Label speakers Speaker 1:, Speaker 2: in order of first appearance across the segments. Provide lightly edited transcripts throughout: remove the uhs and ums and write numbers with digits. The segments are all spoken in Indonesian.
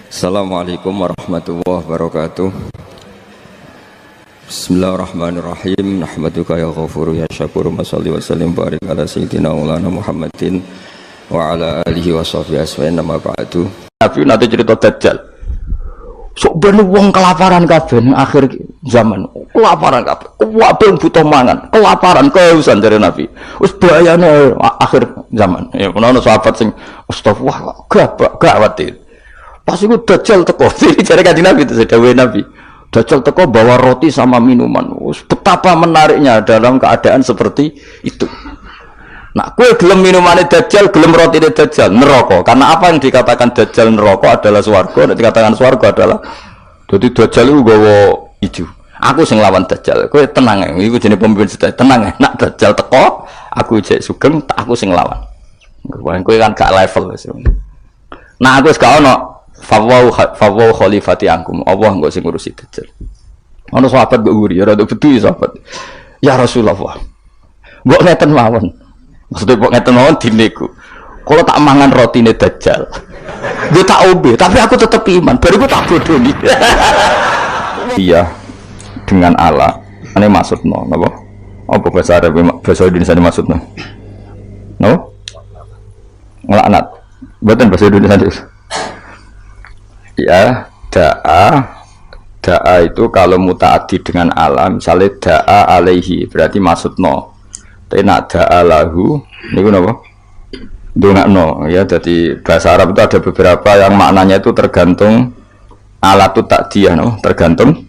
Speaker 1: Assalamualaikum warahmatullahi wabarakatuh. Bismillahirrahmanirrahim. Nahmaduka ya ghafuru ya syakuru. Mashalli wa sallim barik ala sayyidina maulana Muhammadin wa ala alihi wa sahbihi asma'in nama ba'du. Nabi nanti cerita Dajjal. Sok ben wong kelaparan kabeh ning akhir zaman. Kelaparan kabeh. Kabeh butuh mangan, kelaparan kehausan dari Nabi. Wis bahayane akhir zaman. Ya ono sahabat sing astagfirullah gawat itu. Pas itu Dajjal teko, jadi cari kanjeng Nabi itu dawuh Nabi. Dajjal teko bawa roti sama minuman. Betapa menariknya dalam keadaan seperti itu. Nah, kue gelem minumane Dajjal, gelem rotine Dajjal, neraka. Karena apa yang dikatakan Dajjal neraka adalah swarga, dan dikatakan swarga adalah. Jadi Dajjal itu gawa ijo. Aku sing lawan Dajjal. Kue tenang ya, iku jenenge pemimpin sedaya. Tenang ya, nak Dajjal teko, aku jek sugeng, aku sing lawan. Kue kan gak level wis. Nah, aku wis gak ono Fawwau khalifati angkum. Allah enggak sing ngurusi Dajjal. Ana sahabat kok nguri, ya rada bedu sahabat. Ya Rasulullah. Mbok ngeten mawon. Maksudnya mbok ngeten mawon dineku. Kalau tak mangan rotine Dajjal. Gue tak ombe, tapi aku tetap iman. Baru gue tak bodoni. Iya. Dengan Allah. Ane maksudno, napa? Apa bahasa Arab bahasa Indonesia ini maksudno? Napa? Ngelaknat. Mboten bahasa Indonesia. Ya, da'a itu kalau mutaaddi dengan Allah, misalnya da'a alaihi berarti maksudno. Tapi nak da'a lahu niku napa? Ndongakno ya. Jadi bahasa Arab itu ada beberapa yang maknanya itu tergantung alatut ta'diyah, no? Tergantung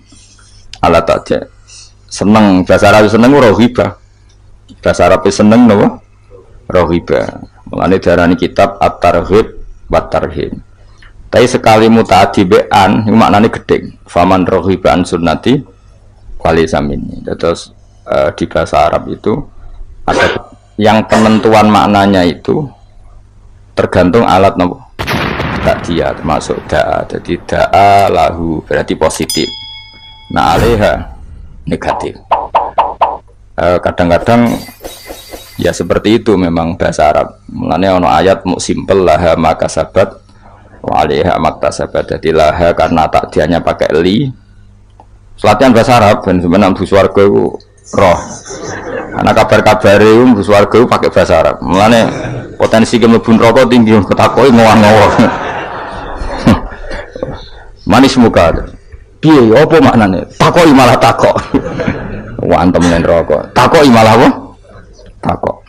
Speaker 1: alat ta'diyah. Seneng bahasa Arab seneng rohiba. Bahasa Arab seneng napa? Rohiba. Mulane diarani kitab At-Targhib wa Tarhib. Tapi sekali mutaaddi be'an itu maknanya gedeng. Faman rohiba an sunnati wali samini. Terus di bahasa Arab itu ada yang penentuan maknanya itu tergantung alat nopo ta'diyah, termasuk da'a. Jadi da'a lahu berarti positif. Nah alaiha negatif. Kadang-kadang ya seperti itu memang bahasa Arab. Mulanya ono ayat mu simpel laha maka sabat wa alaiha maktasabat. Jadi laha karena takdiannya pakai li. Latihan bahasa Arab dan sebenarnya bus warga itu roh. Karena kabar-kabar itu bus warga itu pakai bahasa Arab. Mulanya potensi kemebun rokok tinggi, ketakoi ngawang-ngawang. Manis muka. Piye apa maknanya? Takoi malah takok. Wantem dengan rokok. Takoi malah apa? Takok.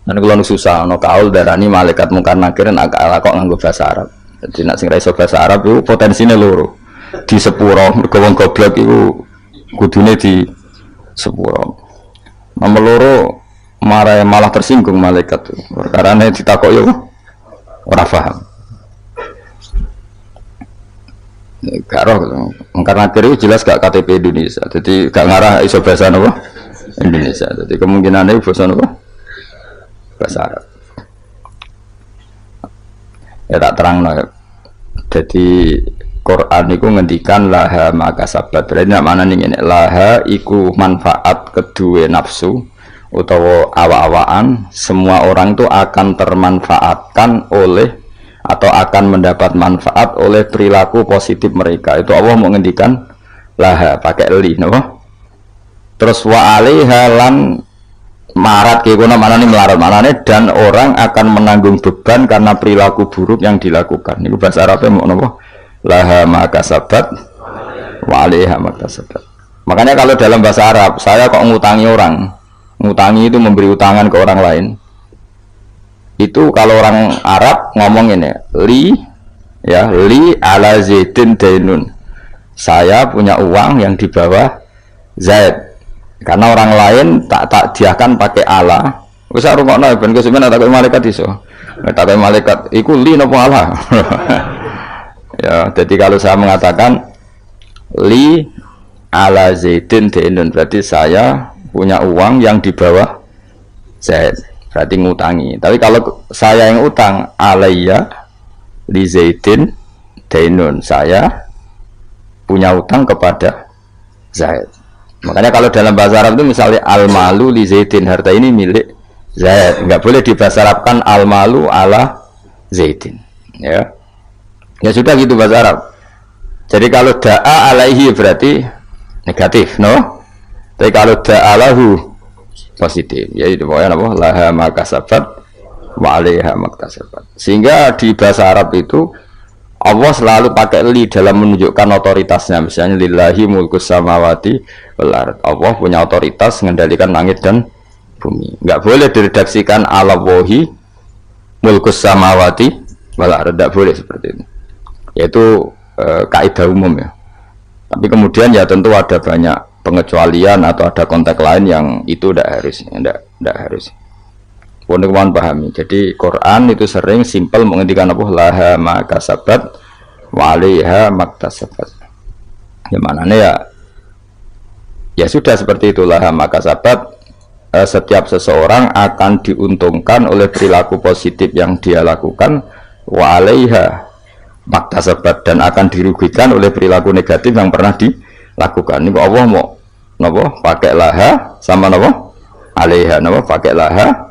Speaker 1: Dan kalau susah, no kaul darani malaikat mungkar nakirin agak kok nganggo bahasa Arab. Jadi nak sing iso bahasa Arab itu potensinya loro. Di sepuro, mergo wong goblok iku kudune di sepuro. Nomor loro malah tersinggung malaikat tuh. Karena ditakok yo ora paham. Gak roh, mungkar nakir itu jelas gak KTP Indonesia. Jadi gak ngarah iso bahasa apa? Indonesia. Jadi kemungkinannya bahasa apa? Bahasa Arab. Ya tak terang no. Jadi Quran itu ngendikan laha maka sabat. Berarti nak mana nih ini laha iku manfaat kedua nafsu utawa awa-awaan. Semua orang itu akan termanfaatkan oleh atau akan mendapat manfaat oleh perilaku positif mereka. Itu Allah mau ngendikan laha pakai li, no? Terus wa alaiha lan marat ke kono manane melarat manane dan orang akan menanggung beban karena perilaku buruk yang dilakukan. Niku bahasa Arabnya mau napa? Laha makasabat wa 'alaiha maktasabat. Makanya kalau dalam bahasa Arab saya kok ngutangi orang. Ngutangi itu memberi utangan ke orang lain. Itu kalau orang Arab ngomong ini, li ya, li ala zaidin dainun. Saya punya uang yang di bawah Zaid. Karena orang lain tak diakan pakai Allah. Wis rungokno ben kesuwen tak malaikat iso. Tak malaikat iku li napa Allah. Ya, jadi kalau saya mengatakan li ala zaidin dainun berarti saya punya uang yang di bawah Zaid. Berarti ngutangi. Tapi kalau saya yang utang alayya li zaidin dainun, saya punya utang kepada Zaid. Makanya kalau dalam bahasa Arab itu misalnya al-malu li zaidin, harta ini milik Zaid, nggak boleh dibahasa Arabkan al-malu ala zaidin, ya. Ya sudah gitu bahasa Arab. Jadi kalau da'a alaihi berarti negatif, no? Tapi kalau da'a lahu positif. Ya itu pokoknya apa? Laha makasabat wa 'alaiha maktasabat. Sehingga di bahasa Arab itu Allah selalu pakai li dalam menunjukkan otoritasnya. Misalnya lillahi mulkus samawati wal ard. Allah punya otoritas mengendalikan langit dan bumi. Enggak boleh diredaksikan ala wahi mulkus samawati wal ard. Enggak boleh seperti itu. Yaitu kaidah umum ya. Tapi kemudian ya tentu ada banyak pengecualian atau ada konteks lain yang itu tidak harus. Pun kawan pahami. Jadi Quran itu sering simpel menghentikan apa laha makasabat wa 'alaiha maktasabat. Ya mananya ya sudah seperti itulah makasabat. Setiap seseorang akan diuntungkan oleh perilaku positif yang dia lakukan wa 'alaiha maktasabat, dan akan dirugikan oleh perilaku negatif yang pernah dilakukan. Ini Allah mau napa pakai laha sama napa 'alaiha, napa pakai laha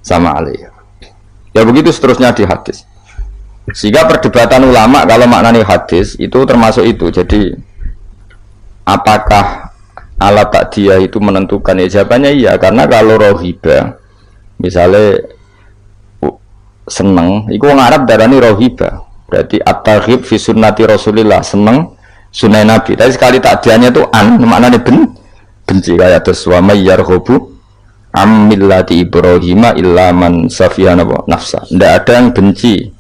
Speaker 1: sama alaiha. Ya begitu seterusnya di hadis. Sehingga perdebatan ulama kalau maknanya hadis itu termasuk itu. Jadi apakah ala ta'diyah itu menentukan? Ya jawabannya iya, karena kalau rohiba misalnya seneng, itu orang Arab darani rohiba. Berarti at-targhib fi sunnati Rasulillah, seneng sunnah Nabi. Tapi sekali ta'diyahnya itu maknanya benci kayak terus wa may yarghabu Amillati Ibrahim illa man safiya nafsa. Tidak ada yang benci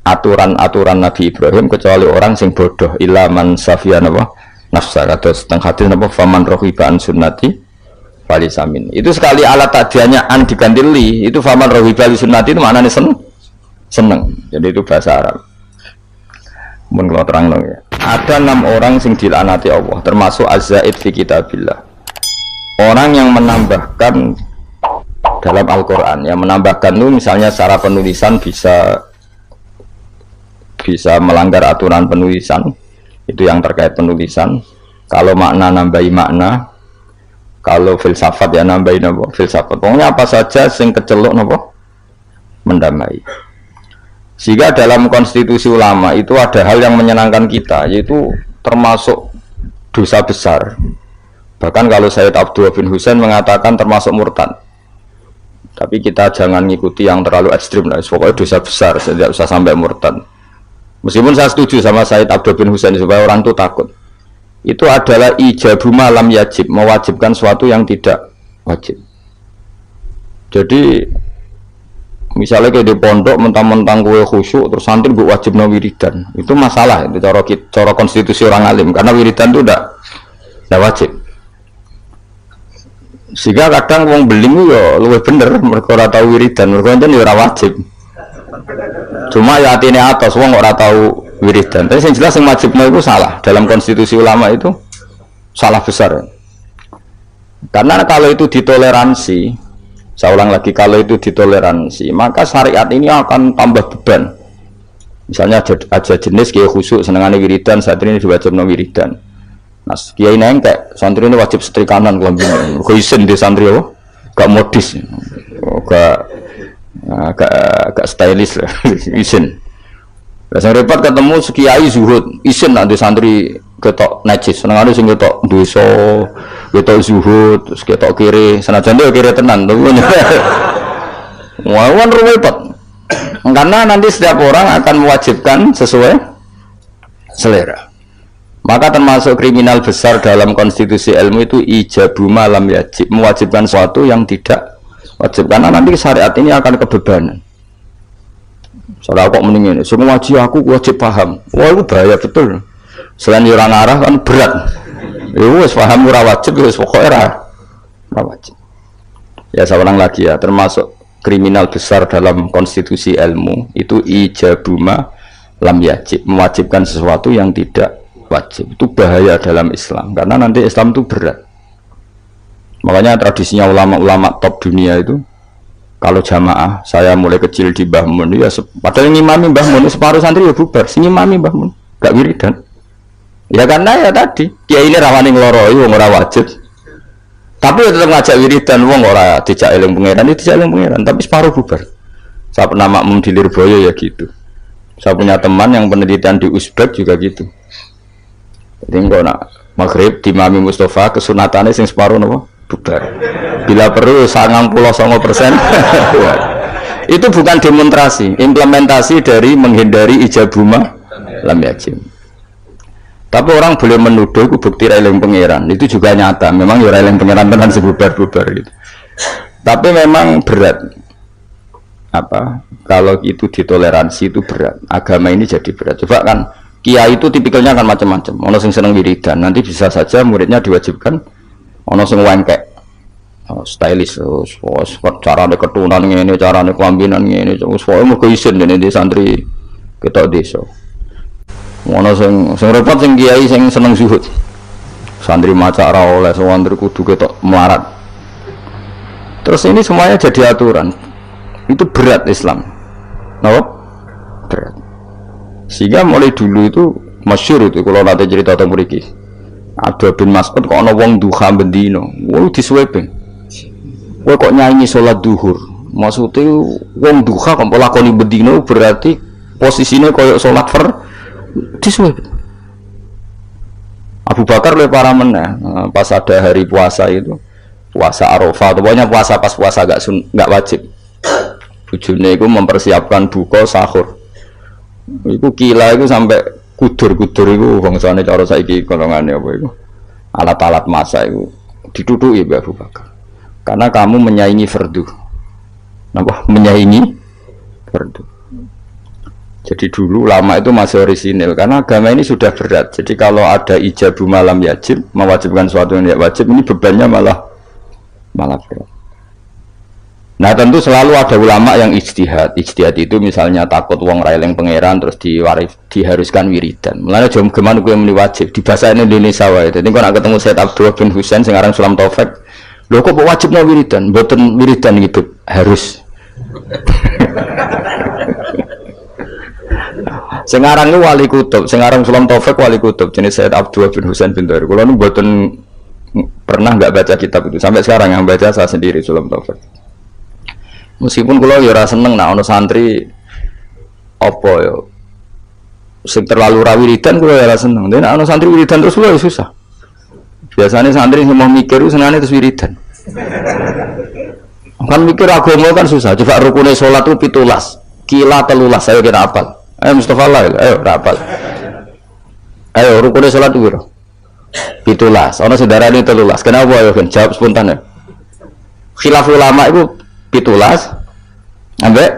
Speaker 1: aturan-aturan Nabi Ibrahim kecuali orang sing bodoh. Illa man safiya nafsa. Kata setengah hadis faman rohiba an sunnati falisamin. Itu sekali alat takdiannya an diganti li. Itu faman rohiba li sunnati itu maknanya seneng. Jadi itu bahasa Arab. Mungkin kalau terang ya. Ada 6 orang sing dilaknati Allah, termasuk az-zaid fi kitabillah. Orang yang menambahkan dalam Al-Quran, yang menambahkan itu misalnya secara penulisan bisa melanggar aturan penulisan, itu yang terkait penulisan. Kalau makna nambahi makna, kalau filsafat ya nambahi filsafat. Pokoknya apa saja sing kecelok mendamai. Sehingga dalam konstitusi ulama itu ada hal yang menyenangkan kita, yaitu termasuk dosa besar. Bahkan kalau Sayyid Abdullah bin Husain mengatakan termasuk murtad. Tapi kita jangan ngikuti yang terlalu ekstrim lah. Pokoknya dosa besar, tidak usah sampai murtad. Meskipun saya setuju sama Sayyid Abdullah bin Husain supaya orang itu takut. Itu adalah ijabu malam yajib, mewajibkan sesuatu yang tidak wajib. Jadi misalnya kayak di pondok mentang-mentang gue khusyuk terus santri gue wajib wiridan. Itu masalah itu cara konstitusi orang alim, karena wiridan itu tidak wajib. Sehingga kadang wong beling yo luwih bener mereka ora tau wiridan, mereka enten yo ora wajib. Cuma ya atine atos wong ora tau wiridan. Tapi yang jelas yang wajibnya itu salah. Dalam konstitusi ulama itu salah besar. Karena kalau itu ditoleransi, saya ulang lagi, kalau itu ditoleransi, maka syariat ini akan tambah beban. Misalnya aja jenis kayak khusyuk senengane wiridan, saat ini diwajibno wiridan. Nah, kiai nengkek, santri ini wajib setri kanan kelambing. Kau isin di santri apa? Gak modis, gak stylish lah, isin. Saya repot ketemu sekiai zuhud, isin nanti santri ketok najis, seneng ada sing ketok dosa, ketok zuhud, terus ketok kiri, senajan dia kiri tenan, tuh. Wah, repot. Karena nanti setiap orang akan mewajibkan sesuai selera. Maka termasuk kriminal besar dalam konstitusi ilmu itu ijabu malam yajib, mewajibkan sesuatu yang tidak wajib, karena nanti syariat ini akan kebebanan. Soalnya kok mendingin, semua wajib paham. Wah itu bahaya betul. Selain orang arah kan berat. Wes paham ora wajib, wes pokoknya ora wajib. Ya saya ulang lagi ya, termasuk kriminal besar dalam konstitusi ilmu itu ijabu malam yajib, mewajibkan sesuatu yang tidak wajib. Itu bahaya dalam Islam karena nanti Islam itu berat. Makanya tradisinya ulama-ulama top dunia itu kalau jamaah, saya mulai kecil di Mbah Mun ya, padahal ngimami Mbah Mun separuh santri ya bubar, sing ngimami Mbah Mun gak wiridan. Ya karena ya tadi kiai ini rawani ngloroi wong ora wajib. Tapi ya tetap ngajak wiridan wong ora dijak eling pangeran, dijak eling pangeran, tapi separuh bubar. Saya pernah makmum di Lirboyo ya gitu. Saya punya teman yang penelitian di Uzbek juga gitu. Jadi kalau nak maghrib di Mami Mustafa kesunatannya sing separuh nopo bubar. Bila perlu 99%. Itu bukan demonstrasi, implementasi dari menghindari ijabuma lam yajim. Tapi orang boleh menuduh itu bukti railing pangeran. Itu juga nyata. Memang ya railing pangeran tenan sebubar-bubar gitu. Tapi memang berat. Apa? Kalau itu ditoleransi itu berat. Agama ini jadi berat. Coba kan kiai itu tipikalnya kan macam-macam. Ono sing seneng wiridan, nanti bisa saja muridnya diwajibkan ono sing wengkek. Stylish, carane ketunan ngene, carane kelambinan ngene, wis pokoke mugo isin dene di santri ketok desa. Ono sing repot sing kiai sing seneng zuhud. Santri maca ora oleh, santri kudu ketok melarat. Terus ini semuanya jadi aturan. Itu berat Islam. Napa? Berat. Sehingga mulai dulu itu masyhur itu kalau nanti cerita tentang mriki. Ada bin Mas'ud kok ana wong duha bendino, wong disuweping. Kowe kok nyanyi salat duhur. Maksudnya wong duha kok lakoni bendino berarti posisinya koyo salat disuweping. Abu Bakar lebih parah meneh pas ada hari puasa itu. Puasa Arafah, pokoknya puasa pas puasa enggak wajib. Bujune iku mempersiapkan buka sahur. Iku kila itu sampai kudur-kudur itu bangsane cara saiki golongane apa itu alat-alat masak itu dituduki Mbak Abu Bakar karena kamu menyaingi fardu. Napa menyaingi fardu? Jadi dulu lama itu masih orisinil karena agama ini sudah berat. Jadi kalau ada ijabu malam yajib mewajibkan sesuatu yang tidak wajib, ini bebannya malah berat. Nah tentu selalu ada ulama yang ijtihad. Ijtihad itu misalnya takut wong railing pangeran terus diharuskan wiridan. Mulanya jom geman gue muni wajib di bahasa Indonesia wae. Jadi kalau nak ketemu Said Abdullah bin Husain sing aran Sulam Taufik, lho kok wajibnya wiridan? Mboten wiridan gitu, harus. Sing aran ku wali kutub, sing aran Sulam Taufik wali kutub jenis Said Abdullah bin Husain bin Tahir. Kulo nu mboten pernah enggak baca kitab itu. Sampai sekarang yang baca saya sendiri Sulam Taufik. Meskipun kalau ya ora seneng nak ono santri apa ya sing terlalu ra wiridan kalau ya ora seneng. Nek ono santri wiridan terus ya susah. Biasanya santri sing mau mikir senengane terus wiridan. Kan mikir agama kan susah. Coba rukune salat itu 17. Kila 13 ayo kita hafal. Ayo Mustafa lah, ayo hafal. Ayo rukune salat itu piro? 17. Ono saudarane 13. Kenapa ayo kan jawab spontan ya. Khilaf ulama itu 17 ambek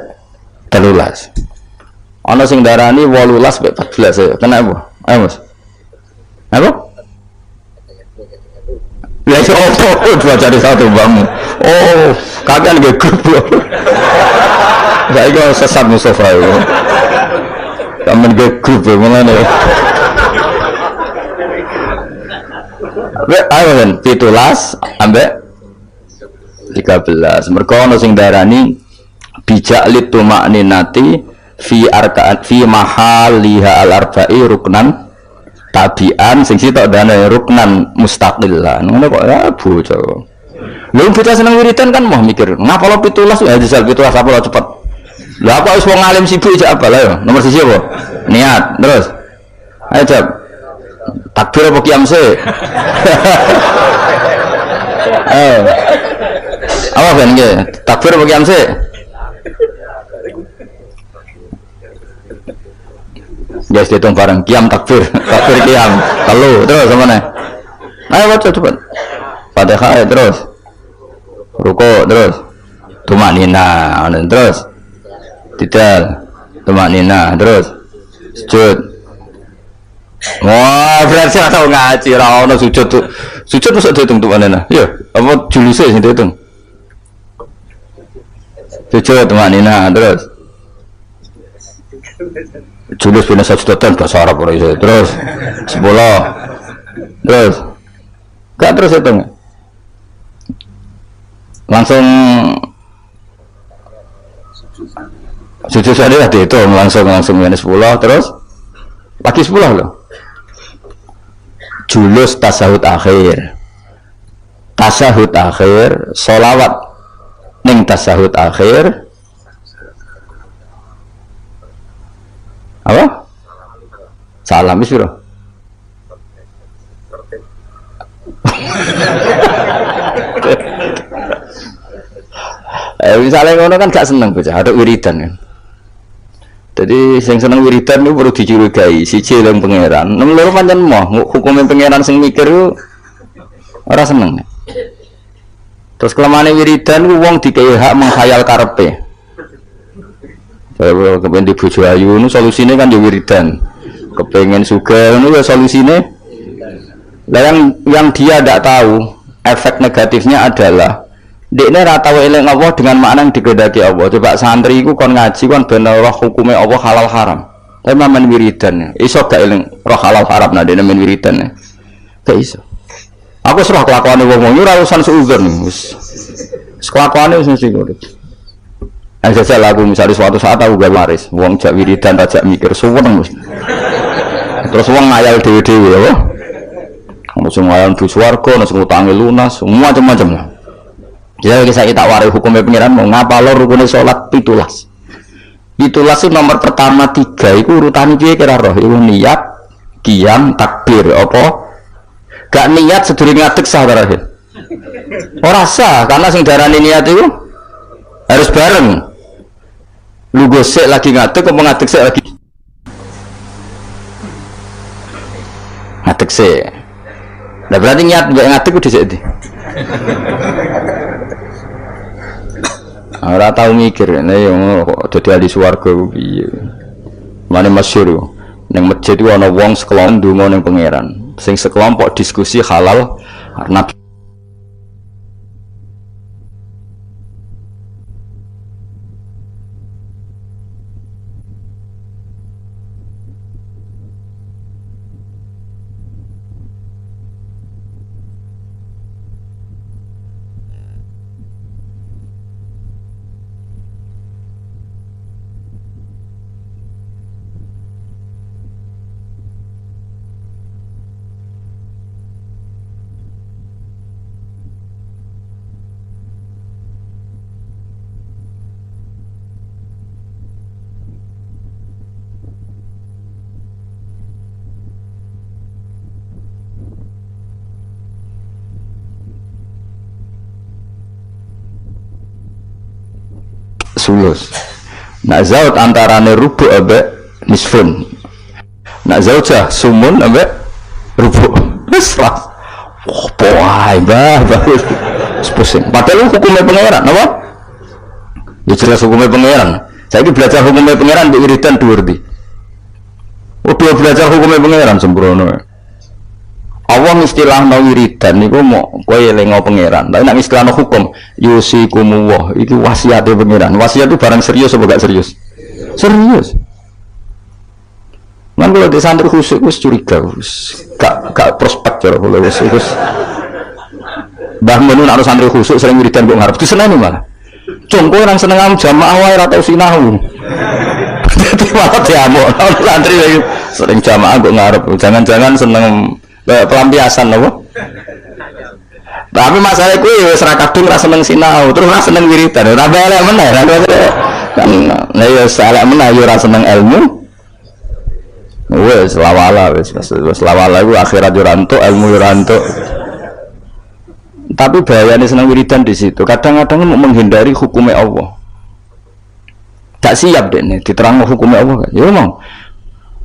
Speaker 1: 13. Ana sing darani 18 ambek 14 ya. Kenapa? Ayo Mas. Apa? Ya oh, dua cari satu bangun. Oh, kalian nggak grup. Saya kira sesat Mustafa itu. Kamu nggak grup ya mana nih? Ayo kan 17 ambek 13. Mereka ono sing darani bijak litumakni nati fi arkaan fi mahaliha al arba'i ruknan tabian sing sitok dane ruknan mustaqillah. Ngono kok ya bocah. Lha bocah seneng wiridan kan mau mikir, ngapalo 17 ya jajal 17 apa lo cepet. Lah aku wis wong alim sibuk aja apa lah ya. Nomor siji apa? Niat. Terus. Ayo jawab. Takbir apa qiyam sih? Ayo. Apa ben nggih? Takbir apa qiyam sih? Guys dihitung bareng qiyam takbir qiyam. Telu terus samane. Ayo baca cepet. Fatihah terus. Ruku terus. Tumanina terus. Tidal. Tumanina terus. Sujud. Wah, berarti atau ngaji ra ono sujud tuh. Sujud mesti dihitung tumanina. Iya, apa juluse sing dihitung? Sujud tumanina terus. Julus bina sajudatan bahasa Arab ora iso. Terus 10. Terus gak terus hitung. Langsung sujud saja dihitung langsung minus 10 terus lagi 10 loh. Julus tasahud akhir. Tasahud akhir, sholawat ning tasahud akhir. Apa? Salam wis piro? Misalnya ngono kan gak seneng bocah, ada wiridan kan. Jadi sing seneng wiridan itu perlu dicurigai, siji eling pangeran. Nomor loro pancen moh hukume pangeran sing mikir ku ora seneng. Terus kelemane wiridan ku wong dikei hak menghayal karepe. Saya kepen di bojo ayu nu solusine kan ya wiridan. Kepengen sugih nu ya solusine. Lah yang dia tidak tahu efek negatifnya adalah dekne ra tau eling Allah dengan makna yang digedaki Allah. Coba santri iku kon ngaji kon ben roh hukume Allah halal haram. Tapi men wiridan iso gak eling roh halal haram nah dekne men wiridan. Gak iso. Aku serah kelakuane wong-wong ora urusan suudzon wis. Kelakuane wis mesti ngono. Jajal aku misalnya suatu saat aku gak waris, wong jak wiridan tak mikir suweneng mesti. Terus wong ngayal dhewe-dhewe ya. Ono sing ngayal du swarga, ono sing utange lunas, semua macam-macam lah. Jadi saya tak waris hukumnya pengiran mau ngapal rukunnya sholat 17 itu nomor pertama 3 itu urutan dia kira roh itu niat qiyam takbir apa gak niat sedurunge ngadeg sah terakhir ora sah karena sing darani niat itu harus bareng lu gosek lagi ngadeg apa ngadeg sik lagi ngadeg sik nah berarti niat gak ngadeg udah sik ora tau mikir nek yo dadi ahli swarga piye. Mane masyhur ning masjid iku ana wong sekelompok ndonga ning pangeran. Sing sekelompok diskusi halal Nabi sulus. Nak zaut antarane rubu ambek nisfun. Nak zaujah sumun ambek rubu. Wis lah. Wah, poai bagus. Pusing. Padahal hukumnya pangeran, apa? Ya jelas hukumnya pangeran. Saiki belajar hukumnya pangeran mbek wiridan dhuwur di. Udah belajar hukumnya pangeran sembrono. Allah istilahna wiridan niku mau kowe elingo pangeran. Tapi nek istilahna hukum yusikumullah itu wasiate pangeran. Wasiat itu barang serius apa gak serius? Serius. Man kalau di santri khusyuk wis curiga wis gak prospek cara kula wis. Mbah Mun nek santri khusyuk sering wiridan kok ngarep diseneni malah. Cung kowe nang seneng jamaah wae ora tau sinau. Dadi malah diamuk santri sering jamaah kok ngarep. Jangan-jangan seneng pelampiasan apa? Tapi masalah kuwi wis ra kadung ra seneng sinau, terus ra seneng wiridan. Ora elek meneh. Kan nah ya elek meneh yo ra seneng ilmu. Wis lawala wis lawala iku akhirat yo ra entuk, ilmu yo ra entuk. Tapi bahayane seneng wiridan di situ. Kadang-kadang mau menghindari hukumnya Allah. Gak siap deh nih diterang hukumnya Allah kan. Ya mau.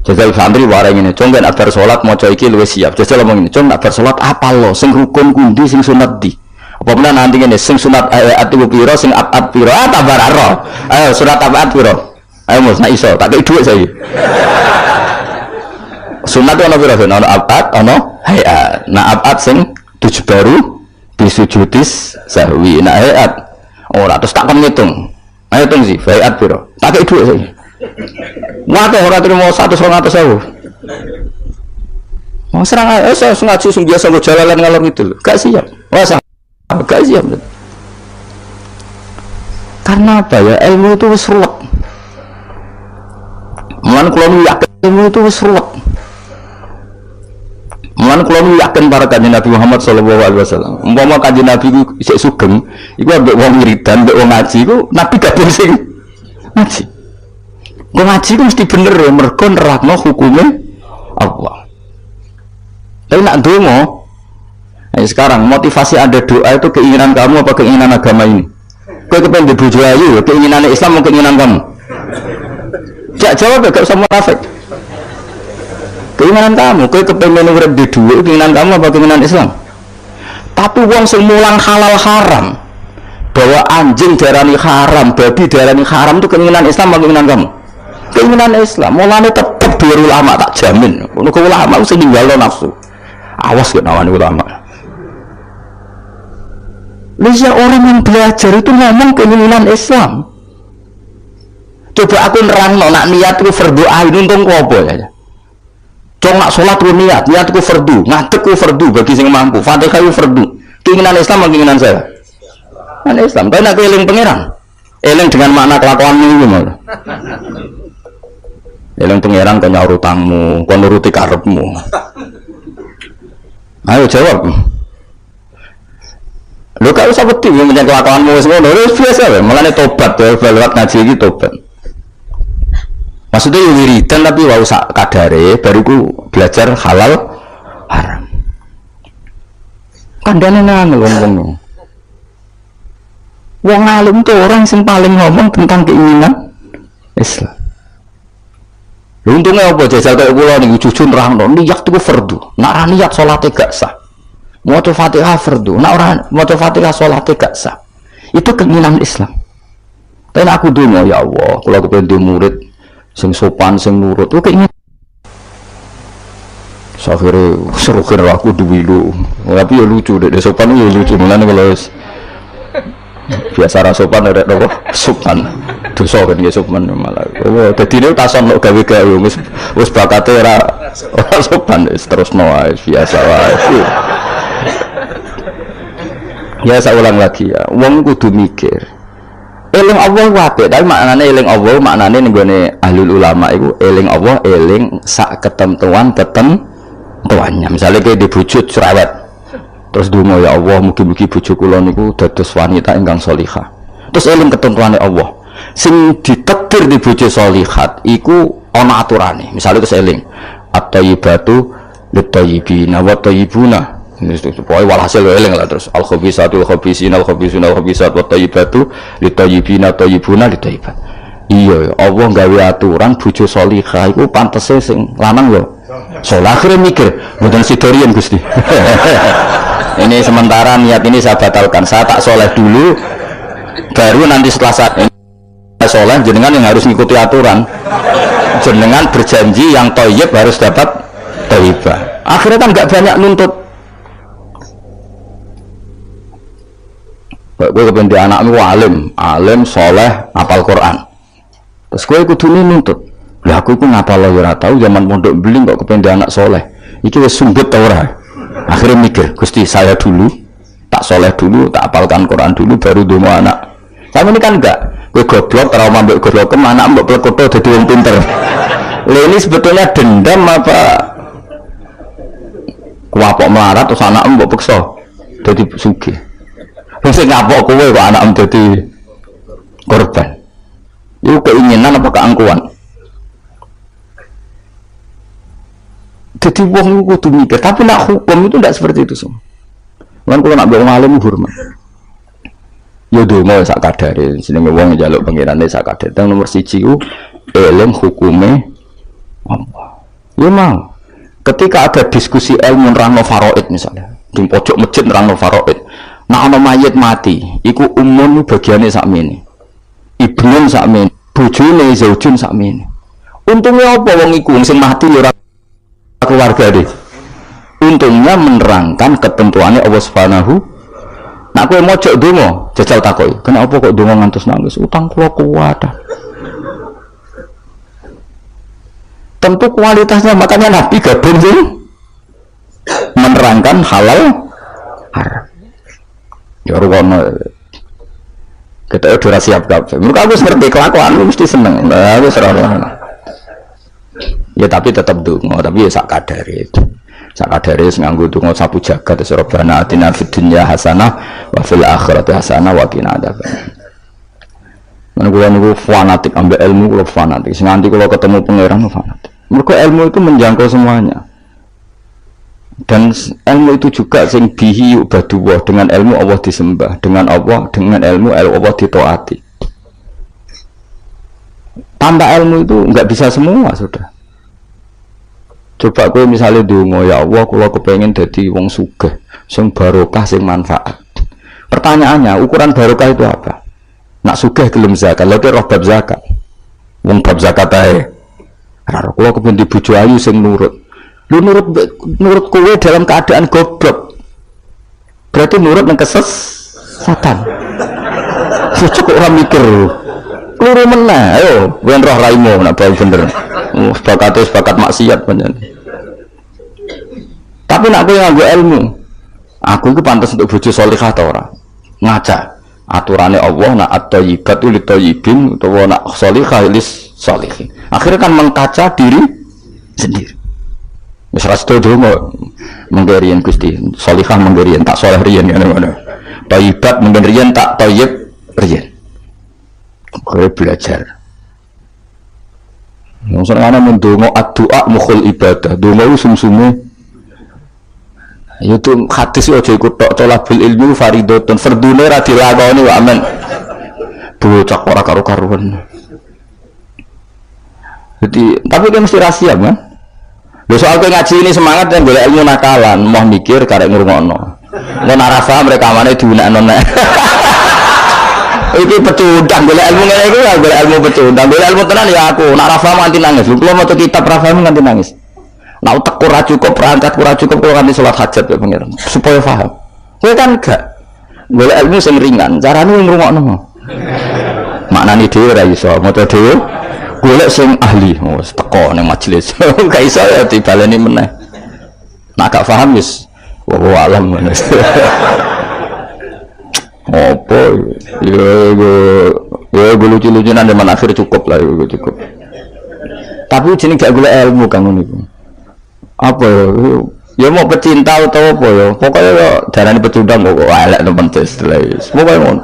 Speaker 1: Jajal santri bareng ini, cung kan abar sholat mau iki luwih siap. Jajal ngomong ini, cung abar sholat apa lo? Sing rukun kundi, sing sunat di. Apa benar nanti ini, sing sunat atu piro, sing abad piro, tabar aro. Ayo surat abad piro. Ayo mus, nak iso, tak kei duit saya. Sunat itu ono piro, ono abad, ono hayat. Nah abad sing 7 baru, bisujudis sahwi. Nah hayat, oh lah terus tak kan ngitung. Ayo hitung sih, hayat piro, tak kei duit saya. Ngate ora terima 100-200.000. Mau serang saya ngaji sing biasa nggo jalalan ngalor gitu. Gak siap. Wah, gak siap. Karena apa ya? Ilmu itu wis ruwet. Mulane kula yakin ilmu itu wis ruwet. Mulane kula yakin para kanjeng Nabi Muhammad sallallahu alaihi wasallam. Umpama kanjeng Nabi ku isih sugeng, iku ambek wong wiridan, ambek wong ngaji iku Nabi gabung sing ngaji. Kok ngaji ku mesti bener ya, mergo nerangno hukume Allah. Tapi nak donga, sekarang motivasi Anda doa itu keinginan kamu apa keinginan agama ini? Kau kepengen dibujuk ayu, keinginan Islam atau keinginan kamu? Jak jawab ya, gak usah munafik. Keinginan kamu, kau kepengen urip di dua, keinginan kamu apa keinginan Islam? Tapi wong sing mulang halal haram, bahwa anjing darani haram, babi darani haram itu keinginan Islam atau keinginan kamu? Keinginan Islam. Mulane tetep biar ulama tak jamin. Kalau ulama sing ninggalno nafsu. Awas gak nawani ulama. Lihat orang yang belajar itu ngomong keinginan Islam. Coba aku nerangno nak niat itu fardu ain untung ku apa ya? Cong nak salat ku niat ku fardu, ngadeg ku fardu bagi sing mampu. Fatihah ku fardu. Keinginan Islam atau keinginan saya? Keinginan Islam. Tapi nak eling pangeran. Eling dengan makna kelakuanmu itu malah. Eling pangeran kau nyaur utangmu, kau nuruti karepmu. Ayo jawab. Lu gak usah beti yang menjadi kelakuanmu semua, lu biasa ya. Mulanya tobat ya, lewat ngaji ini tobat. Maksudnya wiridan tapi wau sak kadare, baru ku belajar halal haram. Kandane nang ngomong. Wong alim tuh orang yang paling ngomong tentang keinginan Islam. Untungnya apa jajal kayak kula niku jujur nerangno niat itu fardu. Nek ora niat salate gak sah. Maca Fatihah fardu. Nek ora maca Fatihah salate gak sah. Itu keinginan Islam. Tapi aku donga ya Allah, kula kepengin murid sing sopan, sing nurut. Itu keinginan. Akhirnya seru kira aku duwi lu. Tapi ya lucu deh, sopan ya lucu. Mulane kalau biasa sopan ada apa? Sopan. Dosa kan ya sopan malah. Oh, dadi nek tason kok gawe-gawe wis bakate ora sopan terus wae biasa wae. Ya saya ulang lagi ya. Wong kudu mikir. Eling Allah wae, tapi maknane eling Allah maknane ning gone ahlul ulama iku eling Allah eling sak ketentuannya. Misalnya kayak dibujuk cerewet. Terus donga ya Allah mugi-mugi bojo kula niku dados wanita ingkang sholihah. Terus eling ketentuane Allah. Sing ditakdir di bojo sholihat iku ana aturane. Misale terus eling at-thayyibatu lit-thayyibina wa thayyibuna. Pokoke walhasil eling lah terus al-khabisatu al-khabisina al-khabisuna al-khabisat wa thayyibatu lit-thayyibina thayyibuna lit-thayyibat. Iya Allah gawe aturan bojo sholihah iku pantese sing lanang lho. Soalnya akhirnya mikir mboten sidorian Gusti. Ini sementara niat ini saya batalkan, saya tak soleh dulu baru nanti setelah saat ini saya soleh, jenengan yang harus mengikuti aturan, jenengan berjanji yang thayyib harus dapat thayyibah. Akhirnya kan gak banyak nuntut. Gue kepenting anakmu alim soleh hafal Quran, terus gue kudu nuntut. Lah aku ngapal ora tau zaman pondok beling kok kepengen anak soleh. Iki wis sumbut ta ora? Akhirnya mikir, Gusti saya dulu tak soleh dulu, tak hafalkan Quran dulu baru donga anak. Kamu ini kan enggak, kowe goblok trauma mbok goblok anak mbok plekoto dadi wong pinter. Lah ini sebetulnya dendam apa kuapok melarat terus anak mbok peksa dadi sugih. Wong sing ngapok kowe kok anak dadi korban. Itu keinginan apa keangkuhan? Jadi wong itu tuh mikir, tapi nak hukum itu tidak seperti itu semua. Kan kalau nak bilang alim hormat. Ya donga sak kadare, jenenge wong njaluk pengirane sak kadare. Teng nomor 1 ku eling hukume Allah. Ya mau. Ketika ada diskusi ilmu nerangno faraid misalnya, di pojok masjid nerangno faraid. Nak ana mayit mati, iku umum bagiane sakmene. Ibnun sakmene, bojone zaujun sakmene. Untungnya apa wong iku sing mati ora keluarga deh. Untungnya menerangkan ketentuannya Allah Subhanahu. Nak kowe mojok donga, jajal takoki, kenapa kok donga ngantos nangis? Utang kula kuat. Tentu kualitasnya, makanya Nabi gabung sih menerangkan halal haram. Ya ruwono. Kita udah siap kabeh. Menurut aku ngerti kelakuan lu mesti seneng. Nah, aku serah. Ya tapi tetap donga, tapi ya sak kadare. Sak kadare nganggo donga sapu jagat Rabbana atina fid dunya hasanah wa fil akhirati hasanah wa qina adzabannar. Kula niku fanatik ambek ilmu, kula fanatik. Sing nganti kula ketemu pangeran fanatik. Mergo ilmu itu menjangkau semuanya. Dan ilmu itu juga sing bihi ubadullah, dengan ilmu Allah disembah, dengan ilmu Allah ditaati. Tanpa ilmu itu enggak bisa semua, sudah. Coba kowe misalnya donga, ya Allah kula kepengin dadi wong sugih, sing barokah, sing manfaat. Pertanyaannya, ukuran barokah itu apa? Nak sugih gelem zakat, lha roh bab zakat. Wong bab zakat ae. Ora kula kepengin bojo ayu sing nurut. Lu nurut kowe dalam keadaan goblok. Berarti nurut nang kesesatan. Cukup ora mikir. Kluru meneh, ayo wen roh raimu nak bae bener. Sepakat maksiat pancen. Tapi nak kowe nganggo ilmu, aku iku pantes untuk bojo salihah ta ora? Ngaca aturane Allah nak at-thayyibatu lit-thayyibin utawa nak salihah lis salihin. Akhirnya kan mengkaca diri sendiri. Wis ra sedo menggerian Gusti, salihah menggerian tak saleh riyen ngono. Thayyibat menggerian tak thayyib riyen. Kowe belajar. Wong senengane mendonga addu'a mukhul ibadah. Donga sum-sume itu hadis aja ikut tok tolabul ilmi fardhotun fardune ra dilakoni wa amen. Bocah ora karo-karuan. Jadi tapi kan mesti rahasia kan. Lho soal kowe ngaji ini semangat dan golek ilmu nakalan, mau mikir karek ngrungokno. Mun ora paham rekamane diunekno nek. Iki pecundang golek ilmu ngene iku ya golek ilmu pecundang. Golek ilmu tenan ya aku, nek ora paham nganti nangis. Kulo maca kitab ra paham nganti nangis. Nek utek ora cukup, perangkat ora cukup kulo nganti salat hajat ya pengiran supaya paham. Kowe kan gak golek ilmu sing ringan, carane ngrungokno. Maknane dhewe ra iso, maca dhewe golek sing ahli. Wes teko ning majelis. Gak iso ya dibaleni meneh. Nek gak paham wis wallahu alam. Apa ya lucu-lucunan zaman akhir cukup lah cukup. Tapi jeneng gak golek ilmu kang ngono iku. Apa ya mau pecinta atau apa ya pokoknya ya darane pecundang kok elek temen wis pokoke ngono.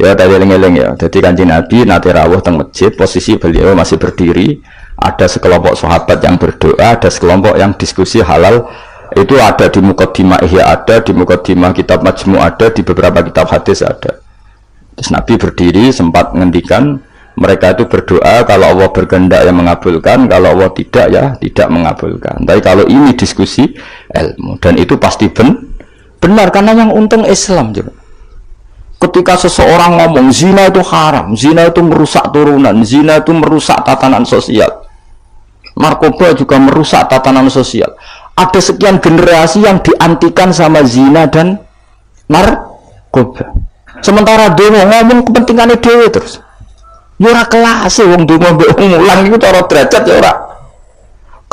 Speaker 1: Ya tadi eling-eling ya. Jadi Kanjeng Nabi nate rawuh teng masjid, posisi beliau masih berdiri, ada sekelompok sahabat yang berdoa, ada sekelompok yang diskusi halal. Itu ada di Muqaddimah Ihya, ada di Muqaddimah kitab Majmu', ada di beberapa kitab hadis ada. Terus Nabi berdiri sempat ngendikan mereka itu berdoa kalau Allah berkehendak yang mengabulkan, kalau Allah tidak ya tidak mengabulkan. Tapi kalau ini diskusi ilmu dan itu pasti benar karena yang untung Islam juga. Ketika seseorang ngomong zina itu haram, zina itu merusak turunan, zina itu merusak tatanan sosial, narkoba juga merusak tatanan sosial. Ada sekian generasi yang diantikan sama zina dan narkoba. Sementara dongo ngomong kepentingannya dewe terus. Ya ora kelas wong dongo mbek mulang iku cara derajat ya ora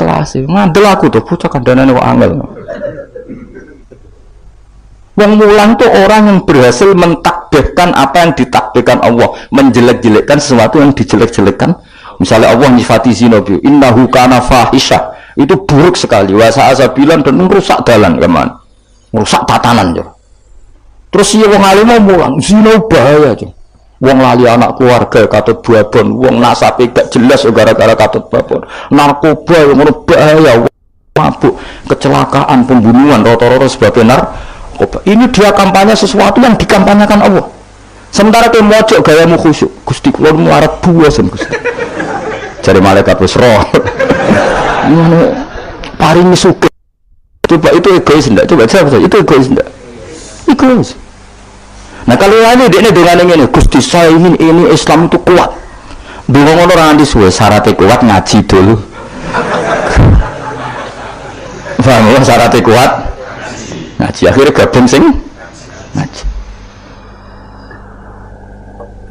Speaker 1: kelas. Ngandel aku tuh bocah kandhane kok angel. Wong mulang tuh orang yang berhasil mentakbirkan apa yang ditakbirkan Allah, menjelek-jelekkan sesuatu yang dijelek-jelekkan. Misalnya Allah nyifati zina bi innahu kana fahisha. Itu buruk sekali, wasa bilang dan merusak dalan kemana, merusak tatanan jo. Terus ya wong alim mau mulang, zina bahaya jo. Wong lali anak keluarga katut babon, wong nasabe gak jelas gara-gara katut babon. Narkoba yang bahaya, mabuk, kecelakaan, pembunuhan, rata-rata sebabnya narkoba. Ini dia kampanye sesuatu yang dikampanyakan Allah. Sementara ke mojok gayamu khusyuk, Gusti kula melarat buasan Gusti. Cari malaikat wis roh. Paring sugih. Coba itu egois enggak? Coba jawab saya, itu egois enggak? Egois. Nah kalau ini dengan ini Gusti saya ingin ini Islam itu kuat. Dulu ngono ora nganti suwe syaratnya kuat ngaji dulu. Paham ya syaratnya kuat ngaji akhirnya gabung sing ngaji.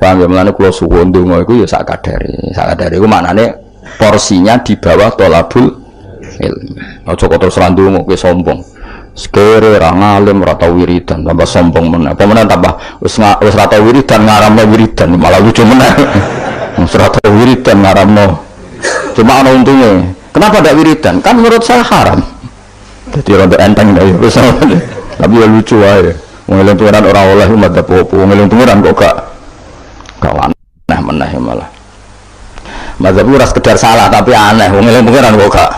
Speaker 1: Paham ya mulane kula suwun ndonga iku ya sak kadare iku maknane porsinya di bawah tolabul ilmi. Aja kok terus randungu kowe sombong. Sekere ra ngalim ra tau wiridan tambah sombong meneh. Apa meneh tambah wis ra tau wiridan ngaramno wiridan malah lucu meneh. Wis ra tau wiridan ngaramno. Cuma ana untungnya. Kenapa ndak wiridan? Kan menurut saya haram. Jadi rada enteng ya wis. Tapi ya lucu wae. Wong eling turan ora oleh umat apa-apa. Wong eling turan kok gak aneh meneh malah. Mazhab ora sekedar salah tapi aneh, wong eling pengiran kok gak.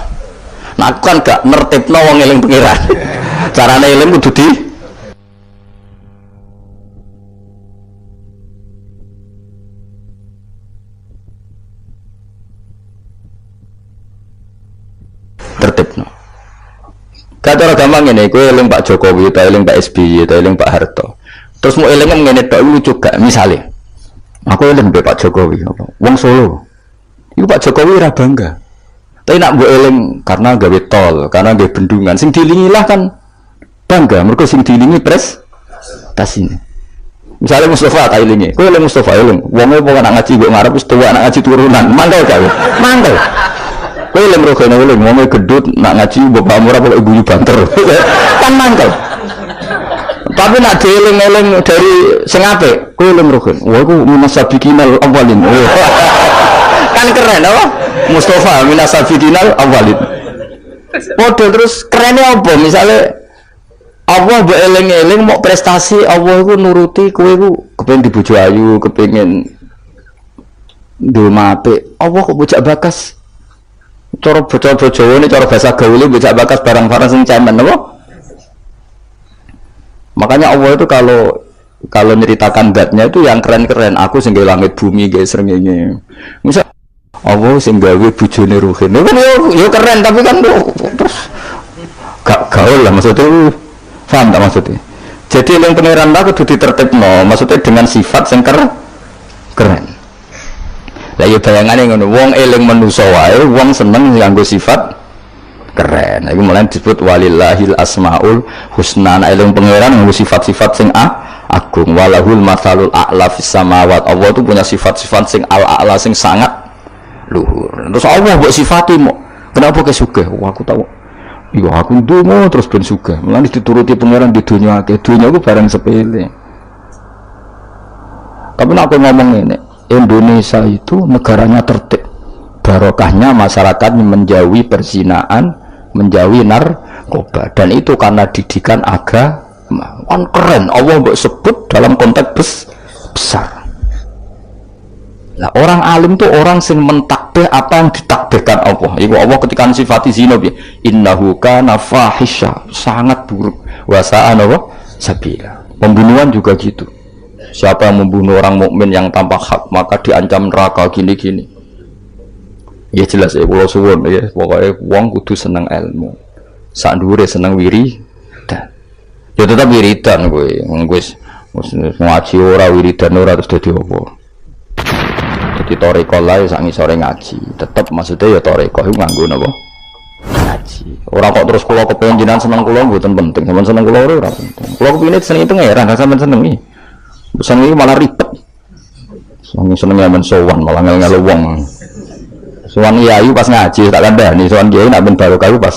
Speaker 1: Nah aku kan gak nertibno wong eling pengiran. Carane eling kudu di tertibno. Gak cara gampang ngene, kowe eling Pak Jokowi, ta eling Pak SBY, ta eling Pak Harto. Terus mau eling ngene tok lucu gak misale. Aku eling Pak Jokowi apa? Wong Solo. Iku Pak Jokowi ora bangga. Tapi nak mbok eling karena gawe tol, karena gawe bendungan. Sing dilingilah kan bangga, mergo sing dilingi prestasinya. Misalnya Mustafa tak elingi, kowe eling Mustafa eling. Wonge pokoke nak ngaji mbok ngarep wis tuwa nak ngaji turunan. Mangkel gak? Mangkel. Kowe eling rogene eling wonge gedut nak ngaji mbok pamora pokoke guyu banter. Kan mangkel. Tapi nak dieling-eling dari sing apik, kowe eling rogen. Wah iku munasabiqinal awwalin. Kan keren apa? Mustafa minasabiqinal awwalin. Padha terus kerennya apa? Misalnya Allah mbok eling-eling mau prestasi Allah iku nuruti kowe iku kepengin dibojo ayu, kepengin ndoma apik. Allah kok bocah bakas. Cara bocah-bocah Jawa ini cara bahasa gaul bocah bakas barang-barang sing cemen apa? Makanya Allah itu kalau nyeritakan zatnya itu yang keren-keren. Aku sing gawe langit bumi gawe srengenge. Misal Allah sing gawe bojone Ruhin. Kan yo keren tapi kan terus gak gaul lah maksudnya. Paham tak maksudnya? Jadi yang pangeran lah kudu ditertibno, maksudnya dengan sifat sing keren. Lah ya bayangane ngono, wong eling manusa wae, wong seneng nganggo sifat keren. Iku mulai disebut walillahil asmaul husna. Eling pangeran nganggo sifat-sifat sing agung. Walahul matsalul a'la fis samawat. Allah itu punya sifat-sifat sing al-a'la sing sangat luhur. Terus Allah mbok sifati mo. Kenapa ke sugih? Wah aku tahu. Iya aku ndonga terus ben sugih. Mulane dituruti pangeran di dunia akeh. Dunia ku barang sepele. Tapi nek aku ngomong ini, Indonesia itu negaranya tertib. Barokahnya masyarakat menjauhi perzinaan, menjauhi narkoba, dan itu karena didikan agama. Kan keren, Allah mbok sebut dalam konteks besar. Nah, orang alim itu orang sing mentakbih apa yang ditakbihkan Allah. Iku Allah ketika sifati zina bi innahu kana fahisha, sangat buruk. Wa sa'ana wa sabila. Pembunuhan juga gitu. Siapa yang membunuh orang mukmin yang tanpa hak maka diancam neraka gini-gini. Ya jelas ya kula suwun ya, pokoke wong kudu seneng ilmu. Sak dhuwure seneng wiridan. Ya tetap wiridan kowe. Wis ngaji ora wiridan ora terus dadi apa. Jadi toreko lah sak ngisore ngaji. Tetep maksudnya ya toreko iku nganggo napa? Ngaji. Ora kok terus kula kepengin jenengan seneng kula mboten penting. Sampeyan seneng kula ora penting. Kula kepengin seneng pangeran, sampeyan senengi. Seneng iki malah ribet. Seneng men sowan malah ngel-ngel wong. Sowan Yayu pas ngaji tak kandhani, sowan Kiai nak ben barokah pas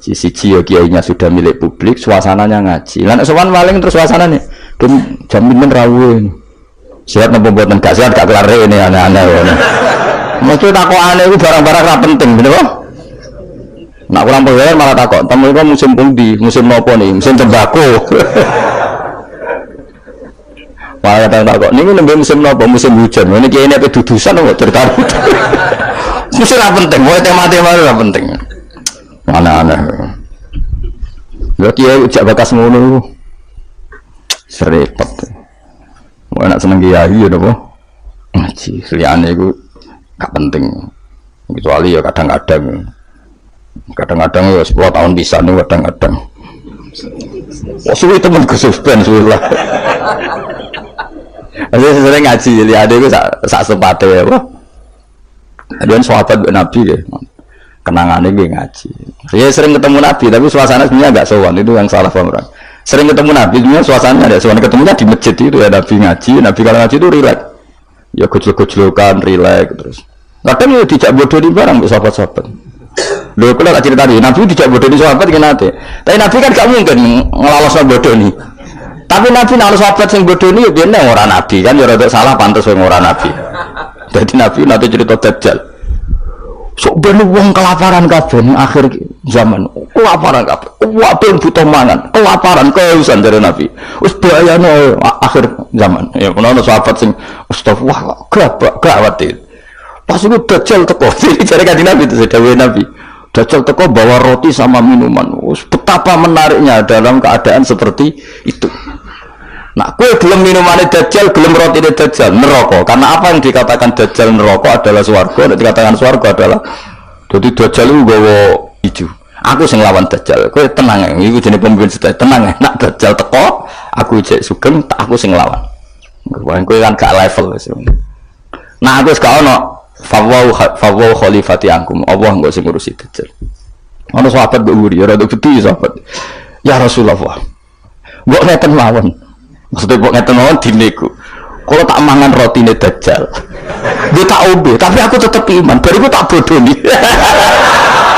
Speaker 1: siji ya kiainya sudah milik publik, suasananya ngaji. Lah nek sowan paling terus suasanane jamin rawuh. Sehat nopo mboten gak sehat gak kelar ini aneh-aneh ngono. Mesti takokane iku barang-barang ra penting, bener kok? Nak kurang pegawai malah takok, "Temu iku musim pundi? Musim nopo nih? Musim tembakau." Malah takok, "Niku nembe musim nopo? Musim hujan." Ini kene ape dudusan kok cerita. Mesti ra penting, wae tema-tema ra penting. Aneh-aneh. Lha kiye ujak bakas ngono. Serepet. Mau enak seneng kiai ya napa? Ngaji, liyane iku gak penting. Kecuali ya kadang-kadang ya 10 tahun bisa nih kadang-kadang. Wah suwi temen kesuspen suwi lah. Saya sering ngaji, liyane iku sak sepate ya. Ada sahabat Nabi ya. Kenangannya gue ngaji. Saya sering ketemu Nabi tapi suasana sebenarnya agak sowan, itu yang salah paham orang. Sering ketemu Nabi, sebenarnya suasananya ada sowan, ketemunya di masjid itu ya Nabi ngaji. Nabi kalau ngaji itu rileks. Ya gojlok-gojlokan, rileks terus. Kadang ya dijak bodoh di barang sahabat-sahabat. Lho kalau tak cerita Nabi dijak bodoh di sahabat kan nanti. Tapi Nabi kan gak mungkin ngelawasnya bodoh nih. Tapi Nabi nalar sahabat yang bodoh ini ya biasanya orang Nabi kan ya rada salah pantas yang orang Nabi. Jadi Nabi nanti cerita Dajjal. Sok ben wong kelaparan kabeh akhir zaman kelaparan kabeh. Waduh butuh mangan, kelaparan kehausan dari Nabi. Wis bahayane akhir zaman. Ya ono sahabat sing astagfirullah gawat itu. Pas itu Dajjal teko, jadi kanjeng Nabi itu dawuh Nabi. Dajjal teko bawa roti sama minuman. Betapa menariknya dalam keadaan seperti itu. Nah, kue gelem minumannya Dajjal, gelem rotine Dajjal, neraka. Karena apa yang dikatakan Dajjal neraka adalah swarga, dan dikatakan swarga adalah jadi Dajjal itu gawa hijau. Aku sing lawan Dajjal. Kue tenang ya, iku jenenge pemimpin sedaya tenang ya. Nak Dajjal teko, aku cek sugeng, aku sing lawan. Kue kan gak level wis. Nah, aku gak ono fawwau khalifati angkum. Allah enggak sing ngurusi Dajjal. Ono sahabat mbok nguri, ya rada gede sahabat. Ya Rasulullah. Mbok ngeten mawon. Maksudnya mbok ngeten mawon dineku. Kalau tak mangan rotine Dajjal. Gue tak obe, tapi aku tetap iman. Bariku tak bodoni.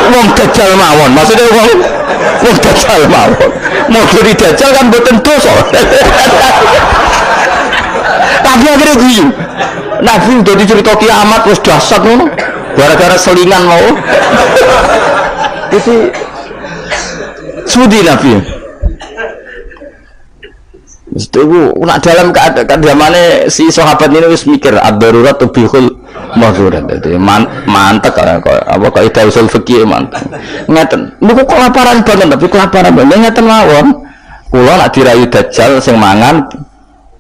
Speaker 1: Wong Dajjal mawon. Maksudnya wong Dajjal mawon. Mau dari Dajjal kan mboten dosa. Tapi akhirnya guyu. Nabi udah dicerita kiamat wis dahsyat ngono. Gara-gara selingan mau. Itu sudi Nabi. Itu nak dalam keadaan zamane si sahabat ini wis mikir ad-darurat tubihul mahzurat. Dadi mantep apa kaidah usul fikih mantep. Ngeten. Niku kelaparan banget tapi kelaparan banget ngeten mawon. Kula nak dirayu Dajjal sing mangan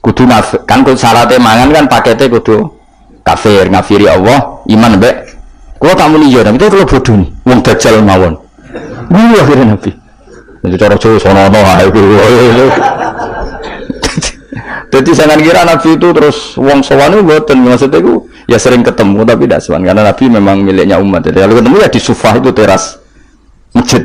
Speaker 1: kudu kan kudu syaratnya mangan kan paketnya kudu kafir ngafiri Allah iman mbek kula tak muni yo tapi kula bodoh nih wong Dajjal mawon niku akhirnya Nabi jadi cara Jawa sono ae jadi jangan kira Nabi itu terus wong sowan itu mboten maksudnya itu ya sering ketemu tapi tidak sowan karena Nabi memang miliknya umat jadi kalau ketemu ya di Sufah itu teras masjid.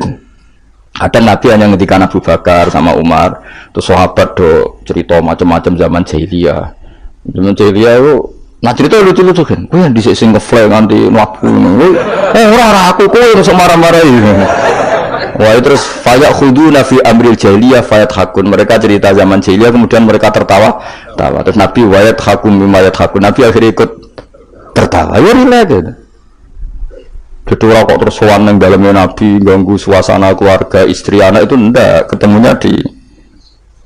Speaker 1: Ada Nabi hanya ngendikan Abu Bakar sama Umar, terus sahabat do cerita macam-macam zaman jahiliyah. Zaman jahiliyah itu, nah cerita lucu-lucu kan. Kowe yang dhisik sing ngeflek nganti mlaku ngono. Ora aku kowe iso marah-marah iki. Wah, terus fayakhuduna fi amril jahiliyah fayathakun. Mereka cerita zaman jahiliyah kemudian mereka tertawa. Terus Nabi wayathakum mimma yathakun. Nabi akhirnya ikut tertawa. Ya rileks. Jadi orang kok terus sowan nang dalamnya Nabi ganggu suasana keluarga istri anak itu ndak ketemunya di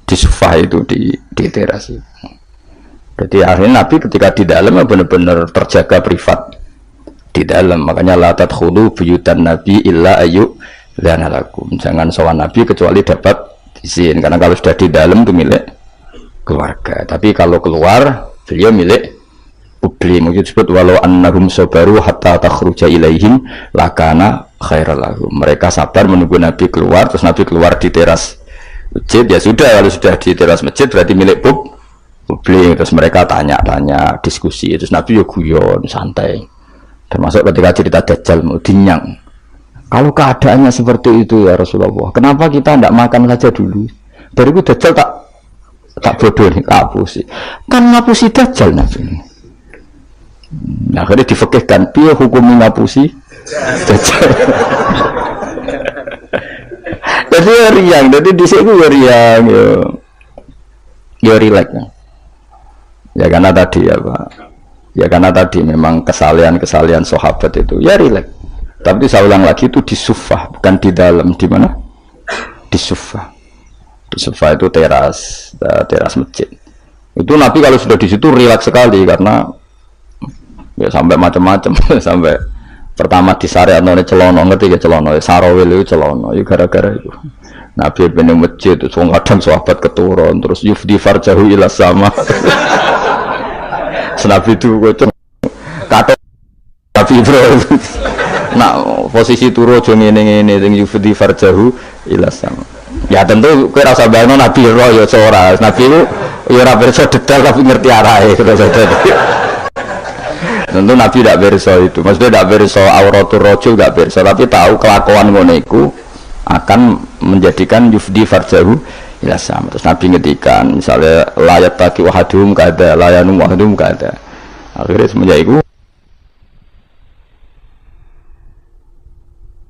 Speaker 1: Sufah itu di teras itu. Jadi akhirnya Nabi ketika di dalam benar-benar terjaga privat di dalam makanya la tadkhulu buyutan Nabi illa ayu dan lakum jangan sowan Nabi kecuali dapat izin karena kalau sudah di dalam itu milik keluarga tapi kalau keluar beliau milik publik mungkin disebut walau annahum sabaru hatta takhruja ilaihim lakana khairal lahum mereka sabar menunggu Nabi keluar terus Nabi keluar di teras masjid ya sudah kalau sudah di teras masjid berarti milik publik terus mereka tanya-tanya diskusi terus Nabi ya guyon santai termasuk ketika cerita Dajjal mau dinyang kalau keadaannya seperti itu ya Rasulullah kenapa kita tidak makan saja dulu dari itu Dajjal tak bodoh nih ngapusi kan ngapusi Dajjal Nabi. Nah, akhirnya difekihkan piye hukum ngapusi Dajjal. Jadi riang, jadi di sini riang ya relax. Ya karena tadi ya Pak. Ya karena tadi memang kesalahan sahabat itu ya relax. Tapi saya ulang lagi itu di Sufah, bukan di dalam. Di mana? Di Sufah. Di Sufah itu teras masjid. Itu Nabi kalau sudah di situ relax sekali karena ya sampai macam-macam sampai pertama di syariat nol celono ngerti ya celono sarawil itu celono ya gara-gara itu Nabi bening masjid itu kadang sahabat keturun terus yufdi farjahu ila sama senabi itu kata Nabi Ibrahim nah posisi turu aja ngene-ngene sing yufdi farjahu ila sama ya tentu kowe rasa bayangno Nabi ro ya ora Nabi itu ya ora perso detail tapi ngerti arahe terus tentu Nabi tidak berso itu maksudnya tidak berso auratul rajul tidak berso tapi tahu kelakuan ngono iku akan menjadikan yufdi farjahu ila sama terus Nabi ngedikan misalnya layat taki wahadum kada layanum wahadum kada akhirnya semenjak itu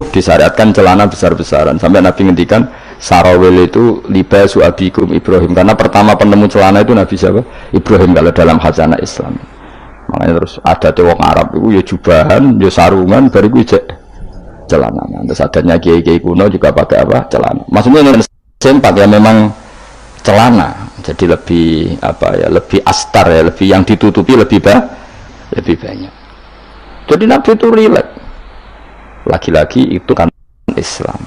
Speaker 1: disyariatkan celana besar-besaran sampai Nabi ngedikan sarawil itu libasu abikum Ibrahim karena pertama penemu celana itu Nabi siapa? Ibrahim kalau dalam khazanah Islam makanya terus ada wong Arab itu ya jubahan, ya sarungan, bariku ijek celana. Terus adanya kiai-kiai kuno juga pakai apa? Celana. Maksudnya ini sempat ya memang celana. Jadi lebih apa ya? Lebih astar ya, lebih yang ditutupi lebih banyak. Jadi Nabi itu rileks. Lagi-lagi itu kan Islam.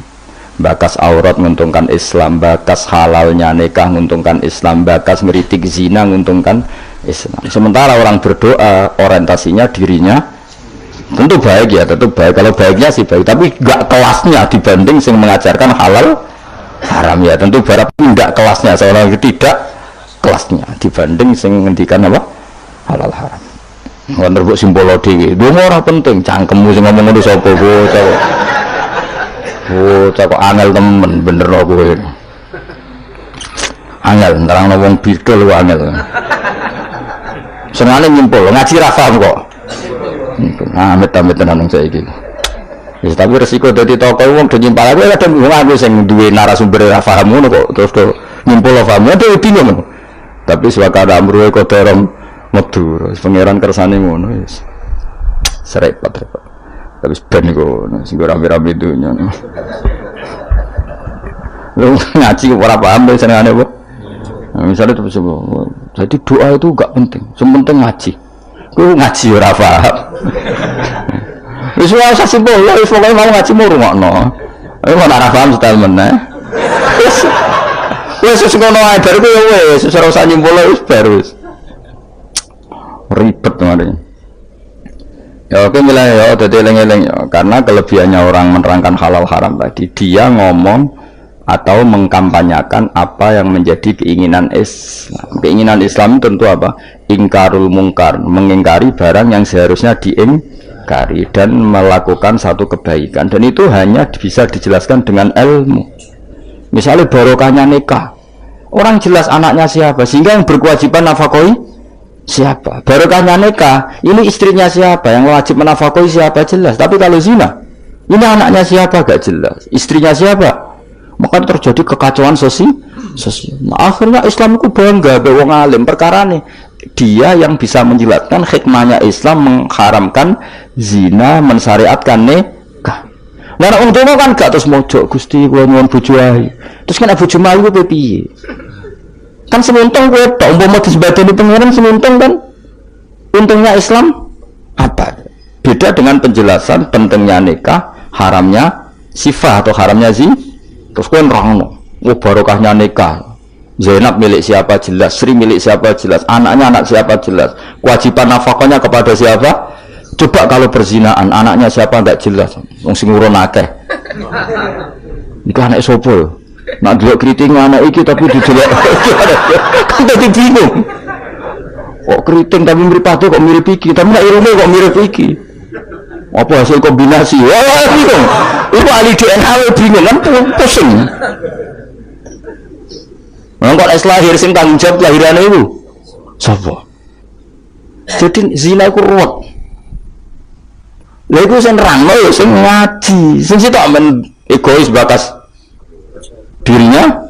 Speaker 1: Bakas aurat menguntungkan Islam, bakas halalnya nikah menguntungkan Islam, bakas ngeritik zina menguntungkan Islam. Sementara orang berdoa orientasinya dirinya tentu baik ya, tentu baik. Kalau baiknya sih baik, tapi enggak kelasnya dibanding yang mengajarkan halal haram ya. Tentu berapa enggak kelasnya, seorang tidak kelasnya dibanding yang ngendikan apa halal haram. Wonder mbok simbolo dhewe. Lho ora penting, cangkemmu sing ngomong ngono sapa bocah. Oh, kok angel temen bener kok kowe. Angel nerangno wong bidol kok angel. Senengane nyimpul, ngaji ra paham kok. Amit-amit tenan saiki. Wis tapi resiko dadi tokoh wong do nyimpal aku kadang wong aku sing duwe narasumber ra paham ngono kok terus do nyimpul paham dhewe bingung. Tapi swakada amruhe kodorom medur, pangeran kersane ngono wis. Repot. Tapi ben iku sing rame-rame dunya. Lu ngaji ora paham senengane apa? Misalnya terus jadi doa itu enggak penting, yang penting ngaji. Ku ngaji ora paham. Wis wae simpel, wis pokoke mau ngaji mau rungokno. Aku ora paham setel meneh. Wis ngono ae bar ku wis ora usah nyimpul wis bar wis. Ribet kemarin. Ya oke mulai ya dadi eling-eling ya, karena kelebihannya orang menerangkan halal haram tadi, dia ngomong atau mengkampanyakan apa yang menjadi keinginan Islam. Keinginan Islam tentu apa? Ingkarul mungkar, mengingkari barang yang seharusnya diingkari dan melakukan satu kebaikan, dan itu hanya bisa dijelaskan dengan ilmu. Misalnya barokahnya nikah, orang jelas anaknya siapa, sehingga yang berkewajiban nafkahi siapa. Barokahnya nikah, ini istrinya siapa, yang wajib menafkahi siapa jelas. Tapi kalau zina, ini anaknya siapa gak jelas, istrinya siapa, maka terjadi kekacauan sosial. Nah, akhirnya Islam itu bangga be wong alim perkara nih, dia yang bisa menjelaskan hikmahnya Islam mengharamkan zina, mensyariatkan nikah. Nah orang tua kan gak terus mojok Gusti kula nyuwun bojo ae, terus kan bojo mayu piye? Kan semuntung gue tak umpama disebadani pengiran semuntung kan. Untungnya Islam apa? Beda dengan penjelasan pentingnya nikah, haramnya sifat atau haramnya terus gue nerangno, oh barokahnya nikah, Zainab milik siapa jelas, Sri milik siapa jelas, anaknya anak siapa jelas, kewajiban nafkahnya kepada siapa. Coba kalau perzinaan, anaknya siapa enggak jelas, wong sing urun akeh. Iku anak sapa? Nak delok keriting anak iki tapi didelok kan dadi bingung. Kok keriting tapi mripate kok mirip iki, tapi nek irunge kok mirip iki. Apa hasil kombinasi? Wah, bingung. Iku ahli DNA bingung kan pusing. Kok es lahir sing tanggung jawab lahirane iku. Sapa? Jadi zina iku ruwet. Lha iku sing nerangno ya sing ngaji, sing sitok men egois bakas dirinya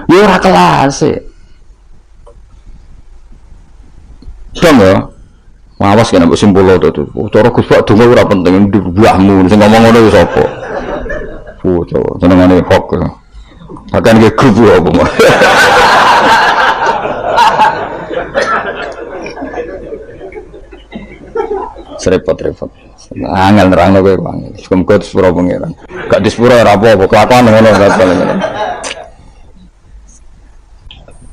Speaker 1: ya ora kelas dong ya. Awas kena mbok simpul to. Cara Gus Pak donga ora penting mbahmu sing ngomong ngono wis apa. Coba senengane hok. Akan ke grup apa mau. Repot. Angel nerangno kowe bang. Muga disepuro pangeran. Gak disepuro ora apa-apa, kelakuan ngono kan.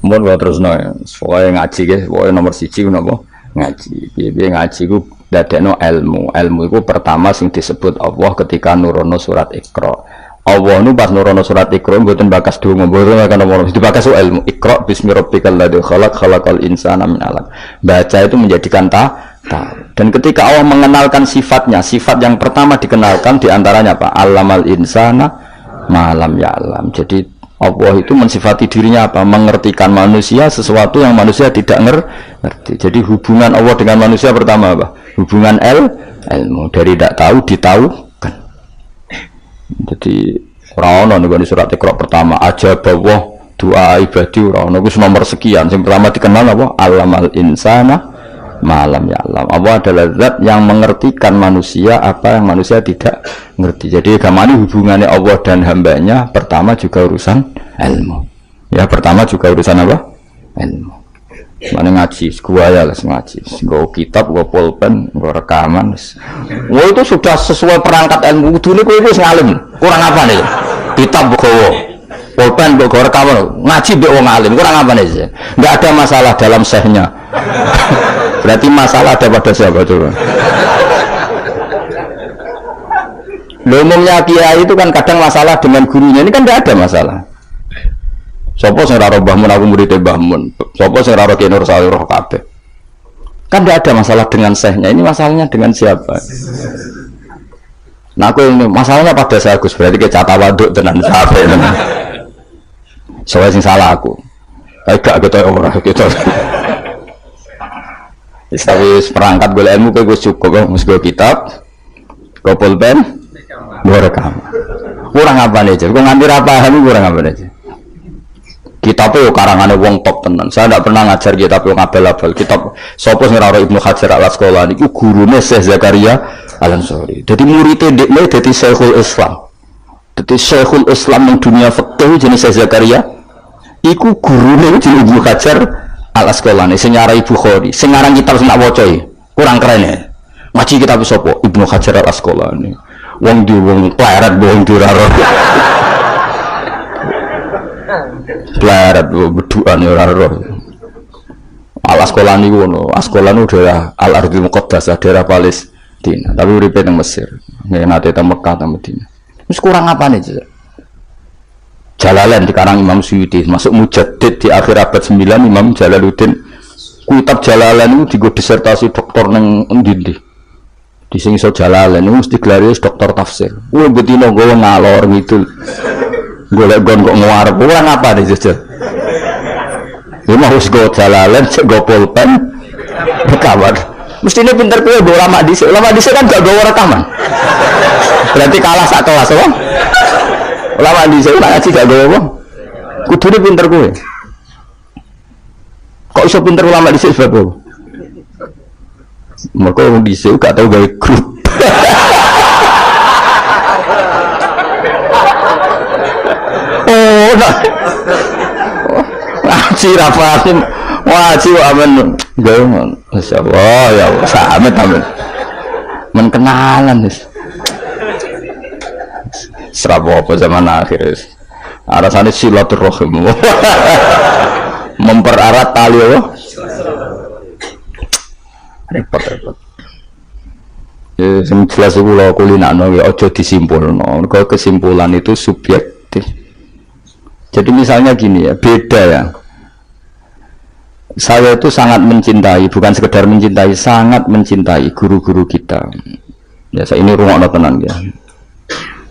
Speaker 1: Mun wae terusno ya. Pokoke ngaji ge, pokoke nomor 1 ku napa? Ngaji. Piye ngaji ku dadekno ilmu. Ilmu iku pertama sing disebut Allah ketika nurono surat Iqra. Allah nu pas nurono surat Iqra mboten bakas donga, mboten kan nomor dibakas ilmu. Iqra bismi rabbikal ladzi khalaq khalaqal insana min 'alaq. Baca itu menjadikan tahu. Dan ketika Allah mengenalkan sifatnya, sifat yang pertama dikenalkan diantaranya apa? Allamal insana malam ya'lam. Jadi Allah itu mensifati dirinya apa? Mengertikan manusia sesuatu yang manusia tidak ngerti. Jadi hubungan Allah dengan manusia pertama apa? Hubungan ilmu. Dari tidak tahu ditahukan. Jadi orang di surat Iqra pertama aja bahwa doa ibadi orang itu nomor sekian. Yang pertama dikenal apa? Allamal insana malam ya Allah. Allah adalah zat yang mengertikan manusia apa yang manusia tidak ngerti. Jadi gamane hubungannya Allah dan hambanya pertama juga urusan ilmu. Ya pertama juga urusan apa? Ilmu. Mana ngaji, gua ya lah ngaji. Gua kitab, gua pulpen, gua rekaman. Wah itu sudah sesuai perangkat ilmu. Dulu gua itu ngalim. Kurang apa nih? Kitab gua, pulpen gua rekaman. Ngaji be wong alim. Kurang apa nih? Enggak ada masalah dalam sehnya. Berarti masalah ada pada siapa coba? Umumnya kiai itu kan kadang masalah dengan gurunya, ini kan tidak ada masalah. Sopo sing ora Mbah Mun aku murid Mbah Mun. Sopo sing ora Ki Nur Salih roh kabeh. Kan tidak ada masalah dengan sehnya, ini masalahnya dengan siapa? Nah aku ini masalahnya pada saya Gus, berarti ke cata waduk tenan sampai tenan. Soalnya sing salah aku. Gak gitu ora gitu. Wis perangkat golek ilmu kowe wis cukup, wis go kitab, go pulpen, go rekam. Kurang apa nih, kok nganti ra paham kurang apa nih? Kitab itu karangannya wong top tenan. Saya tidak pernah ngajar kitab yang abal-abal. Kitab sapa sing ora Ibnu Hajar Al-Asqalani iku gurune Syekh Zakaria Al-Ansari. Jadi muridé dekne dadi Syekhul Islam. Dadi Syekhul Islam ning dunia fikih jenenge Syekh Zakaria iku gurune jenenge Ibnu Hajar Al-Asqalani sing nyarai Bukhari. Sing ngarang kitab sing tak waca kurang keren ya. Ngaji kitab sapa? Ibnu Hajar Al-Asqalani. Wong di wong pleret wong diraro. Pleret beduan ora roh. Al-Asqalani ngono. Asqalani daerah Al-Ardhil Muqaddasah, daerah Palestina. Tapi uripe teng Mesir. Nate teng Mekah teng Madinah. Wis kurang apane, Cak? Jalalain dikarang Imam Suyuti, masuk Mujaddid di akhir abad 9 Imam Jalaluddin. Kitab Jalalain itu digo disertasi doktor nang endi-endi. Di sing iso Jalalain itu mesti gelare doktor tafsir. Kuwi betino gowo ngalor ngidul. Golek gon kok ngarep ora ngapa deh jujur. Ya mau wis go Jalalain, cek go pulpen. Rekaman. Mestine pinter kowe go ulama dhisik. Ulama dhisik kan gak gowo rekaman. Berarti kalah sak kelas apa? Ulama dhisik tak ngaji gak gowo apa? Kudune pinter kowe. Kok iso pinter ulama dhisik sebab apa? Mereka wong dhisik gak tau gawe grup. Oh, nah. Ngaji rafatin. Ngaji aman. Gawe masyaallah ya samet amen. Men kenalan wis. Serapa apa zaman akhir wis. Arasane silaturahim. Mempererat tali apa? Repot. Ya, sing jelas iku lho kulinakno ya aja disimpulno. Mergo kesimpulan itu subjektif. Jadi misalnya gini ya, beda ya. Saya itu sangat mencintai, bukan sekedar mencintai, sangat mencintai guru-guru kita. Ya, saya ini rungokno tenan ya.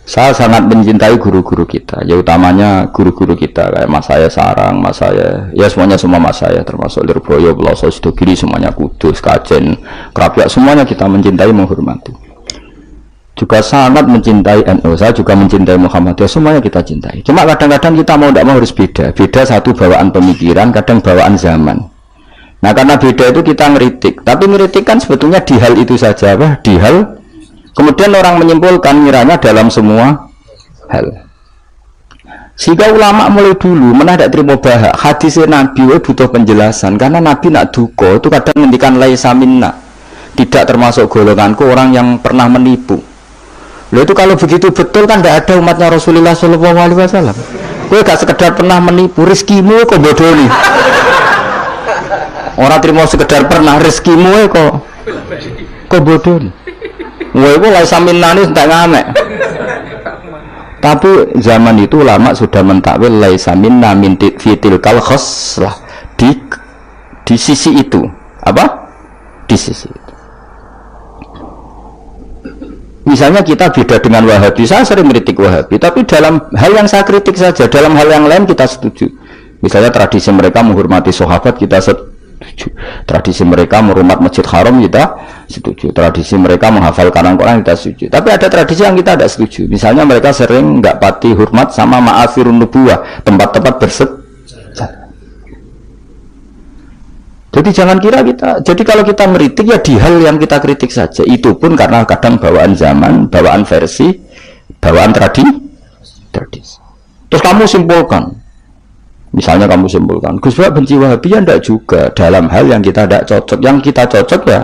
Speaker 1: Saya sangat mencintai guru-guru kita, ya utamanya guru-guru kita kayak Mas saya Sarang, Mas saya, ya semuanya semua Mas saya termasuk Lirboyo, Beloso, Sidogiri, semuanya Kudus, Kajen, Kerapiak, semuanya kita mencintai, menghormati. Juga sangat mencintai NU, saya juga mencintai Muhammadiyah, semuanya kita cintai. Cuma kadang-kadang kita mau tidak mau harus beda satu bawaan pemikiran, kadang bawaan zaman. Nah karena beda itu kita ngeritik, tapi ngeritik kan sebetulnya di hal itu saja, di hal kemudian orang menyimpulkan miranya dalam semua hal. Sehingga ulama mulai dulu mana tidak terima bahak hadis Nabi butuh penjelasan karena Nabi nak duko itu kadang ngendikan laisa minna, tidak termasuk golonganku orang yang pernah menipu. Loh itu kalau begitu betul kan tidak ada umatnya Rasulullah SAW. Kowe gak sekedar pernah menipu, rezekimu kok bodoni. Orang terima sekedar pernah, rezekimu kok bodoni. Wah itu laisa minna ini tidak ngamek. Tapi zaman itu ulama sudah mentakwil laisa minna min fitil kal khoslah di sisi itu. Apa? Di sisi itu. Misalnya kita beda dengan Wahabi, saya sering kritik Wahabi, tapi dalam hal yang saya kritik saja, dalam hal yang lain kita setuju. Misalnya tradisi mereka menghormati sahabat, kita setuju. Tradisi mereka merumah Masjid Haram, kita setuju. Tradisi mereka menghafal Quran, kita setuju. Tapi ada tradisi yang kita tidak setuju. Misalnya mereka sering nggak pati hormat sama ma'afirun nubuwah, tempat-tempat bersejarah.
Speaker 2: Jadi jangan kira kita, jadi kalau kita meritik ya di hal yang kita kritik saja. Itu pun karena kadang bawaan zaman, bawaan versi, bawaan tradisi. Terus kamu simpulkan, misalnya kamu simpulkan, Gus Bak benci Wahabi ya enggak juga, dalam hal yang kita tidak cocok. Yang kita cocok ya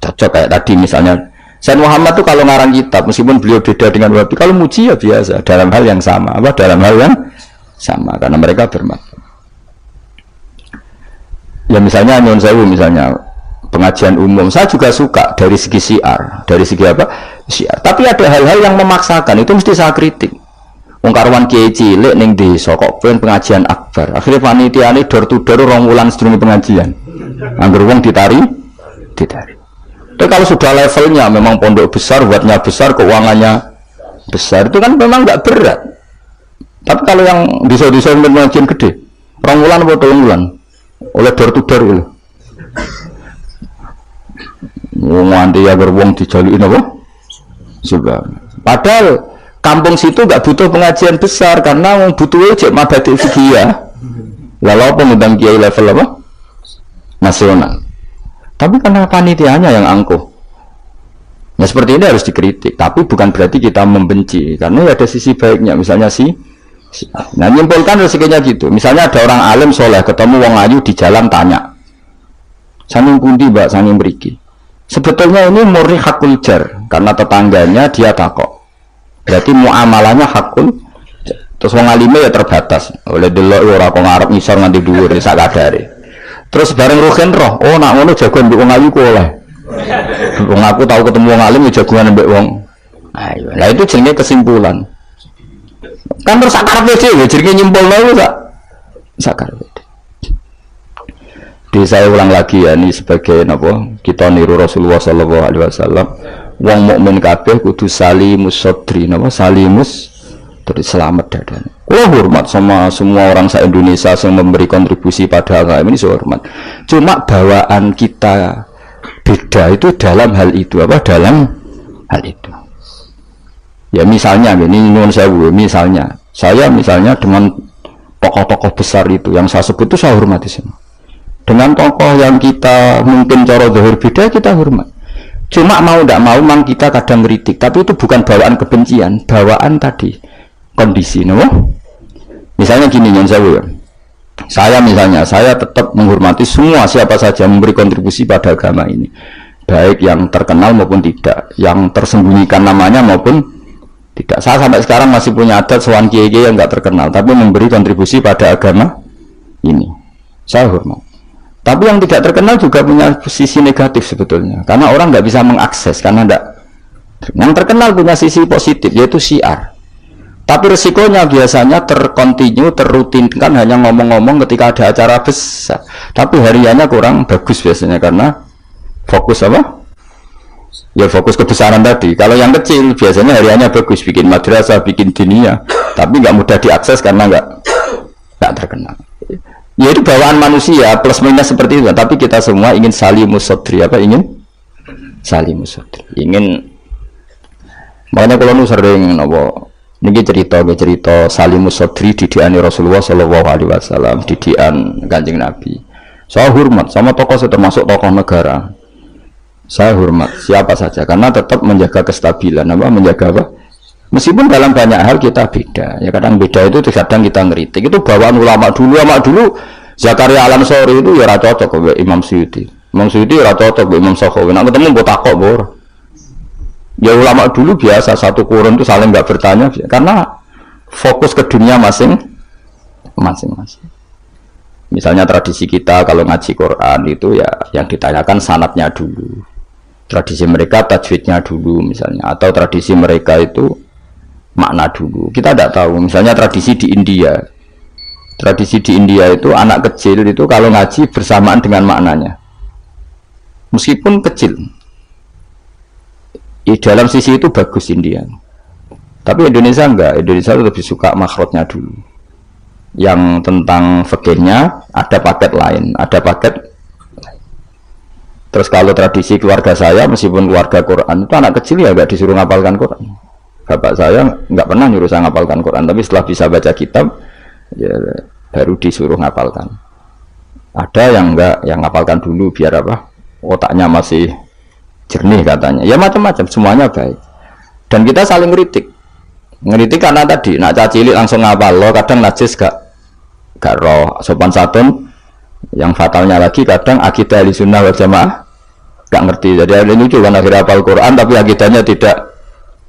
Speaker 2: cocok, kayak tadi misalnya Sayyid Muhammad tuh kalau ngarang kitab, meskipun beliau beda dengan Wahabi, kalau muji ya biasa, dalam hal yang sama, dalam hal yang sama, karena mereka bermakna. Ya misalnya Nyon Sewu, misalnya pengajian umum, saya juga suka dari segi syiar, dari segi apa? Syiar. Tapi ada hal-hal yang memaksakan, itu mesti saya kritik. Wong karwan kiai cilik ning desa kok pengajian akbar. Akhirnya panitiane door to door rong wulan sedurunge pengajian. Angger wong ditari. Tapi kalau sudah levelnya memang pondok besar, buatnya besar, keuangannya besar, itu kan memang nggak berat. Tapi kalau yang desa-desa pengajian gede, rong wulan atau 3 wulan oleh door to door itu. Wong anti agar wong dijalukin apa? Sudah. Padahal kampung situ nggak butuh pengajian besar karena wong butuh cek mabadi fikih. Lalu apa ngundang kiai level apa? Nasional. Tapi karena panitianya yang angkuh. Nah seperti ini harus dikritik. Tapi bukan berarti kita membenci. Karena ada sisi baiknya. Misalnya nah nyimpulkan resikonya gitu. Misalnya ada orang alim soleh ketemu wong ayu di jalan tanya, sanging pundi mbak, sanging mriki. Sebetulnya ini murni hakul jar. Karena tetangganya dia takok. Berarti muamalahnya hakul. Terus wong alime ya terbatas. Oleh delok ora kok ngarep ngisor nganti dhuwur sak kadare. Terus bareng Ruhin roh, oh nak ngono jagoan mbek wong ayu ku oleh. Wong aku tahu ketemu wong alim ya jagoan mbek wong. Ayo, lah itu jenenge kesimpulan. Kan terus sakarepe dhewe jenenge nyimpulno iku sakarepe. Di saya ulang lagi ya, ini sebagai napa? Kita niru Rasulullah sallallahu alaihi wasallam. Wong mukmin kabeh kudu salimus sodri, napa? Salimus terus selamat dadane. Kalau hormat sama semua orang se-Indonesia yang memberi kontribusi pada agama ini, saya hormat. Cuma bawaan kita beda itu dalam hal itu, apa? Dalam hal itu. Ya misalnya, ini nyuwun sewu, misalnya saya dengan tokoh-tokoh besar itu yang saya sebut itu saya hormati semua. Dengan tokoh yang kita mungkin cara zahir beda kita hormat. Cuma mau tidak mau memang kita kadang kritik, tapi itu bukan bawaan kebencian, bawaan tadi kondisi, no? Misalnya gini yang saya tetap menghormati semua siapa saja memberi kontribusi pada agama ini, baik yang terkenal maupun tidak, yang tersembunyikan namanya maupun tidak. Saya sampai sekarang masih punya adat sowan kiai yang nggak terkenal tapi memberi kontribusi pada agama ini, saya hormat. Tapi yang tidak terkenal juga punya sisi negatif sebetulnya, karena orang nggak bisa mengakses karena tidak. Yang terkenal punya sisi positif yaitu syiar. Tapi resikonya biasanya terrutinkan hanya ngomong-ngomong ketika ada acara besar. Tapi hariannya kurang bagus biasanya karena fokus apa? Ya fokus kebesaran tadi. Kalau yang kecil biasanya hariannya bagus, bikin madrasah, bikin dunia, tapi nggak mudah diakses karena nggak terkenal. Ya itu bawaan manusia plus minus seperti itu. Tapi kita semua ingin salimus sodri, apa ingin salimus sodri, ingin. Makanya kalau nu sering niki cerita salimus sodri didikan Rasulullah Shallallahu Alaihi Wasallam, didikan Kanjeng Nabi. Saya hormat sama tokoh, termasuk tokoh negara. Saya hormat siapa saja karena tetap menjaga kestabilan, menjaga apa? Meskipun dalam banyak hal kita beda, ya kadang beda itu kadang kita ngeritik. Itu bawaan ulama dulu Zakaria Al-Ansori itu ya cocok ke Imam Suyuti. Imam Suyuti ya cocok ke Imam Sakhawi. Nak ketemu mbok takok bor. Ya ulama dulu biasa satu kurun itu saling nggak bertanya karena fokus ke dunia masing-masing. Misalnya tradisi kita kalau ngaji Quran itu ya yang ditanyakan sanadnya dulu. Tradisi mereka tajwidnya dulu misalnya, atau tradisi mereka itu makna dulu. Kita tidak tahu. Misalnya tradisi di India. Tradisi di India itu anak kecil itu kalau ngaji bersamaan dengan maknanya. Meskipun kecil. Di dalam sisi itu bagus India. Tapi Indonesia enggak. Indonesia lebih suka makhrajnya dulu. Yang tentang fikihnya ada paket lain, ada paket. Terus kalau tradisi keluarga saya, meskipun keluarga Quran itu anak kecil ya enggak disuruh ngapalkan Quran. Bapak saya enggak pernah nyuruh saya ngapalkan Quran, tapi setelah bisa baca kitab ya baru disuruh ngapalkan. Ada yang enggak, yang ngapalkan dulu biar apa? Otaknya masih jernih katanya. Ya macam-macam, semuanya baik. Dan kita saling ngeritik. Ngeritik karena tadi nak cacilik langsung ngapal lo, kadang najis gak roh sopan santun. Yang fatalnya lagi kadang akidah Ahlussunnah wal Jamaah gak ngerti. Jadi ada lucu kan akhirnya hafal Quran tapi akidahnya tidak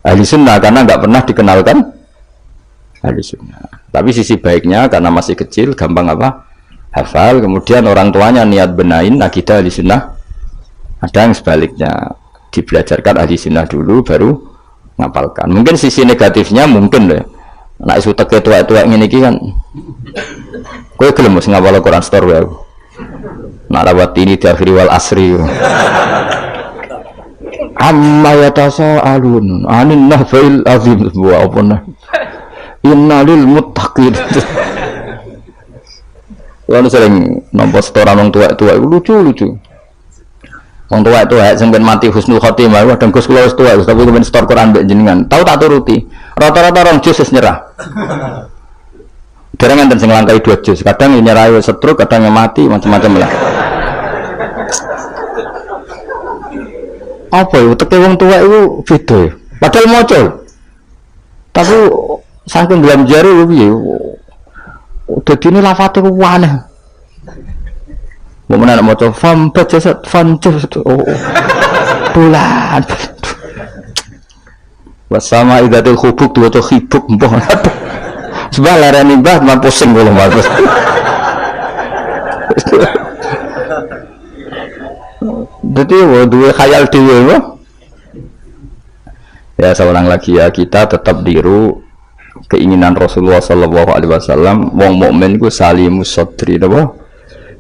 Speaker 2: Ahlussunnah karena gak pernah dikenalkan Ahlussunnah. Tapi sisi baiknya karena masih kecil gampang apa? Hafal, kemudian orang tuanya niat benain akidah Ahlussunnah. Ada yang sebaliknya dibelajarkan Ahlussunnah dulu baru ngapalkan. Mungkin sisi negatifnya mungkin deh. Nak isu teke tua-tua ngene iki kan. Kowe gelem mesti ngapal Quran store wae. Nak rawat ini diakhiri wal asri. Amma yatasaalun anin nahfil azim wa apana. Innalil muttaqin. Kalau sering nampak setoran orang tua-tua itu lucu-lucu. Orang tua itu sampai mati husnul khotimah, wah dengkus kula wis tua, tapi kemudian setor Quran mbek jenengan. Tahu tak turuti. Rata-rata orang jus nyerah. Dereng enten sing langkai 2 jus. Kadang nyerah setruk, kadang mati macam-macam lah. Apa ya teke wong tua itu beda. Padahal maca. Tapi saking dalam jari piye? Dadi ini lafate ku aneh. Mau mana nak maca fam baca fam oh. Bulan. Wasama idatul khubuk tuwa khibuk mbah. Sebab larani mbah mah pusing kula mas. Jadi dua khayal dhewe. Ya seorang lagi ya kita tetap diru keinginan Rasulullah sallallahu alaihi wasallam wong mukmin ku salimus sadri napa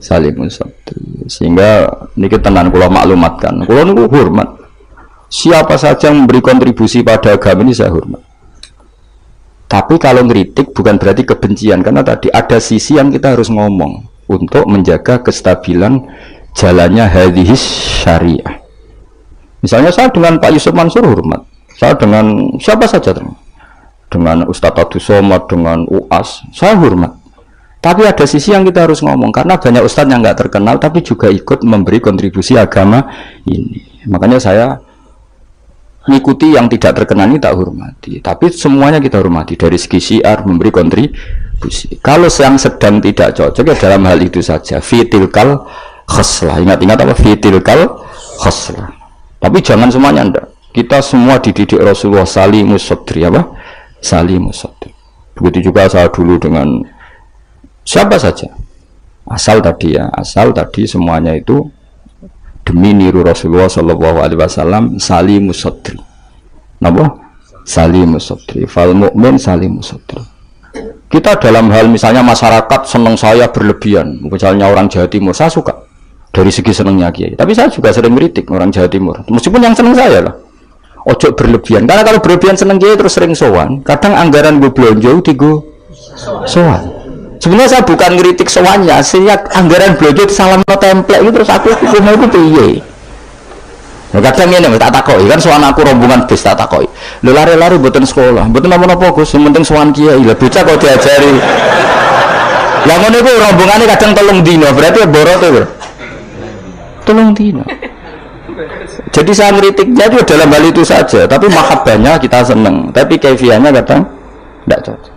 Speaker 2: salimus sadri sehingga niki tenan kula maklumatkan kula niku hormat siapa saja yang memberi kontribusi pada agama ini saya hormat tapi kalau ngeritik bukan berarti kebencian karena tadi ada sisi yang kita harus ngomong untuk menjaga kestabilan jalannya hadhis syariah. Misalnya saya dengan Pak Yusuf Mansur hormat, saya dengan siapa saja dengan Ustadz Abdul Somad, dengan UAS, saya hormat. Tapi ada sisi yang kita harus ngomong karena banyak ustadz yang nggak terkenal tapi juga ikut memberi kontribusi agama ini. Makanya saya mengikuti yang tidak terkenal ini tak hormati. Tapi semuanya kita hormati dari segi syiar memberi kontribusi. Kalau yang sedang tidak cocok ya dalam hal itu saja. Fitilkal khoslah. Ingat-ingat apa? Fitilkal khoslah. Tapi jangan semuanya enggak. Kita semua dididik Rasulullah salimus sadri apa? Salimus sadri. Begitu juga saya dulu dengan siapa saja. Asal tadi semuanya itu demi niru Rasulullah sallallahu alaihi wasallam salimus sadri. Napa? Salimus sadri. Fal mukmin salimus sadri. Kita dalam hal misalnya masyarakat senang saya berlebihan. Misalnya orang Jawa Timur saya suka dari segi senangnya kiai. Tapi saya juga sering kritik orang Jawa Timur. Meskipun yang senang saya lah. Ojo berlebihan, karena kalau berlebihan seneng dia terus sering sowan. Kadang anggaran gue belanja digo sowan. Sebenarnya saya bukan ngeritik sowannya, sejak anggaran belanja salam no template itu terus aku mau itu piye. Nah, kadang ini tak takoi kan sowan aku rombongan bis tak takoi. Lu lari-lari buatan sekolah, buatan apa-apa Gus, yang penting sowan kiai. Lah bocah kok diajari. Lah ngono iku rombongane kadang 3 dino, berarti borot itu. 3 dino. Jadi saya kritiknya itu dalam hal itu saja, tapi mahabbahnya kita seneng, tapi kefiahnya kadang tidak cocok.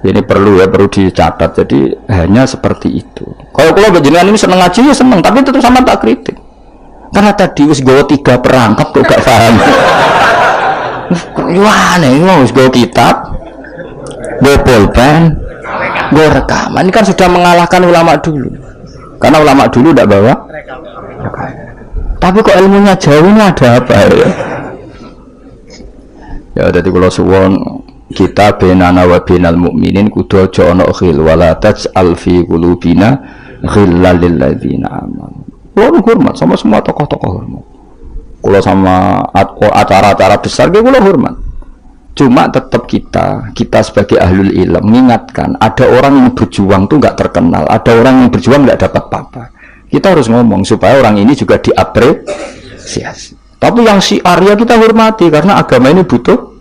Speaker 2: Ini perlu dicatat. Jadi hanya seperti itu. Kalau jenengan ini seneng ngaji ya seneng, tapi tetap sama tak kritik. Karena tadi wis gawa 3 perangkap kok gak paham. Wah, nih wis gawa kitab, gawa pulpen, gawa rekaman. Ini kan sudah mengalahkan ulama dulu. Karena ulama dulu tidak bawa rekaman. Tapi kok ilmunya jauh ini ada apa ya? Ya jadi kalau suwon kita benana wa benal mukminin kudu aja ana khil wala taj'al fi qulubina ghillal lil ladzina amanu. Kulo hormat sama semua tokoh-tokoh hormat. Kulo sama acara-acara besar kulo hormat. Cuma tetap kita sebagai ahlul ilm mengingatkan ada orang yang berjuang tuh nggak terkenal, ada orang yang berjuang nggak dapat apa-apa. Kita harus ngomong supaya orang ini juga diapresiasi. Tapi yang syiar ya kita hormati karena agama ini butuh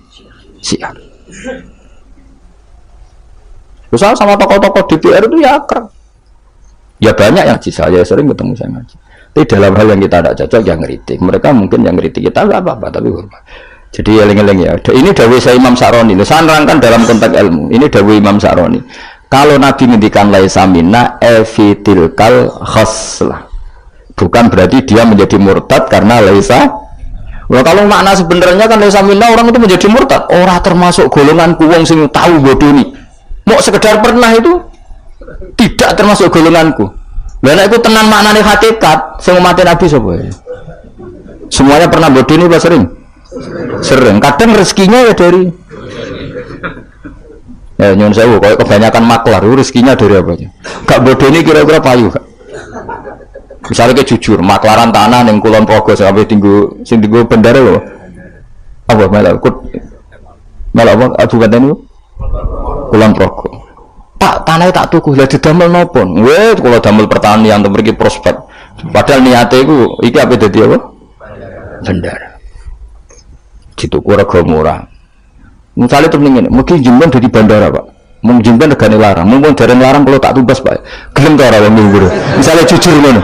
Speaker 2: syiar. Misal sama tokoh-tokoh DPR itu ya akrab. Ya banyak yang ngaji, saya sering ketemu saya ngaji. Tapi dalam hal yang kita tidak cocok yang ngeritik. Mereka mungkin yang ngeritik kita nggak apa-apa, tapi hormat. Jadi eling-eling ya. Ini dawuh saya Imam Sa'roni. Saya nerangkan dalam konteks ilmu. Ini dawuh Imam Sa'roni. Kalau Nabi ngendikan laisa minna evitilkal khoslah. Bukan berarti dia menjadi murtad karena laisa. Wah, kalau makna sebenarnya kan laisa minna orang itu menjadi murtad. Orang termasuk golongan wong sing tahu bodoni. Mau sekedar pernah itu tidak termasuk golonganku. Lah nek iku tenan maknane hakikat sing mati Nabi sapa ya? Semuanya pernah bodoni apa sering? Sering. Kadang rezekinya ya dari ya nyun sewu, kalau kebanyakan maklar rezekinya dari apa aja? Gak bodoni kira-kira payu gak? Misalnya kayak jujur, maklaran tanah yang Kulon Progo sampai tinggu bendara loh. Apa malah apa? Abu kata ini Kulon Progo. Pak tanahnya tak tuku, lah didamel nopon. Weh, kalau damel pertanian untuk pergi prospek. Padahal niatnya itu, iki apa jadi apa? Bendara. Dituku rega murah. Misalnya terus mungkin jemben dari bandara pak, mungkin jemben regane larang, mungkin dari larang kalau tak tumbas pak, gelem tak orang minggu. Misalnya jujur mana?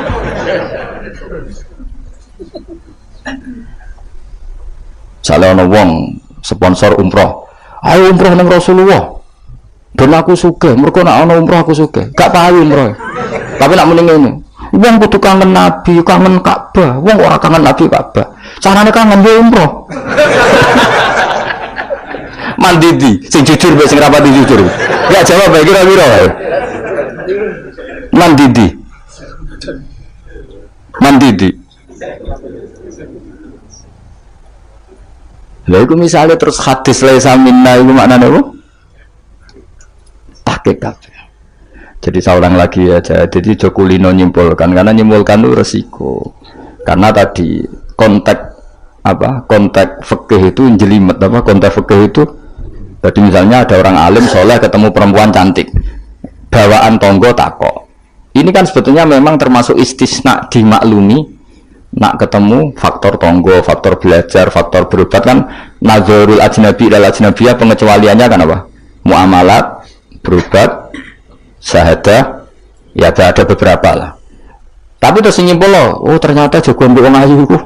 Speaker 2: Misalnya ono wong sponsor umroh, ayo umroh nang Rasulullah, dan aku suka, mereka nak ono umroh aku suka, gak payu umroh, tapi nak mending ini, wong kudu kangen Nabi, kangen Ka'bah, wong orang kangen Nabi Ka'bah, caranya kangen dia umroh. Mandidi, sing jujur sing rapati jujur. Ya jawab bae kira-kira. Mandidi. Lha iku misale terus hadis laisa minna iku maknane apa? Hakikat. Jadi saya ulang lagi ya, jadi Jokulino nyimpulkan karena nyimpulkan itu resiko. Karena tadi konteks fikih itu jelimet apa konteks fikih itu. Jadi misalnya ada orang alim soleh ketemu perempuan cantik, bawaan tonggo takok. Ini kan sebetulnya memang termasuk istisna dimaklumi. Nak ketemu faktor tonggo, faktor belajar, faktor berobat kan nazarul ajnabi dan ajnabiyah pengecualiannya kan apa? Muamalat, berobat, syahadah, ya ada beberapa lah. Tapi terus nyimpul loh, oh ternyata jagoan wong ayu iku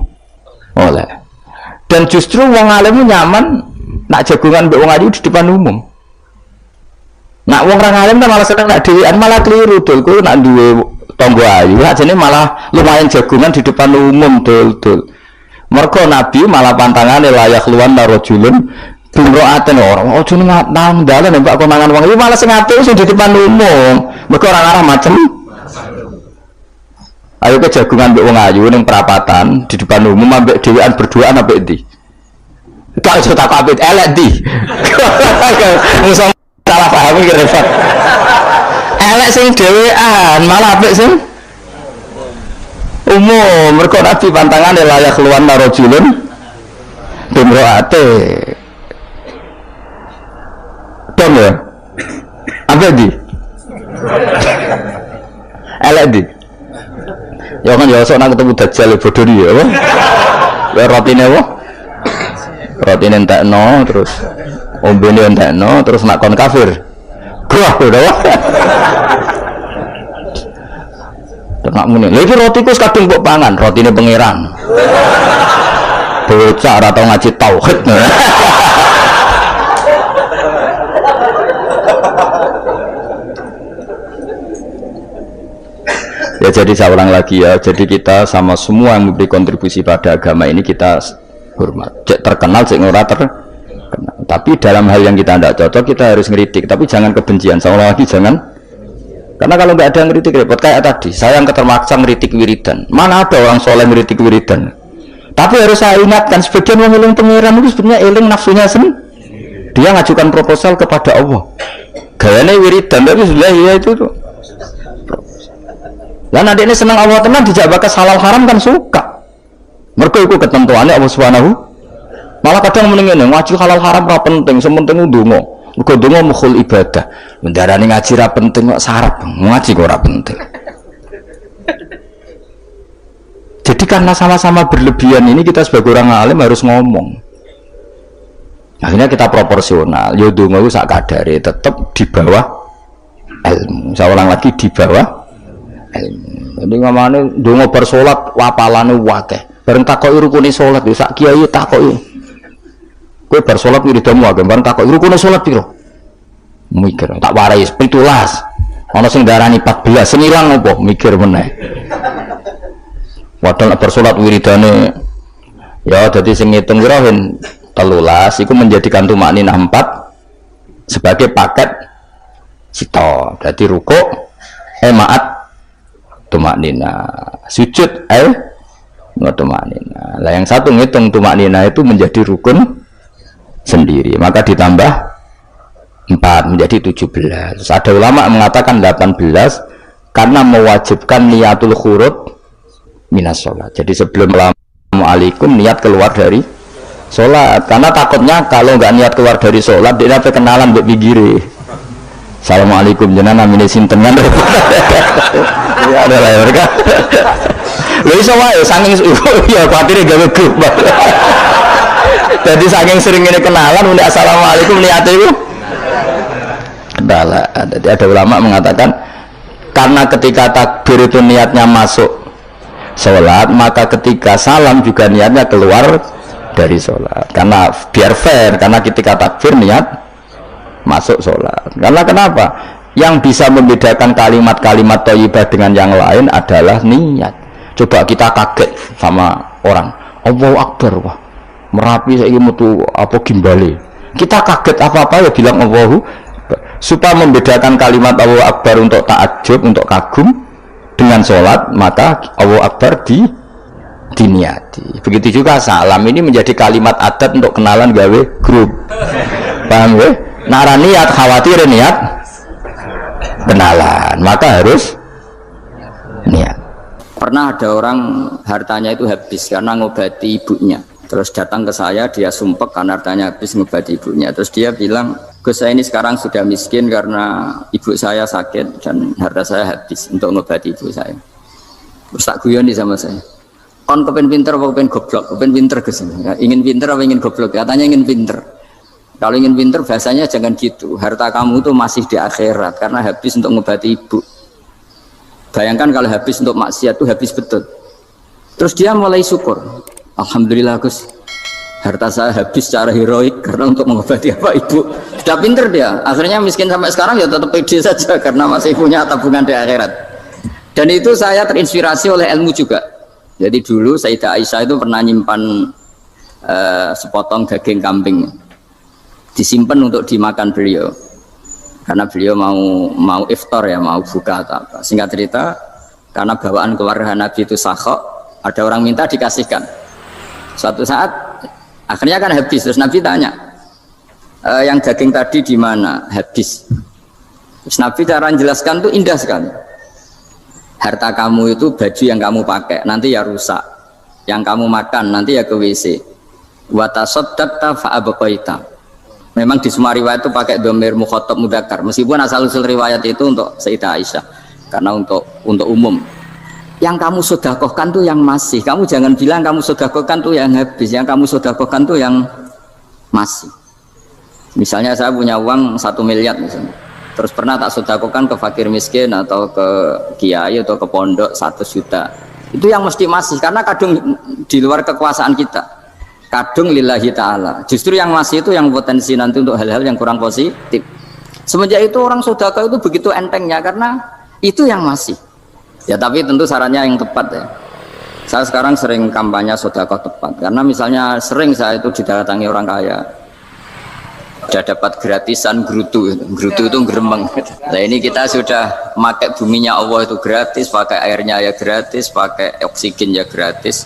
Speaker 2: oleh. Dan justru wong alim nyaman. Nak jagungan mbek wong ayu di depan umum. Nak wong ra alim kan malah seneng nak dhewean malah keliru dul. Kuwi nak duwe tangga ayu ajene malah lumayan jagungan di depan umum dul. Mergo Nabi malah pantangane layak luwan narojulun bimroaten orang. Ojo nang dalan mbak konangan wong iki malah sing apik sing di depan umum. Mergo ora arah macem. Ayo ke jagungan mbek wong ayu ning perapatan di depan umum ambek dhewean berduaan ambek ndi? Kau sudah kabit elek di, musuh salah paham kira repot. Elek sing dewean malah apik sing umum. Mergo Nabi pantangane layak keluar narojulun bimroate. Dong ya, apa di? Elek di. Ya kan ya sok nak ketemu dajjal bodoh dia, apa? Ya rotine apa? Roti entekno terus ombene entekno terus nak kon kafir. Wah, udah. Tenak muni. Lha iki roti ku kadung mbok pangan, rotine pangeran. Bocah ora tau ngaji tauhid. Ya jadi saya ulang lagi ya. Jadi kita sama semua yang memberi kontribusi pada agama ini kita hormat. Cek terkenal, cek ora terkenal. Tapi dalam hal yang kita tidak cocok kita harus ngeritik. Tapi jangan kebencian. Seolah lagi jangan. Karena kalau nggak ada ngeritik repot kayak tadi. Saya yang ketermaksa ngeritik wiridan. Mana ada orang soleh ngeritik wiridan? Tapi harus saya ingatkan sebagian orang eling pangeran itu sebenarnya eling nafsunya sendiri. Dia ngajukan proposal kepada Allah. Gayanya wiridan tapi sebenarnya ya itu tuh. Lah nanti ini senang Allah tenan dijak bakas halal haram kan suka. Mereka itu ketentuannya Allah Subhanahu. Malah kadang mendingin ngaji halal haram ra penting, sementing ndonga. Mergo ndonga mukhul ibadah. Mendarani ngaji ra penting kok sarap, ngaji kok ora penting. Jadi karena sama-sama berlebihan ini kita sebagai orang alim harus ngomong. Akhirnya kita proporsional. Yo ndonga ku sak kadare tetep di bawah ilmu. Saya ulang lagi di bawah ilmu. Jadi ngamane ndonga bar salat wapalane akeh. Bareng takoki rukune salat yo sak kiai takoki. Kowe bar salat wiridamu akeh, bareng takoki rukune salat piro? Mikir, tak warai 17. Ana sing darani 14, senilang apa? Mikir meneh. Padahal bar salat wiridane ya dadi sing ngitung pira ben 13 iku menjadikan tumakninah 4 sebagai paket sito. Jadi rukuk maat tumakninah, sujud tumakninah. Lah yang satu ngitung tumakninah itu menjadi rukun sendiri, maka ditambah 4 menjadi 17. Terus ada ulama mengatakan 18 karena mewajibkan niatul khurud minas sholat. Jadi sebelum assalamualaikum niat keluar dari sholat, karena takutnya kalau nggak niat keluar dari sholat dia dapat kenalan buat bigiri. Assalamualaikum jenengan namine sinten kan. Ya ada lah mereka. Lha iso wae saking ya kuatire gawe grup. Jadi saking sering ini kenalan muni assalamualaikum niate iku kendala. Jadi ada ulama mengatakan karena ketika takbir itu niatnya masuk sholat, maka ketika salam juga niatnya keluar dari sholat. Karena biar fair, karena ketika takbir niat masuk sholat. Karena kenapa? Yang bisa membedakan kalimat-kalimat thayyibah dengan yang lain adalah niat. Coba kita kaget sama orang, Allahu Akbar, wah Merapi saya metu apa gimbale. Kita kaget apa-apa ya bilang Allahu Akbar. Supaya membedakan kalimat Allahu Akbar untuk ta'ajub, untuk kagum dengan sholat, maka Allahu Akbar diniati. Begitu juga salam ini menjadi kalimat adat untuk kenalan gawe grup. Paham ya? Nara niat khawatir niat kenalan, maka harus niat. Pernah ada orang hartanya itu habis karena ngobati ibunya. Terus datang ke saya, dia sumpek karena hartanya habis ngobati ibunya. Terus dia bilang, Gus saya ini sekarang sudah miskin karena ibu saya sakit dan harta saya habis untuk ngobati ibu saya. Terus tak guyon sama saya. Kon kepen pinter apa kepen goblok? Kepen pinter Gus. Ingin pinter apa ingin goblok? Katanya ingin pinter. Kalau ingin pinter bahasanya jangan gitu. Harta kamu itu masih di akhirat karena habis untuk ngobati ibu. Bayangkan kalau habis untuk maksiat itu habis betul. Terus dia mulai syukur. Alhamdulillah Gus, harta saya habis secara heroik karena untuk mengobati apa ibu. Sudah pinter dia. Akhirnya miskin sampai sekarang ya tetap pede saja karena masih punya tabungan di akhirat. Dan itu saya terinspirasi oleh ilmu juga. Jadi dulu Sayyidah Aisyah itu pernah nyimpan sepotong daging kambing, disimpan untuk dimakan beliau. Karena beliau mau iftar ya, mau buka atau apa. Singkat cerita, karena bawaan keluarga Nabi itu sakhok, ada orang minta dikasihkan. Suatu saat akhirnya kan habis. Terus Nabi tanya, yang daging tadi di mana? Habis. Terus Nabi cara menjelaskan itu indah sekali. Harta kamu itu baju yang kamu pakai nanti ya rusak, yang kamu makan nanti ya ke WC. Wa tasaddaqta fa abqaita. Memang di semua riwayat itu pakai dhamir mukhatab mudzakkar, meskipun asal usul riwayat itu untuk Sayyidah Aisyah karena untuk umum. Yang kamu sedekahkan tuh yang masih, kamu jangan bilang kamu sedekahkan tuh yang habis, yang kamu sedekahkan tuh yang masih. Misalnya saya punya uang 1 miliar misalnya, terus pernah tak sedekahkan ke fakir miskin atau ke kiai atau ke pondok 1 juta, itu yang mesti masih, karena kadung di luar kekuasaan kita, kadung lillahi ta'ala. Justru yang masih itu yang potensi nanti untuk hal-hal yang kurang positif. Semenjak itu orang sedekah itu begitu entengnya karena itu yang masih. Ya tapi tentu sarannya yang tepat ya. Saya sekarang sering kampanye sedekah tepat karena misalnya sering saya itu didatangi orang kaya, sudah dapat gratisan gerutu itu gerembeng. Nah ini kita sudah pakai buminya Allah itu gratis, pakai airnya ya gratis, pakai oksigen ya gratis,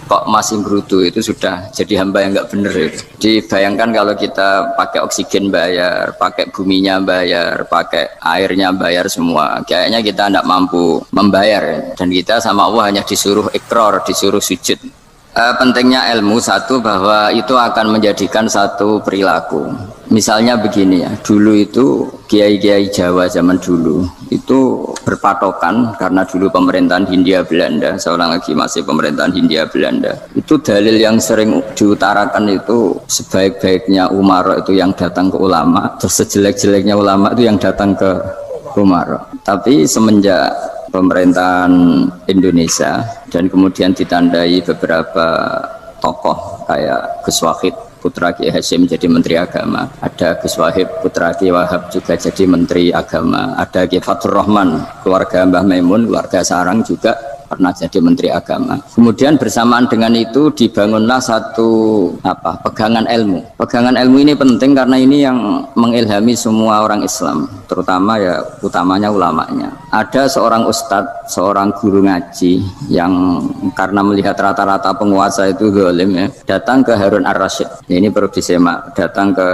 Speaker 2: kok masih gerutu, itu sudah jadi hamba yang nggak bener ya. Dibayangkan kalau kita pakai oksigen bayar, pakai buminya bayar, pakai airnya bayar semua, kayaknya kita tidak mampu membayar ya. Dan kita sama Allah hanya disuruh ikrar, disuruh sujud. Pentingnya ilmu satu, bahwa itu akan menjadikan satu perilaku. Misalnya begini ya, dulu itu kiai-kiai Jawa zaman dulu itu berpatokan karena dulu pemerintahan Hindia Belanda, seorang lagi masih pemerintahan Hindia Belanda. Itu dalil yang sering diutarakan itu sebaik-baiknya umara itu yang datang ke ulama, terus sejelek-jeleknya ulama itu yang datang ke umara. Tapi semenjak
Speaker 3: pemerintahan Indonesia dan kemudian ditandai beberapa tokoh kayak Gus Wahid putra Kiai Hasyim jadi Menteri Agama, ada Gus Wahid putra Kiai Wahab juga jadi Menteri Agama, ada Kiai Fathur Rahman keluarga Mbah Maimun, keluarga Sarang juga pernah jadi Menteri Agama. Kemudian bersamaan dengan itu dibangunlah satu pegangan ilmu. Pegangan ilmu ini penting karena ini yang mengilhami semua orang Islam, terutama ya utamanya ulamanya. Ada seorang ustadz, seorang guru ngaji yang karena melihat rata-rata penguasa itu zalim ya, datang ke Harun Ar-Rasyid. Ini perlu disemak, datang ke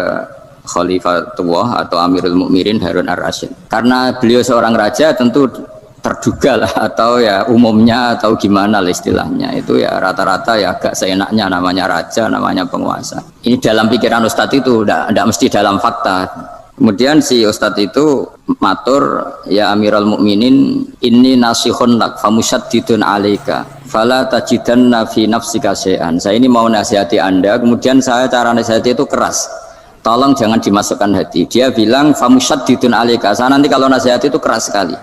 Speaker 3: Khalifatullah atau Amirul Mukminin Harun Ar-Rasyid. Karena beliau seorang raja tentu terduga lah, atau ya umumnya atau gimana lah istilahnya, itu ya rata-rata ya agak seenaknya, namanya raja, namanya penguasa. Ini dalam pikiran ustadz itu, tidak mesti dalam fakta. Kemudian si ustadz itu matur, ya Amirul Mukminin, inni nasihun lak famusyaddidun alaika fala tajidanna fi nafsika syai'an. Saya ini mau nasihati Anda, kemudian saya cara nasihati itu keras, tolong jangan dimasukkan hati. Dia bilang famusyaddidun alaika, saya nanti kalau nasihati itu keras sekali,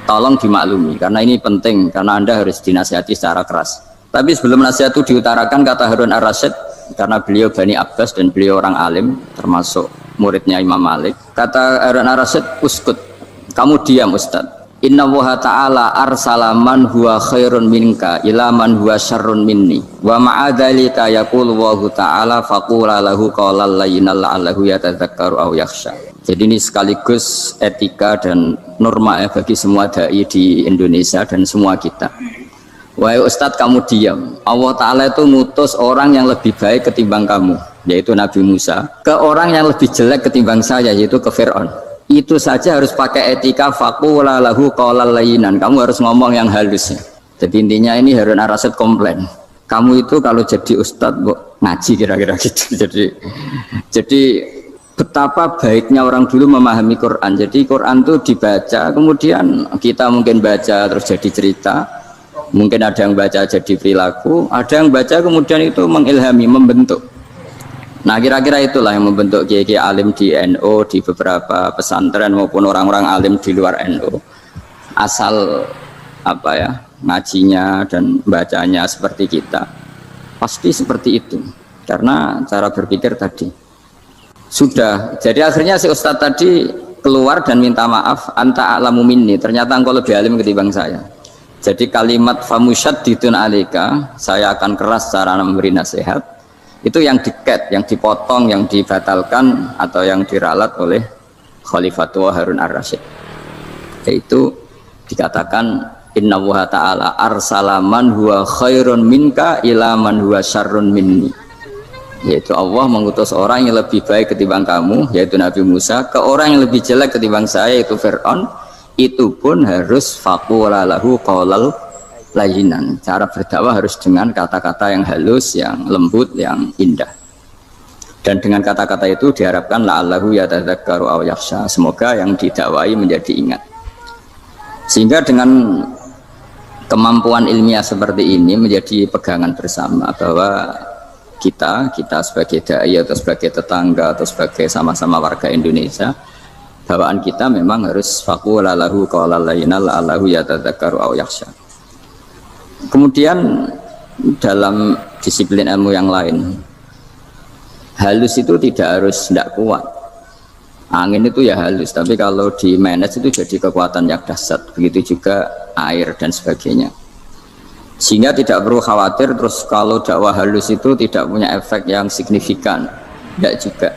Speaker 3: tolong dimaklumi karena ini penting, karena Anda harus dinasihati secara keras. Tapi sebelum nasihat itu diutarakan, kata Harun Ar-Rasyid, karena beliau Bani Abbas dan beliau orang alim termasuk muridnya Imam Malik, kata Harun Ar-Rasyid, uskut, kamu diam Ustadz. Inna Allaha ta'ala arsala man huwa khairun minka ila man huwa syarrun minni wa ma'adhalika yaqulu Allahu ta'ala faqula lahu qawlan layyinal la'allahu yatadzakkaru aw yakhsha. Jadi ini sekaligus etika dan norma ya bagi semua dai di Indonesia dan semua kita. Wahai Ustadz, kamu diam. Allah Ta'ala itu ngutus orang yang lebih baik ketimbang kamu, yaitu Nabi Musa, ke orang yang lebih jelek ketimbang saya, yaitu ke Fir'aun. Itu saja harus pakai etika, faqula lahu qawlan layyinan. Kamu harus ngomong yang halus ya. Jadi intinya ini Harun Ar-Rasyid komplain, kamu itu kalau jadi Ustadz ngaji kira-kira gitu. Jadi betapa baiknya orang dulu memahami Quran. Jadi Quran itu dibaca, kemudian kita mungkin baca terus jadi cerita, mungkin ada yang baca jadi perilaku, ada yang baca kemudian itu mengilhami, membentuk. Nah kira-kira itulah yang membentuk kiai-kiai alim di NU, di beberapa pesantren maupun orang-orang alim di luar NU. Asal ngajinya dan bacanya seperti kita, pasti seperti itu. Karena cara berpikir tadi sudah, jadi akhirnya si Ustadz tadi keluar dan minta maaf, anta a'lamu minni, ternyata engkau lebih alim ketimbang saya. Jadi kalimat famusyaddidun alaika, saya akan keras cara memberi nasihat, itu yang diket, yang dipotong, yang dibatalkan atau yang diralat oleh Khalifatullah Harun Ar-Rasyid. Yaitu dikatakan inna Allaha ta'ala arsala man huwa khairun minka ila man huwa syarrun minni. Yaitu Allah mengutus orang yang lebih baik ketimbang kamu, yaitu Nabi Musa, ke orang yang lebih jelek ketimbang saya, yaitu Fir'aun. Itu pun harus faqula lahu qawlal layyinan. Cara berdakwah harus dengan kata-kata yang halus, yang lembut, yang indah. Dan dengan kata-kata itu diharapkan la'allahu yatadzakkaru aw yakhsha, semoga yang didakwai menjadi ingat. Sehingga dengan kemampuan ilmiah seperti ini menjadi pegangan bersama bahwa kita sebagai dai atau sebagai tetangga atau sebagai sama-sama warga Indonesia, bawaan kita memang harus faqula lahu qawlan layyinan la'allahu yatadzakkaru aw yakhsha. Kemudian dalam disiplin ilmu yang lain, halus itu tidak kuat. Angin itu ya halus, tapi kalau di manage itu jadi kekuatan yang dahsyat. Begitu juga air dan sebagainya. Sehingga tidak perlu khawatir terus kalau dakwah halus itu tidak punya efek yang signifikan. Tidak juga.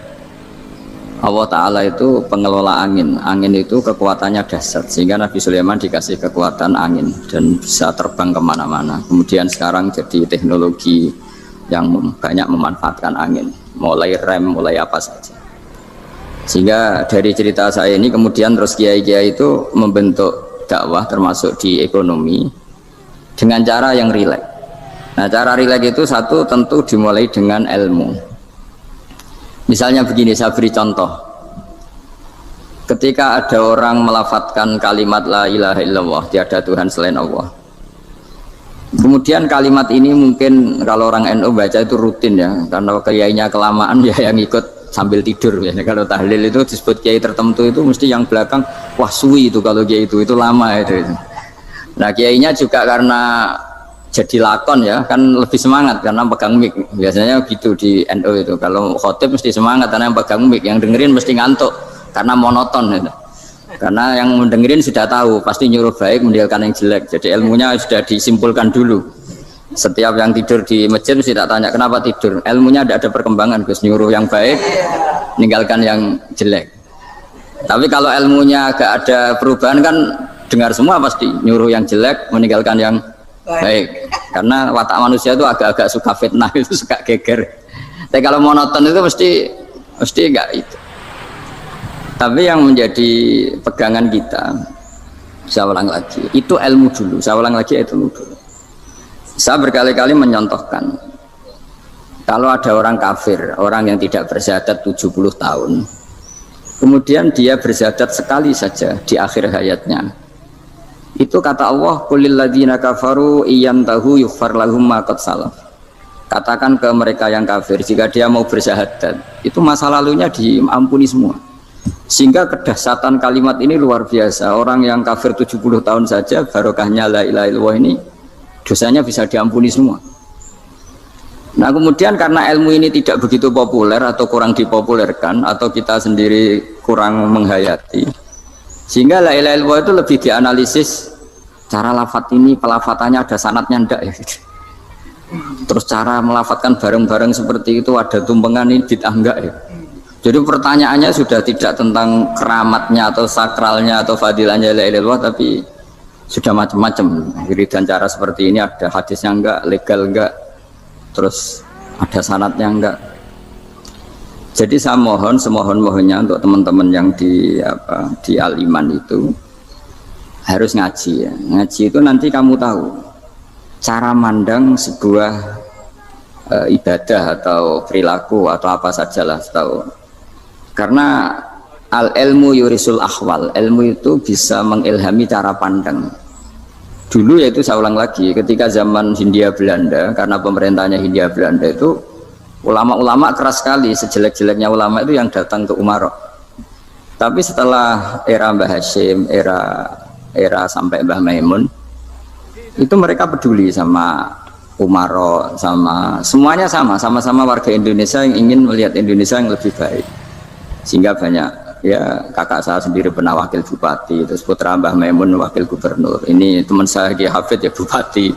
Speaker 3: Allah Ta'ala itu pengelola angin. Angin itu kekuatannya dahsyat, sehingga Nabi Sulaiman dikasih kekuatan angin dan bisa terbang kemana-mana. Kemudian sekarang jadi teknologi yang banyak memanfaatkan angin, mulai rem, mulai apa saja. Sehingga dari cerita saya ini kemudian terus kiai-kiai itu membentuk dakwah termasuk di ekonomi dengan cara yang rileks. Nah cara rileks itu satu tentu dimulai dengan ilmu. Misalnya begini, saya beri contoh. Ketika ada orang melafadzkan kalimat la ilaha illallah, tiada Tuhan selain Allah. Kemudian kalimat ini mungkin kalau orang NU baca itu rutin ya, karena kiainya kelamaan ya yang ikut sambil tidur ya. Kalau tahlil itu disebut kiai tertentu itu mesti yang belakang wah suwi itu, kalau kiai itu lama itu. Nah kiainya juga karena jadi lakon ya kan lebih semangat karena pegang mic. Biasanya gitu di NU itu, kalau khotib mesti semangat karena yang pegang mic, yang dengerin mesti ngantuk karena monoton gitu. Karena yang mendengerin sudah tahu pasti nyuruh baik meninggalkan yang jelek, jadi ilmunya sudah disimpulkan dulu. Setiap yang tidur di masjid mesti tak tanya kenapa tidur, ilmunya tidak ada perkembangan, Gus, nyuruh yang baik meninggalkan yang jelek. Tapi kalau ilmunya agak ada perubahan kan dengar semua pasti nyuruh yang jelek meninggalkan yang baik, karena watak manusia itu agak-agak suka fitnah, itu suka geger. Tapi kalau monoton itu mesti enggak itu. Tapi yang menjadi pegangan kita, saya ulang lagi, itu ilmu dulu. Saya ulang lagi, itu ilmu dulu. Saya berkali-kali menyontohkan, kalau ada orang kafir, orang yang tidak bersyahadat 70 tahun, kemudian dia bersyahadat sekali saja di akhir hayatnya, itu kata Allah, qulil ladzina kafaru iyantahu yughfar lahum ma qad salaf. Katakan ke mereka yang kafir, jika dia mau bersyahadat, itu masa lalunya diampuni semua. Sehingga kedahsyatan kalimat ini luar biasa. Orang yang kafir 70 tahun saja, barokahnya la ilaha illallah ini, dosanya bisa diampuni semua. Nah kemudian karena ilmu ini tidak begitu populer atau kurang dipopulerkan, atau kita sendiri kurang menghayati, sehingga la ilaha illallah itu lebih dianalisis cara lafadz ini, pelafatannya ada sanadnya enggak ya, terus cara melafatkan bareng-bareng seperti itu ada tumpengan ini bid'ah enggak ya. Jadi pertanyaannya sudah tidak tentang keramatnya atau sakralnya atau fadilahnya la ilaha illallah, tapi sudah macam-macam. Wiridan cara seperti ini ada hadisnya enggak, legal enggak, terus ada sanadnya enggak. Jadi saya mohon semohon-mohonnya untuk teman-teman yang di Al-Iman itu harus ngaji ya. Ngaji itu nanti kamu tahu cara mandang sebuah ibadah atau perilaku atau apa sajalah tahu. Karena al-ilmu yurisul ahwal, ilmu itu bisa mengilhami cara pandang. Dulu yaitu saya ulang lagi, ketika zaman Hindia Belanda, karena pemerintahnya Hindia Belanda itu ulama-ulama keras sekali, sejelek-jeleknya ulama itu yang datang ke Umarok. Tapi setelah era Mbah Hashim, era sampai Mbah Maimun, itu mereka peduli sama Umarok, sama semuanya sama-sama warga Indonesia yang ingin melihat Indonesia yang lebih baik. Sehingga banyak ya, kakak saya sendiri pernah wakil bupati, terus putra Mbah Maimun wakil gubernur, ini teman saya Ki Hafid ya bupati.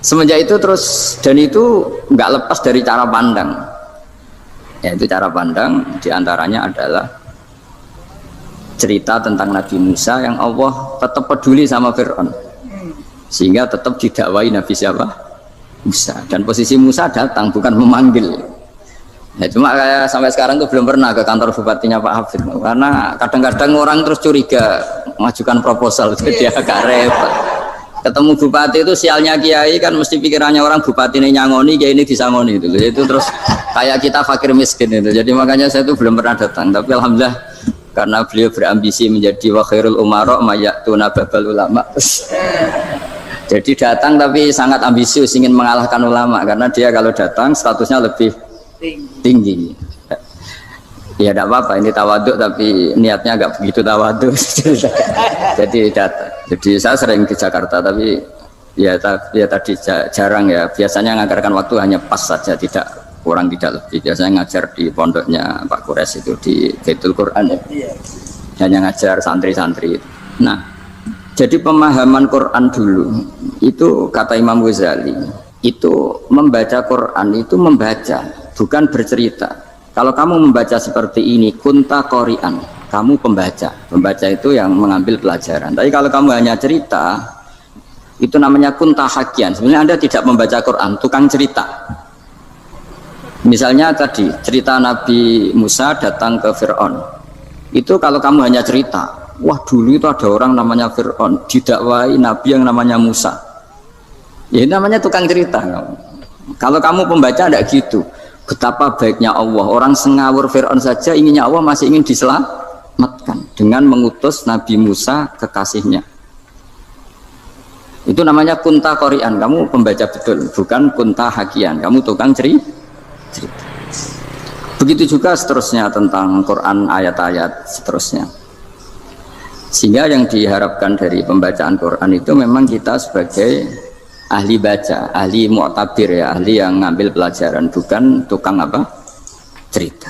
Speaker 3: Semenjak itu terus, dan itu nggak lepas dari cara pandang, yaitu cara pandang diantaranya adalah cerita tentang Nabi Musa yang Allah tetap peduli sama Fir'aun, sehingga tetap didakwai Nabi siapa? Musa. Dan posisi Musa datang bukan memanggil. Ya, cuma kayak sampai sekarang tuh belum pernah ke kantor bupatinya Pak Hafid, karena kadang-kadang orang terus curiga mengajukan proposal, jadi agak repot. Ketemu bupati itu sialnya kiai kan mesti pikirannya orang bupati ini nyangoni, kiai ini disangoni itu terus kayak kita fakir miskin itu. Jadi makanya saya tuh belum pernah datang, tapi alhamdulillah karena beliau berambisi menjadi wa khairul umara mayatuna babal ulama. Jadi datang tapi sangat ambisius ingin mengalahkan ulama, karena dia kalau datang statusnya lebih tinggi. Ya tidak apa-apa, ini tawaduk tapi niatnya agak begitu tawaduk. Jadi saya sering ke Jakarta, tapi ya tadi jarang ya. Biasanya nganggarkan waktu hanya pas saja, tidak kurang tidak lebih. Biasanya ngajar di pondoknya Pak Kures itu di Baitul Quran ya. Hanya ngajar santri-santri. Nah, jadi pemahaman Quran dulu itu kata Imam Ghazali, itu membaca Quran itu membaca, bukan bercerita. Kalau kamu membaca seperti ini, kunta qori'an, kamu pembaca. Pembaca itu yang mengambil pelajaran. Tapi kalau kamu hanya cerita, itu namanya kunta hakian. Sebenarnya Anda tidak membaca Quran, tukang cerita. Misalnya tadi, cerita Nabi Musa datang ke Fir'aun. Itu kalau kamu hanya cerita, wah dulu itu ada orang namanya Fir'aun, didakwai Nabi yang namanya Musa. Ya namanya tukang cerita. Kalau kamu pembaca tidak gitu. Betapa baiknya Allah, orang sengawur Fir'aun saja inginnya Allah masih ingin diselamatkan dengan mengutus Nabi Musa kekasihnya. Itu namanya kunta qori'an, kamu pembaca betul, bukan kunta hakian, kamu tukang cerita. Begitu juga seterusnya tentang Quran ayat-ayat seterusnya. Sehingga yang diharapkan dari pembacaan Quran itu memang kita sebagai ahli baca, ahli mu'tabir ya, ahli yang ngambil pelajaran, bukan tukang apa? Cerita.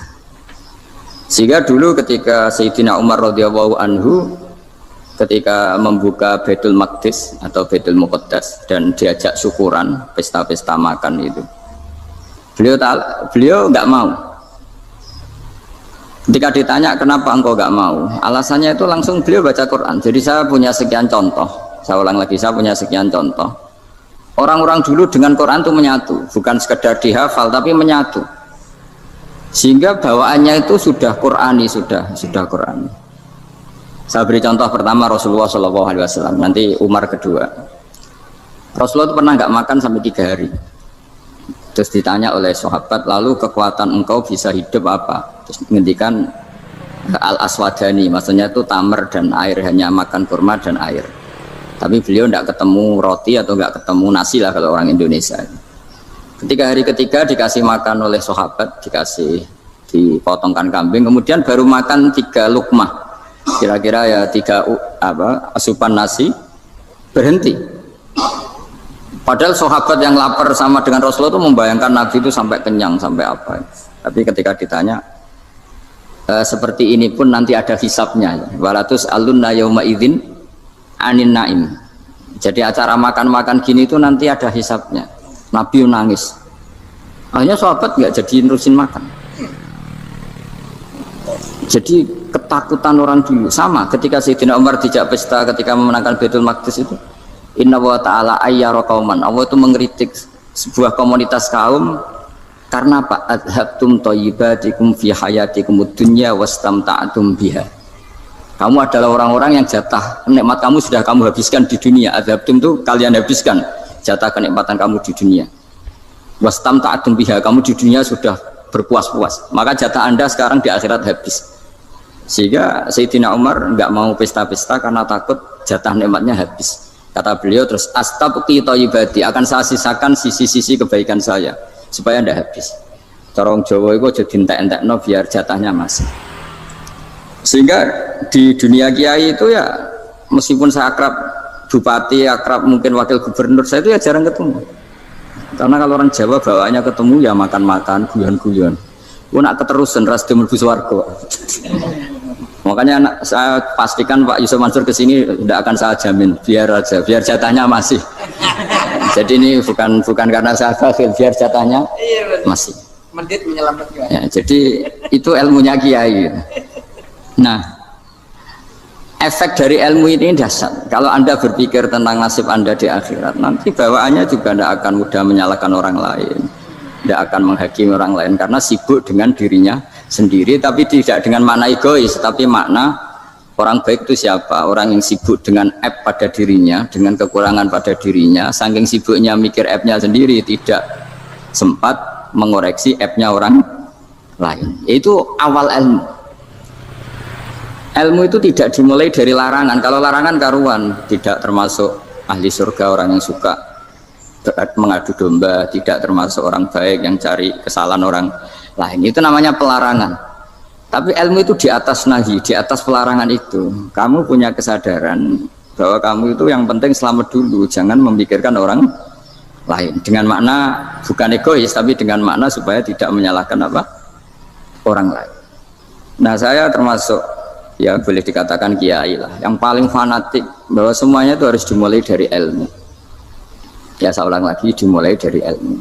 Speaker 3: Sehingga dulu ketika Sayyidina Umar radhiyallahu anhu ketika membuka Baitul Maqdis atau Baitul Muqaddas dan diajak syukuran, pesta-pesta makan itu. Beliau nggak mau. Ketika ditanya kenapa engkau nggak mau, alasannya itu langsung beliau baca Quran. Jadi saya punya sekian contoh. Saya ulang lagi, saya punya sekian contoh. Orang-orang dulu dengan Quran itu menyatu, bukan sekedar dihafal tapi menyatu. Sehingga bawaannya itu sudah Qurani, sudah Qurani. Saya beri contoh pertama Rasulullah SAW, nanti Umar kedua. Rasulullah itu pernah nggak makan sampai 3 hari. Terus ditanya oleh sahabat, lalu kekuatan engkau bisa hidup apa? Terus menghentikan al-aswadani, maksudnya itu tamar dan air, hanya makan kurma dan air. Tapi beliau tidak ketemu roti atau nggak ketemu nasi lah kalau orang Indonesia. Ketika hari ketiga dikasih makan oleh sahabat, dipotongkan kambing, kemudian baru makan 3 lukmah, kira-kira ya 3 asupan nasi, berhenti. Padahal sahabat yang lapar sama dengan Rasulullah itu membayangkan Nabi itu sampai kenyang, sampai apa. Tapi ketika ditanya, seperti ini pun nanti ada hisabnya. Walatus alunna yauma idzin anin naim. Jadi acara makan-makan gini itu nanti ada hisabnya. Nabi nangis. Akhirnya sahabat nggak jadi nerusin makan. Jadi ketakutan orang dulu sama ketika Sayyidina Umar dijak pesta ketika memenangkan Baitul Maqdis itu. Inna wa ta'ala ayyara qauman. Allah itu mengkritik sebuah komunitas kaum karena apa? Adhabtum thayyibatikum fi hayatikum dunya wastamta'tum biha. Kamu adalah orang-orang yang jatah nikmat kamu sudah kamu habiskan di dunia. Adhabtum itu kalian habiskan jatah kenikmatan kamu di dunia. Wastamta'tum biha, kamu di dunia sudah berpuas-puas. Maka jatah Anda sekarang di akhirat habis. Sehingga Sayyidina Umar enggak mau pesta-pesta karena takut jatah nikmatnya habis. Kata beliau terus, astabqi thayyibati, akan saya sisakan sisi-sisi kebaikan saya supaya tidak habis. Corong Jawa itu jadi entek-entekno biar jatahnya masih. Sehingga di dunia kiai itu ya meskipun saya akrab bupati, akrab mungkin wakil gubernur, saya itu ya jarang ketemu. Karena kalau orang Jawa bawaannya ketemu ya makan-makan, guyon-guyon. Aku nak keterusan ras mlebu swarga. Makanya saya pastikan Pak Yusuf Mansur kesini tidak akan saya jamin, biar aja, biar jatahnya masih. Jadi ini bukan karena saya bakhil, biar jatahnya masih.
Speaker 4: Mendit menyelamatkan.
Speaker 3: Ya, jadi itu ilmunya kiai. Nah, efek dari ilmu ini dahsyat. Kalau Anda berpikir tentang nasib Anda di akhirat, nanti bawaannya juga tidak akan mudah menyalahkan orang lain, tidak akan menghakimi orang lain karena sibuk dengan dirinya sendiri, tapi tidak dengan makna egois, tapi makna orang baik itu siapa? Orang yang sibuk dengan aib pada dirinya, dengan kekurangan pada dirinya, saking sibuknya mikir aibnya sendiri, tidak sempat mengoreksi aibnya orang lain. Itu awal ilmu. Ilmu itu tidak dimulai dari larangan. Kalau larangan karuan, tidak termasuk ahli surga orang yang suka mengadu domba, tidak termasuk orang baik yang cari kesalahan orang lain. Itu namanya pelarangan. Tapi ilmu itu di atas nahi, di atas pelarangan itu. Kamu punya kesadaran bahwa kamu itu yang penting selamat dulu, jangan memikirkan orang lain. Dengan makna bukan egois, tapi dengan makna supaya tidak menyalahkan apa? Orang lain. Nah, saya termasuk ya boleh dikatakan kiai lah, yang paling fanatik bahwa semuanya itu harus dimulai dari ilmu. Ya saya ulang lagi, dimulai dari ilmu.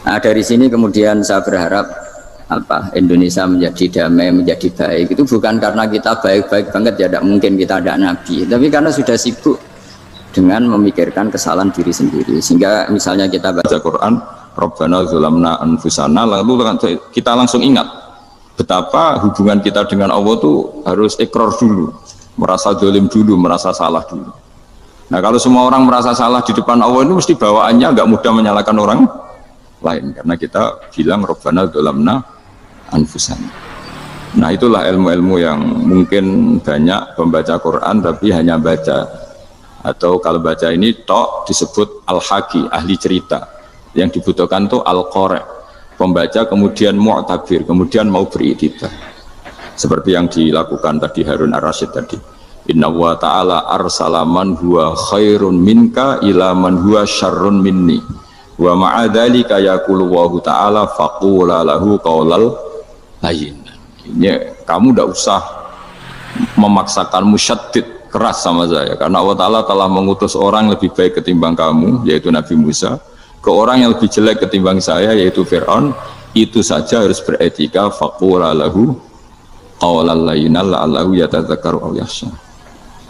Speaker 3: Nah dari sini kemudian saya berharap Indonesia menjadi damai, menjadi baik. Itu bukan karena kita baik-baik banget ya, tidak mungkin kita ada nabi, tapi karena sudah sibuk dengan memikirkan kesalahan diri sendiri. Sehingga misalnya kita baca
Speaker 1: Quran, Rabbana dzalamna anfusana, lalu kita langsung ingat betapa hubungan kita dengan Allah itu harus ikrar dulu, merasa zalim dulu, merasa salah dulu. Nah kalau semua orang merasa salah di depan Allah itu mesti bawaannya nggak mudah menyalahkan orang lain, karena kita bilang Rabbana dzalamna anfusana. Nah itulah ilmu-ilmu yang mungkin banyak pembaca Quran tapi hanya baca, atau kalau baca ini tok disebut al-haqi, ahli cerita. Yang dibutuhkan tuh al-qari, pembaca kemudian mu'tabir, kemudian mau beriktibar seperti yang dilakukan tadi Harun ar-Rasyid tadi. Inna wa ta'ala arsala man huwa khairun minka ila man huwa syarrun minni wa ma'adzalika yaqulu wa ta'ala faqula lahu qaulal layyin. Ini kamu tidak usah memaksakan musyaddid keras sama saya, karena Allah Ta'ala telah mengutus orang lebih baik ketimbang kamu, yaitu Nabi Musa, ke orang yang lebih jelek ketimbang saya, yaitu Fir'aun. Itu saja harus beretika. Faqula lahu qaulal layyinan la'allahu yatadzakkaru aw yakhsha.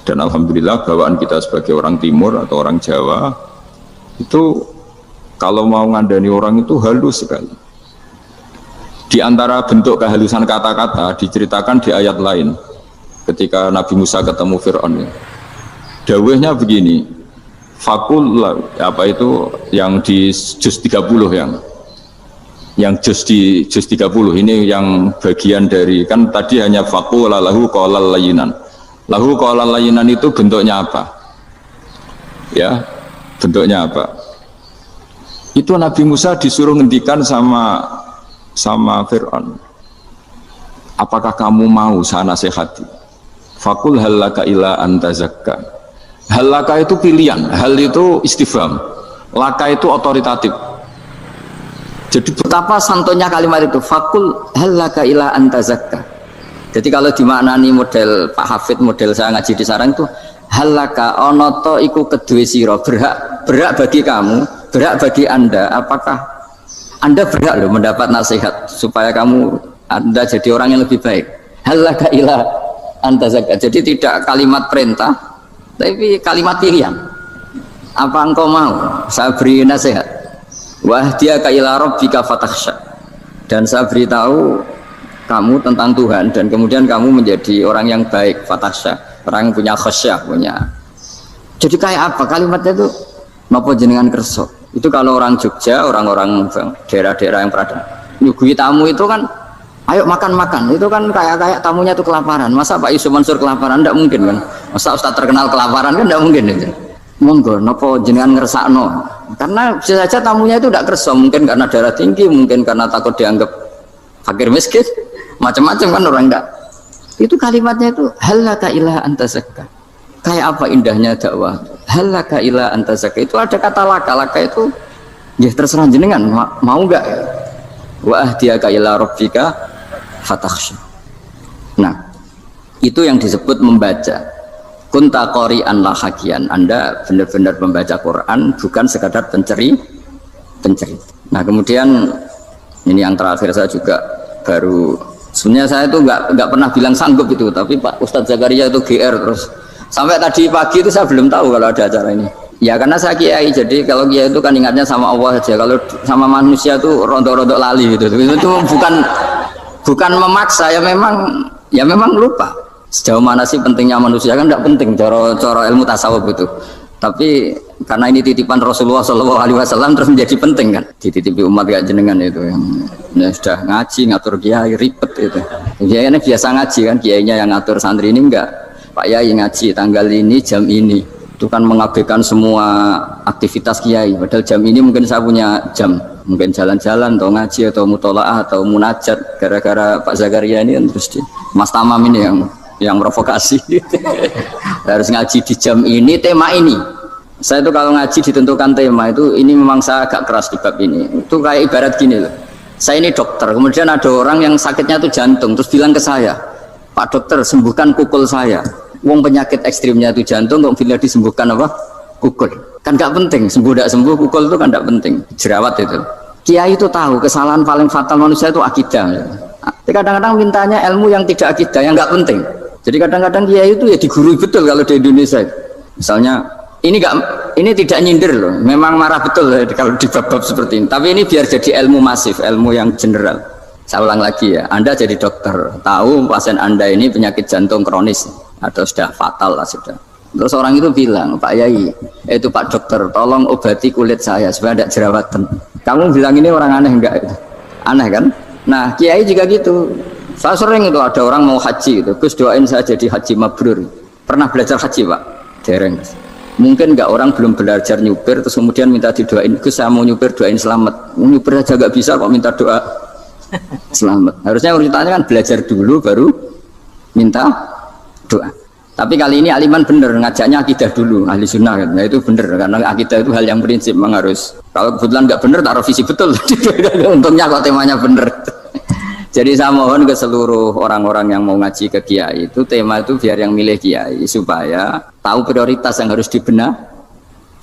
Speaker 1: Dan alhamdulillah bawaan kita sebagai orang timur atau orang Jawa itu kalau mau ngandani orang itu halus sekali. Di antara bentuk kehalusan kata-kata diceritakan di ayat lain ketika Nabi Musa ketemu Fir'aun. Dawuhnya begini, fakul apa itu yang di juz 30 yang juz di juz 30 ini yang bagian dari, kan tadi hanya fakul lahu qaulal layyinan. Lahu qaulal layyinan itu bentuknya apa? Ya, bentuknya apa? Itu Nabi Musa disuruh ngendikan sama Fir'aun. Apakah kamu mau saya nasihati? Fakul halaka ila antazakka. Halaka itu pilihan, hal itu istifham, laka itu otoritatif. Jadi betapa santonya kalimat itu, fakul halaka ila antazakka. Jadi kalau dimaknani model Pak Hafid, model saya ngaji di sarang itu, halaka onoto iku kedue siro, berhak bagi kamu, berhak bagi anda, apakah anda berhak loh mendapat nasihat supaya anda jadi orang yang lebih baik. Halaka ila antazakka. Jadi tidak kalimat perintah, tapi kalimat pilihan. Apa engkau mau saya beri nasihat? Wahdiyaka ila rabbika fatakhsha. Dan saya beritahu kamu tentang Tuhan, dan kemudian kamu menjadi orang yang baik, fatakhsha, orang yang punya khasyah, punya. Jadi kayak apa kalimatnya itu? Napa jenengan kerso? Itu kalau orang Jogja, orang-orang daerah-daerah yang pernah nyugui tamu itu kan, ayo makan-makan, itu kan kayak tamunya itu kelaparan. Masa Pak Yusuf Mansur kelaparan? Tidak mungkin kan. Masa Ustaz terkenal kelaparan kan? Tidak mungkin itu. Monggo, napa jenengan ngersakno? Karena bisa saja tamunya itu tidak kerso, mungkin karena darah tinggi, mungkin karena takut dianggap fakir miskin, macam-macam kan orang enggak. Itu kalimatnya itu halaka ila antazakka. Kayak apa indahnya dakwah. Halaka ila antazakka. Itu ada kata laka itu ya terserah jenengan mau enggak. Wa ahdiyaka ila rabbika fatakhsha. Nah, itu yang disebut membaca. Kunta qori'an la hakian. Anda benar-benar membaca Quran, bukan sekadar penceri. Nah, kemudian ini yang terakhir saya juga baru, sebenarnya saya itu nggak pernah bilang sanggup itu, tapi Pak Ustadz Zakaria itu GR terus sampai tadi pagi itu saya belum tahu kalau ada acara ini. Ya karena saya kiai, jadi kalau kiai itu kan ingatnya sama Allah saja, kalau sama manusia tuh rontok-rontok lali gitu. Itu bukan memaksa, ya memang lupa. Sejauh mana sih pentingnya manusia kan tidak penting cara ilmu tasawuf itu. Tapi karena ini titipan Rasulullah SAW terus menjadi penting kan. Dititipi umat kayak jenengan itu yang sudah ngaji ngatur kiai ribet itu. Kiai ini biasa ngaji kan, kiainya yang ngatur, santri ini enggak. Pak Yai ngaji tanggal ini jam ini. Itu kan mengabaikan semua aktivitas kiai. Padahal jam ini mungkin saya punya jam, mungkin jalan-jalan atau ngaji atau mutolaah atau munajat. Gara-gara Pak Zakaria ini kan terus Mas Tamam ini yang provokasi. Harus ngaji di jam ini, tema ini. Saya itu kalau ngaji ditentukan tema itu, ini memang saya agak keras di bab ini. Itu kayak ibarat gini loh. Saya ini dokter, kemudian ada orang yang sakitnya itu jantung, terus bilang ke saya, Pak dokter sembuhkan kukul saya. Wong penyakit ekstrimnya itu jantung, kok bila disembuhkan apa? Kukul. Kan gak penting, sembuh tidak sembuh, kukul itu kan gak penting. Jerawat itu. Kiai itu tahu kesalahan paling fatal manusia itu akidah. Kadang-kadang mintanya ilmu yang tidak akidah, yang gak penting. Jadi kadang-kadang kiai itu ya digurui betul kalau di Indonesia. Misalnya ini tidak nyindir loh, memang marah betul ya, kalau di bab-bab seperti ini. Tapi ini biar jadi ilmu masif, ilmu yang general. Saya ulang lagi ya, Anda jadi dokter, tahu pasien Anda ini penyakit jantung kronis atau sudah fatal lah sudah. Terus orang itu bilang, Pak Yai, itu Pak dokter, tolong obati kulit saya supaya tidak jerawatan. Kamu bilang ini orang aneh enggak? Aneh kan? Nah kiai juga gitu. Saya sering itu ada orang mau haji gitu, Gus doain saya jadi haji mabrur. Pernah belajar haji Pak? Dereng. Mungkin enggak, orang belum belajar nyupir terus kemudian minta didoain, Gus saya mau nyupir doain selamat. Nyupir aja enggak bisa kok minta doa selamat. Harusnya urutannya kan belajar dulu baru minta doa.
Speaker 3: Tapi kali ini Aliman bener ngajaknya akidah dulu, ahli sunnah kan. Nah itu bener karena akidah itu hal yang prinsip memang harus. Kalau kebetulan nggak bener tak revisi betul. Untungnya kok temanya bener. Jadi saya mohon ke seluruh orang-orang yang mau ngaji ke kiai itu tema itu biar yang milih kiai supaya tahu prioritas yang harus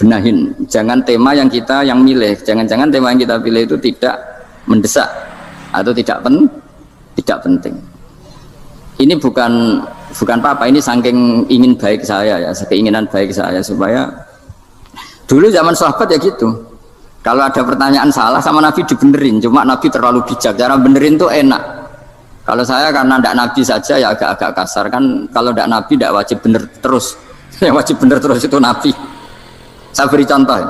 Speaker 3: benahin. Jangan tema yang kita yang milih. Jangan-jangan tema yang kita pilih itu tidak mendesak atau tidak penting. Ini bukan apa-apa, ini saking ingin baik saya ya, keinginan baik saya supaya dulu zaman sahabat ya gitu. Kalau ada pertanyaan salah sama Nabi dibenerin, cuma Nabi terlalu bijak, cara benerin tuh enak. Kalau saya karena tidak Nabi saja ya agak-agak kasar kan, kalau tidak Nabi tidak wajib bener terus. Yang wajib bener terus itu Nabi. Saya beri contoh ya.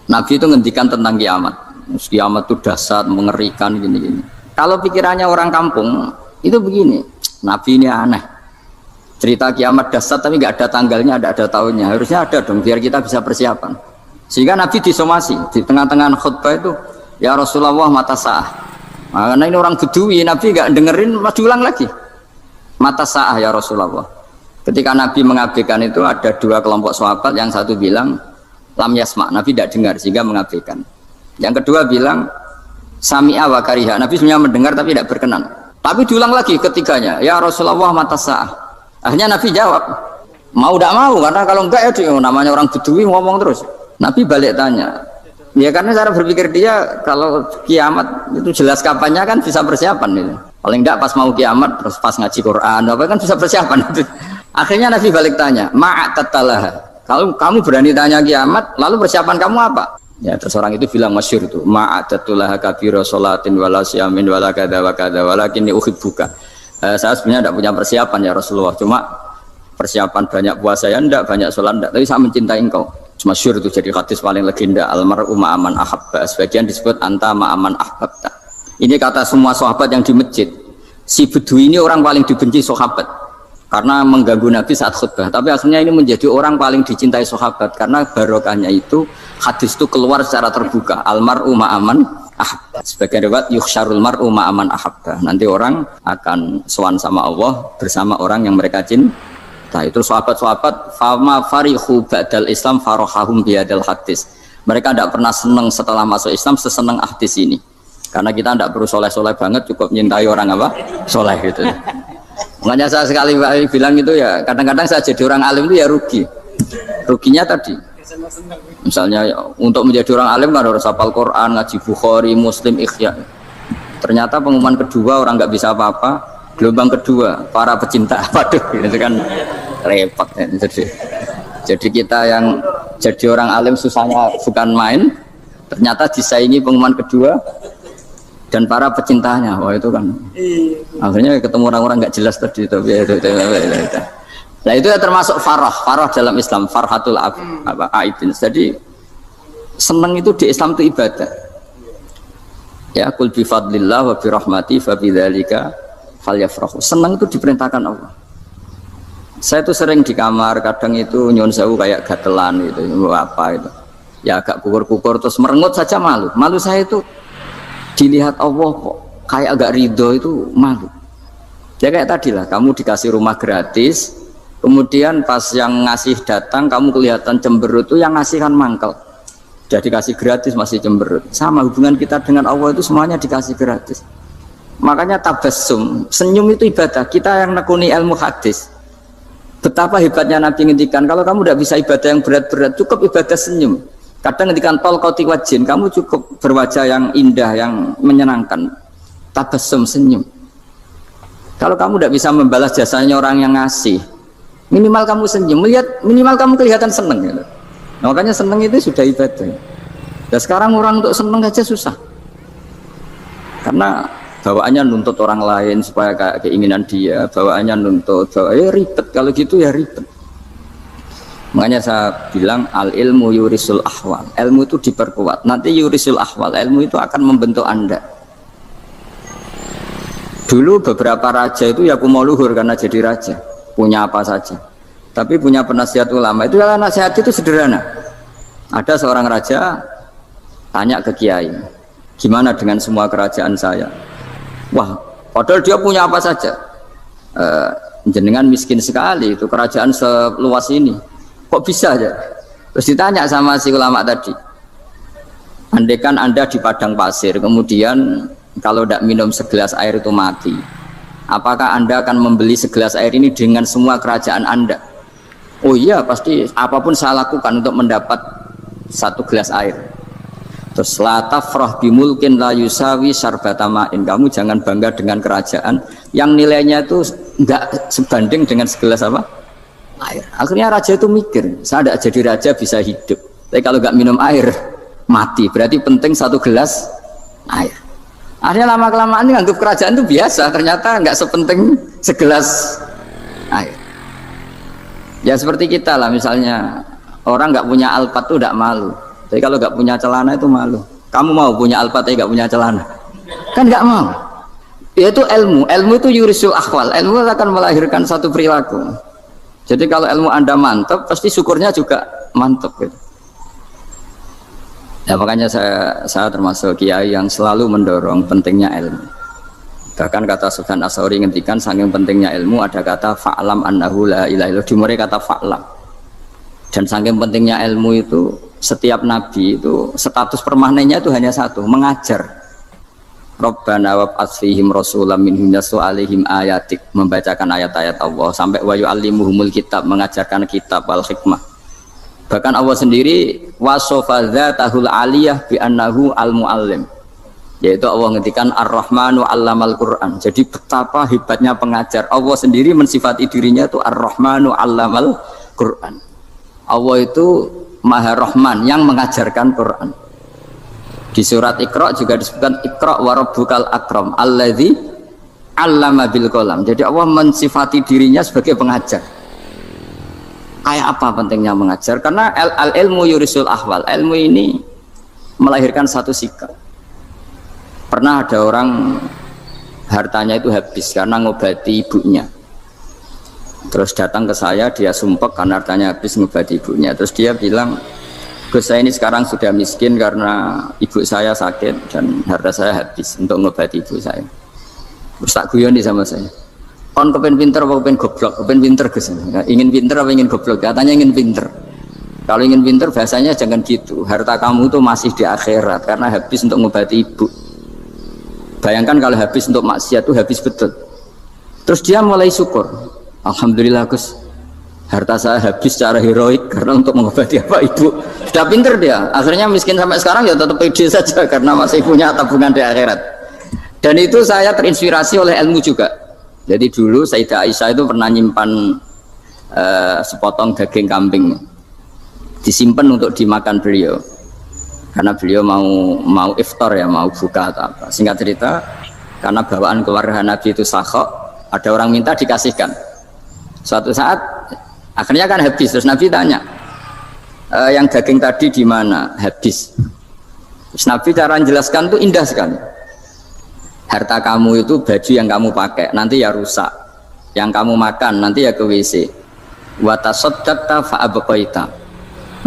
Speaker 3: Nabi itu ngendikan tentang kiamat. Kiamat itu dahsyat, mengerikan gini-gini. Kalau pikirannya orang kampung itu begini, Nabi ini aneh. Cerita kiamat dahsyat tapi nggak ada tanggalnya, ada tahunnya. Harusnya ada dong biar kita bisa persiapan. Sehingga Nabi disomasi di tengah-tengah khutbah itu, ya Rasulullah mata sa'ah. Nah, karena ini orang Bedui, Nabi nggak dengerin, mas diulang lagi. Mata sa'ah ya Rasulullah. Ketika Nabi mengabaikan itu ada dua kelompok sahabat, yang satu bilang lam yasma, Nabi tidak dengar sehingga mengabaikan. Yang kedua bilang sami'a wa kariha, Nabi sebenarnya mendengar tapi tidak berkenan. Tapi diulang lagi ketiganya, ya Rasulullah mata sa'ah. Akhirnya Nabi jawab, mau tidak mau, karena kalau enggak ya namanya orang Bedui ngomong terus. Nabi balik tanya, ya karena cara berpikir dia kalau kiamat itu jelas kapannya kan bisa persiapan gitu. Paling enggak pas mau kiamat terus pas ngaji Quran apa kan bisa persiapan itu. Akhirnya Nabi balik tanya, ma'atatalah, kalau kamu berani tanya kiamat lalu persiapan kamu apa? Ya terus orang itu bilang masyhur itu, ma'atatulah kabira sholatin wala siyamin wala kada wa kada walakinni uhibbuka. Saya sebenarnya tidak punya persiapan ya Rasulullah, cuma persiapan banyak puasa ya enggak, banyak sholat enggak, tapi saya mencintai engkau. Masyhur itu jadi hadis paling legenda, almar'u ma'aman ahabba, sebagian disebut anta ma'aman ahbabta. Ini kata semua sahabat yang di masjid. Si Bedui ini orang paling dibenci sahabat karena mengganggu Nabi saat khutbah, tapi akhirnya ini menjadi orang paling dicintai sahabat karena barokahnya itu hadis itu keluar secara terbuka, almar'u ma'aman ahabba. Sebagian riwayat yuhsyarul mar'u ma'aman ahabba, nanti orang akan sowan sama Allah bersama orang yang mereka cintai. Nah itu sahabat-sahabat fama farihu ba'dal Islam farahahum biadal hadis. Mereka tidak pernah senang setelah masuk Islam sesenang hadis ini. Karena kita tidak perlu soleh-soleh banget, cukup menyintai orang apa? Soleh gitu. Makanya saya sekali bilang itu ya, kadang-kadang saya jadi orang alim itu ya rugi. Ruginya tadi. Misalnya untuk menjadi orang alim kan harus hafal Quran, ngaji Bukhari, Muslim, Ikhya. Ternyata pengumuman kedua orang nggak bisa apa-apa. Gelombang kedua para pecinta, waduh itu kan repot ya. Jadi kita yang jadi orang alim susahnya bukan main, ternyata disaingi pengumuman kedua dan para pecintanya. Wah itu kan akhirnya ketemu orang-orang nggak jelas tadi itu. Nah itu ya termasuk farah dalam Islam, farhatul aibin. Jadi senang itu di Islam itu ibadah ya, kul bi fadlillah wa bi rahmati fa bidzalika falyafrahu. Senang itu diperintahkan Allah. Saya itu sering di kamar, kadang itu nyun sewu kayak gatelan gitu, apa itu. Ya agak kukur-kukur terus merengut saja malu. Malu saya itu dilihat Allah kok kayak agak ridho itu malu. Ya kayak tadi lah, kamu dikasih rumah gratis, kemudian pas yang ngasih datang kamu kelihatan cemberut, itu yang ngasih kan mangkel. Jadi dikasih gratis masih cemberut. Sama hubungan kita dengan Allah itu semuanya dikasih gratis. Makanya tabassum, senyum itu ibadah. Kita yang nekuni ilmu hadis, betapa hebatnya Nabi ngendikan, kalau kamu tidak bisa ibadah yang berat-berat, cukup ibadah senyum. Kadang ngendikan tol koti wajin, kamu cukup berwajah yang indah, yang menyenangkan. Tabassum, senyum. Kalau kamu tidak bisa membalas jasanya orang yang ngasih, minimal kamu senyum, minimal kamu kelihatan seneng gitu. Nah, makanya seneng itu sudah ibadah. Dan sekarang orang untuk seneng aja susah, karena bawaannya nuntut orang lain supaya kayak keinginan dia, bawaannya nuntut, ya ribet. Kalau gitu ya ribet. Makanya saya bilang al ilmu yurisul ahwal, ilmu itu diperkuat. Nanti yurisul ahwal, ilmu itu akan membentuk Anda. Dulu beberapa raja itu ya kumo luhur karena jadi raja, punya apa saja. Tapi punya penasihat ulama itu, kalau nasihat itu sederhana. Ada seorang raja tanya ke kiai, gimana dengan semua kerajaan saya? Wah, padahal dia punya apa saja. jenengan miskin sekali, itu kerajaan seluas ini, kok bisa aja? Terus ditanya sama si ulama tadi, andaikan Anda di padang pasir, kemudian kalau tidak minum segelas air itu mati, apakah Anda akan membeli segelas air ini dengan semua kerajaan Anda? Oh iya, pasti apapun saya lakukan untuk mendapat satu gelas air. Terus la tafrah bimulkin la yusawi syarbatamain, kamu jangan bangga dengan kerajaan yang nilainya itu enggak sebanding dengan segelas apa? Air. Akhirnya raja itu mikir, saya tidak jadi raja bisa hidup, tapi kalau nggak minum air mati, berarti penting satu gelas air. Akhirnya lama-kelamaan nganggap kerajaan itu biasa, ternyata nggak sepenting segelas air. Ya seperti kita lah, misalnya orang nggak punya alpat tuh tidak malu, tapi kalau nggak punya celana itu malu. Kamu mau punya alpat tapi nggak punya celana? Kan nggak mau. Yaitu ilmu itu yurisul akhwal, ilmu akan melahirkan satu perilaku. Jadi kalau ilmu Anda mantap, pasti syukurnya juga mantap gitu. Ya makanya saya termasuk kiai yang selalu mendorong pentingnya ilmu. Bahkan kata Sufyan As-Tsauri ngendikan saking pentingnya ilmu, ada kata fa'lam annahu la ilaha illallah, dimulai kata fa'lam. Dan saking pentingnya ilmu itu, setiap nabi itu status permanennya itu hanya satu, mengajar. Rabbana wab'ats fihim rasulam minhum yatlu 'alaihim ayatik, membacakan ayat-ayat Allah, sampai wa yu'allimuhumul kitab, mengajarkan kitab wal hikmah. Bahkan Allah sendiri wasofa dzatahul aliyah bi annahu al-muallim, yaitu Allah ngendikan ar-rahmanu 'allamal Qur'an. Jadi betapa hebatnya pengajar. Allah sendiri mensifati dirinya itu ar-rahmanu 'allamal Qur'an. Allah itu Maha Rahman yang mengajarkan Quran. Di surat Iqra juga disebutkan Iqra wa rabbukal akram alladzi 'allama bil qalam. Jadi Allah mensifati dirinya sebagai pengajar. Kayak apa pentingnya mengajar? Karena al-ilmu yurisul ahwal. Ilmu ini melahirkan satu sikap. Pernah ada orang hartanya itu habis karena ngobati ibunya. Terus datang ke saya, dia sumpek karena hartanya habis ngobati ibunya. Terus dia bilang, Gus, saya ini sekarang sudah miskin karena ibu saya sakit dan harta saya habis untuk ngobati ibu saya. Terus tak guyon sama saya. Kon kepen pinter apa kepen goblok? Kepen pinter Gus. Ingin pinter apa ingin goblok? Katanya ingin pinter. Kalau ingin pinter bahasanya jangan gitu. Harta kamu itu masih di akhirat karena habis untuk mengobati ibu. Bayangkan kalau habis untuk maksiat itu habis betul. Terus dia mulai syukur. Alhamdulillah Gus, harta saya habis secara heroik karena untuk mengobati apa ibu. Sudah pinter dia. Akhirnya miskin sampai sekarang ya tetap pede saja karena masih punya tabungan di akhirat. Dan itu saya terinspirasi oleh ilmu juga. Jadi dulu Sayyidah Aisyah itu pernah nyimpan sepotong daging kambing, disimpan untuk dimakan beliau, karena beliau mau iftar ya, mau buka atau apa. Singkat cerita, karena bawaan keluarga Nabi itu sakhok, ada orang minta dikasihkan. Suatu saat akhirnya kan habis, terus Nabi tanya, yang daging tadi di mana? Habis. Terus Nabi cara menjelaskan tuh indah sekali. Harta kamu itu baju yang kamu pakai nanti ya rusak, yang kamu makan nanti ya ke WC. Wa tasaddaqta fa abqaita.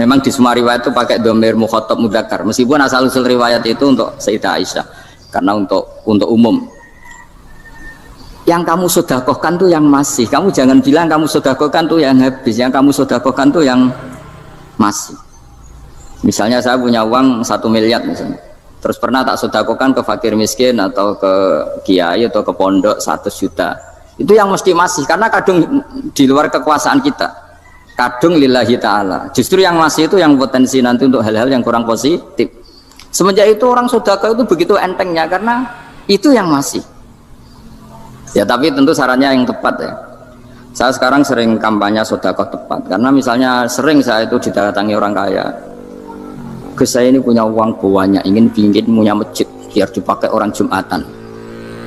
Speaker 3: Memang di semua riwayat itu pakai dhamir mukhatab mudzakkar, meskipun asal usul riwayat itu untuk Sayyidah Aisyah karena untuk umum. Yang kamu sedekahkan tuh yang masih, kamu jangan bilang kamu sedekahkan tuh yang habis, yang kamu sedekahkan tuh yang masih. Misalnya saya punya uang 1 miliar misalnya, terus pernah tak sedekahkan ke fakir miskin atau ke kiai atau ke pondok 100 juta, itu yang mesti masih, karena kadung di luar kekuasaan kita, kadung lillahi ta'ala. Justru yang masih itu yang potensi nanti untuk hal-hal yang kurang positif. Semenjak itu orang sedekah itu begitu entengnya karena itu yang masih. Ya tapi tentu sarannya yang tepat ya. Saya sekarang sering kampanye sedekah tepat, karena misalnya sering saya itu didatangi orang kaya, Gus saya ini punya uang banyak, ingin punya masjid biar dipakai orang Jumatan.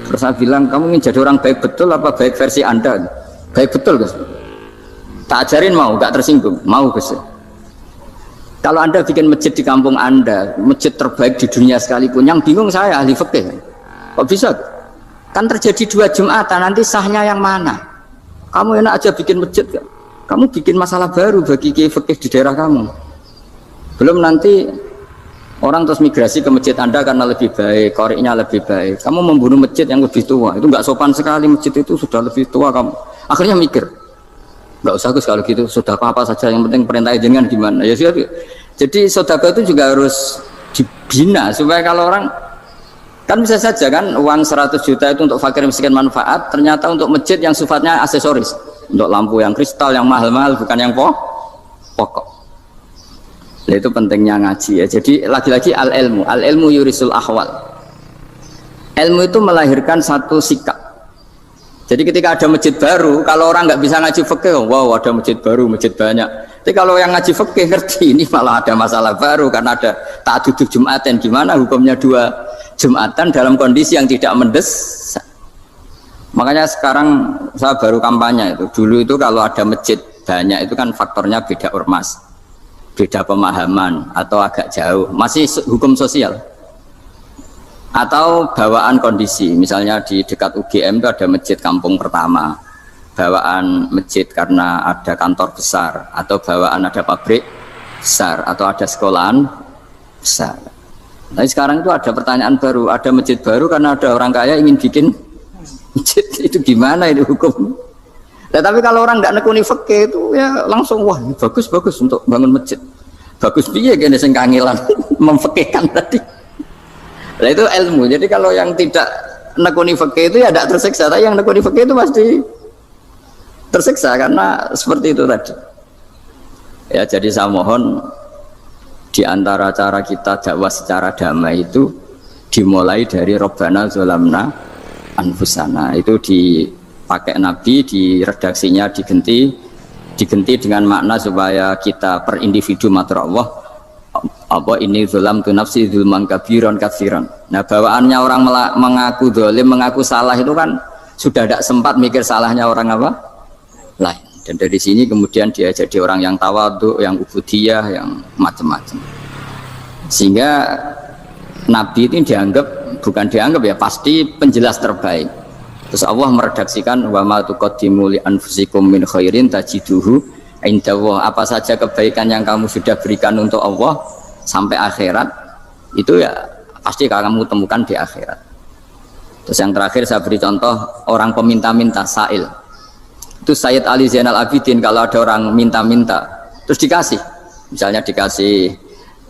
Speaker 3: Terus saya bilang, kamu ingin jadi orang baik betul apa baik versi Anda? Baik betul Gus. Tak ajarin mau, gak tersinggung, mau Gus. Kalau Anda bikin masjid di kampung Anda, masjid terbaik di dunia sekalipun, yang bingung saya ahli fikih. Kok bisa? Kan terjadi 2 Jumatan, nanti sahnya yang mana? Kamu enak aja bikin masjid, kamu bikin masalah baru bagi kiai fikih di daerah kamu. Belum nanti Orang terus migrasi ke masjid Anda karena lebih baik, koriknya lebih baik. Kamu membunuh masjid yang lebih tua, itu nggak sopan sekali. Masjid itu sudah lebih tua kamu. Akhirnya mikir, nggak usah Gus kalau gitu, sedekah apa saja, yang penting perintah jenengan gimana. Ya sudah. Jadi sedekah itu juga harus dibina supaya kalau orang kan bisa saja kan uang 100 juta itu untuk fakir miskin manfaat, ternyata untuk masjid yang sifatnya aksesoris, untuk lampu yang kristal yang mahal-mahal bukan yang pokok. Nah, itu pentingnya ngaji ya. Jadi lagi-lagi al ilmu yurisul ahwal. Ilmu itu melahirkan satu sikap. Jadi ketika ada masjid baru, kalau orang nggak bisa ngaji fikih, wow ada masjid baru, masjid banyak. Tapi kalau yang ngaji fikih ngerti ini malah ada masalah baru karena ada ta'adudud Jumatan. Gimana hukumnya 2 Jumatan dalam kondisi yang tidak mendesak. Makanya sekarang saya baru kampanye itu. Dulu itu kalau ada masjid banyak itu kan faktornya beda ormas, beda pemahaman atau agak jauh, masih hukum sosial atau bawaan kondisi. Misalnya di dekat UGM itu ada masjid kampung pertama, bawaan masjid karena ada kantor besar, atau bawaan ada pabrik besar, atau ada sekolahan besar. Tapi sekarang itu ada pertanyaan baru, ada masjid baru karena ada orang kaya ingin bikin masjid. Itu gimana itu hukum? Nah, tapi kalau orang tidak nekuni fikih itu ya langsung wah bagus untuk bangun masjid. Bagus piye kene sing kangelan memfikihkan tadi. Nah itu ilmu. Jadi kalau yang tidak nekuni fikih itu ya tidak tersiksa, tapi yang nekuni fikih itu pasti tersiksa karena seperti itu tadi. Ya jadi saya mohon di antara cara kita dakwah secara damai itu dimulai dari Rabbana Zolamna Anfusana. Itu dipakai Nabi, di redaksinya diganti dengan makna supaya kita per individu matur Allah apa ini zolam tu nafsi zulman kabiron katsiran. Nah bawaannya orang mengaku dolim, mengaku salah itu kan sudah tidak sempat mikir salahnya orang apa lain. Dan dari sini kemudian dia jadi orang yang tawadhu, yang ubudiyah, yang macam-macam. Sehingga Nabi ini bukan dianggap ya, pasti penjelas terbaik. Terus Allah meredaksikan wa ma tuqaddimu li anfusikum min khairin tajiduhu indallah. Apa saja kebaikan yang kamu sudah berikan untuk Allah sampai akhirat itu ya pasti kamu temukan di akhirat. Terus yang terakhir saya beri contoh orang peminta-minta sa'il. Itu Sayyid Ali Zainal Abidin kalau ada orang minta-minta terus dikasih, misalnya dikasih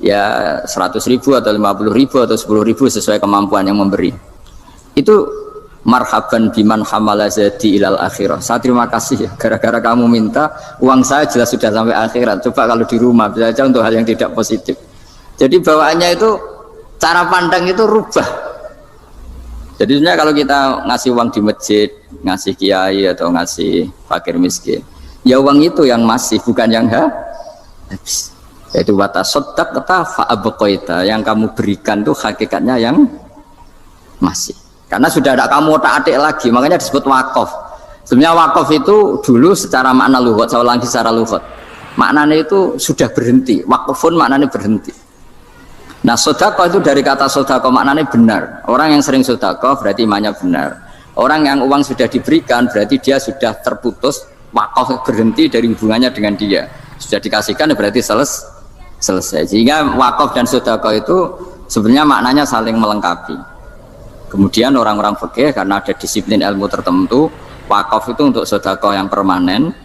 Speaker 3: ya 100.000 atau 50.000 atau 10.000 sesuai kemampuan yang memberi, itu marhaban biman hamala zadi ilal akhirah. Saya terima kasih ya, gara-gara kamu minta uang saya jelas sudah sampai akhirat. Coba kalau di rumah bisa aja untuk hal yang tidak positif. Jadi bawaannya itu cara pandang itu rubah. Jadi sebenarnya kalau kita ngasih uang di masjid, ngasih kiai atau ngasih fakir miskin, ya uang itu yang masih, bukan yang habis. Yaitu watasodak kata fa'abqaita, yang kamu berikan tuh hakikatnya yang masih. Karena sudah ada kamu otak-atik lagi, makanya disebut wakaf. Sebenarnya wakaf itu dulu secara makna lughat, saya ulangi secara lughat, maknanya itu sudah berhenti. Wakafun maknanya berhenti. Nah sedekah itu dari kata sedekah maknanya benar. Orang yang sering sedekah berarti imannya benar. Orang yang uang sudah diberikan berarti dia sudah terputus, wakaf berhenti dari hubungannya dengan dia. Sudah dikasihkan berarti selesai. Sehingga wakaf dan sedekah itu sebenarnya maknanya saling melengkapi. Kemudian orang-orang fikih karena ada disiplin ilmu tertentu, wakaf itu untuk sedekah yang permanen,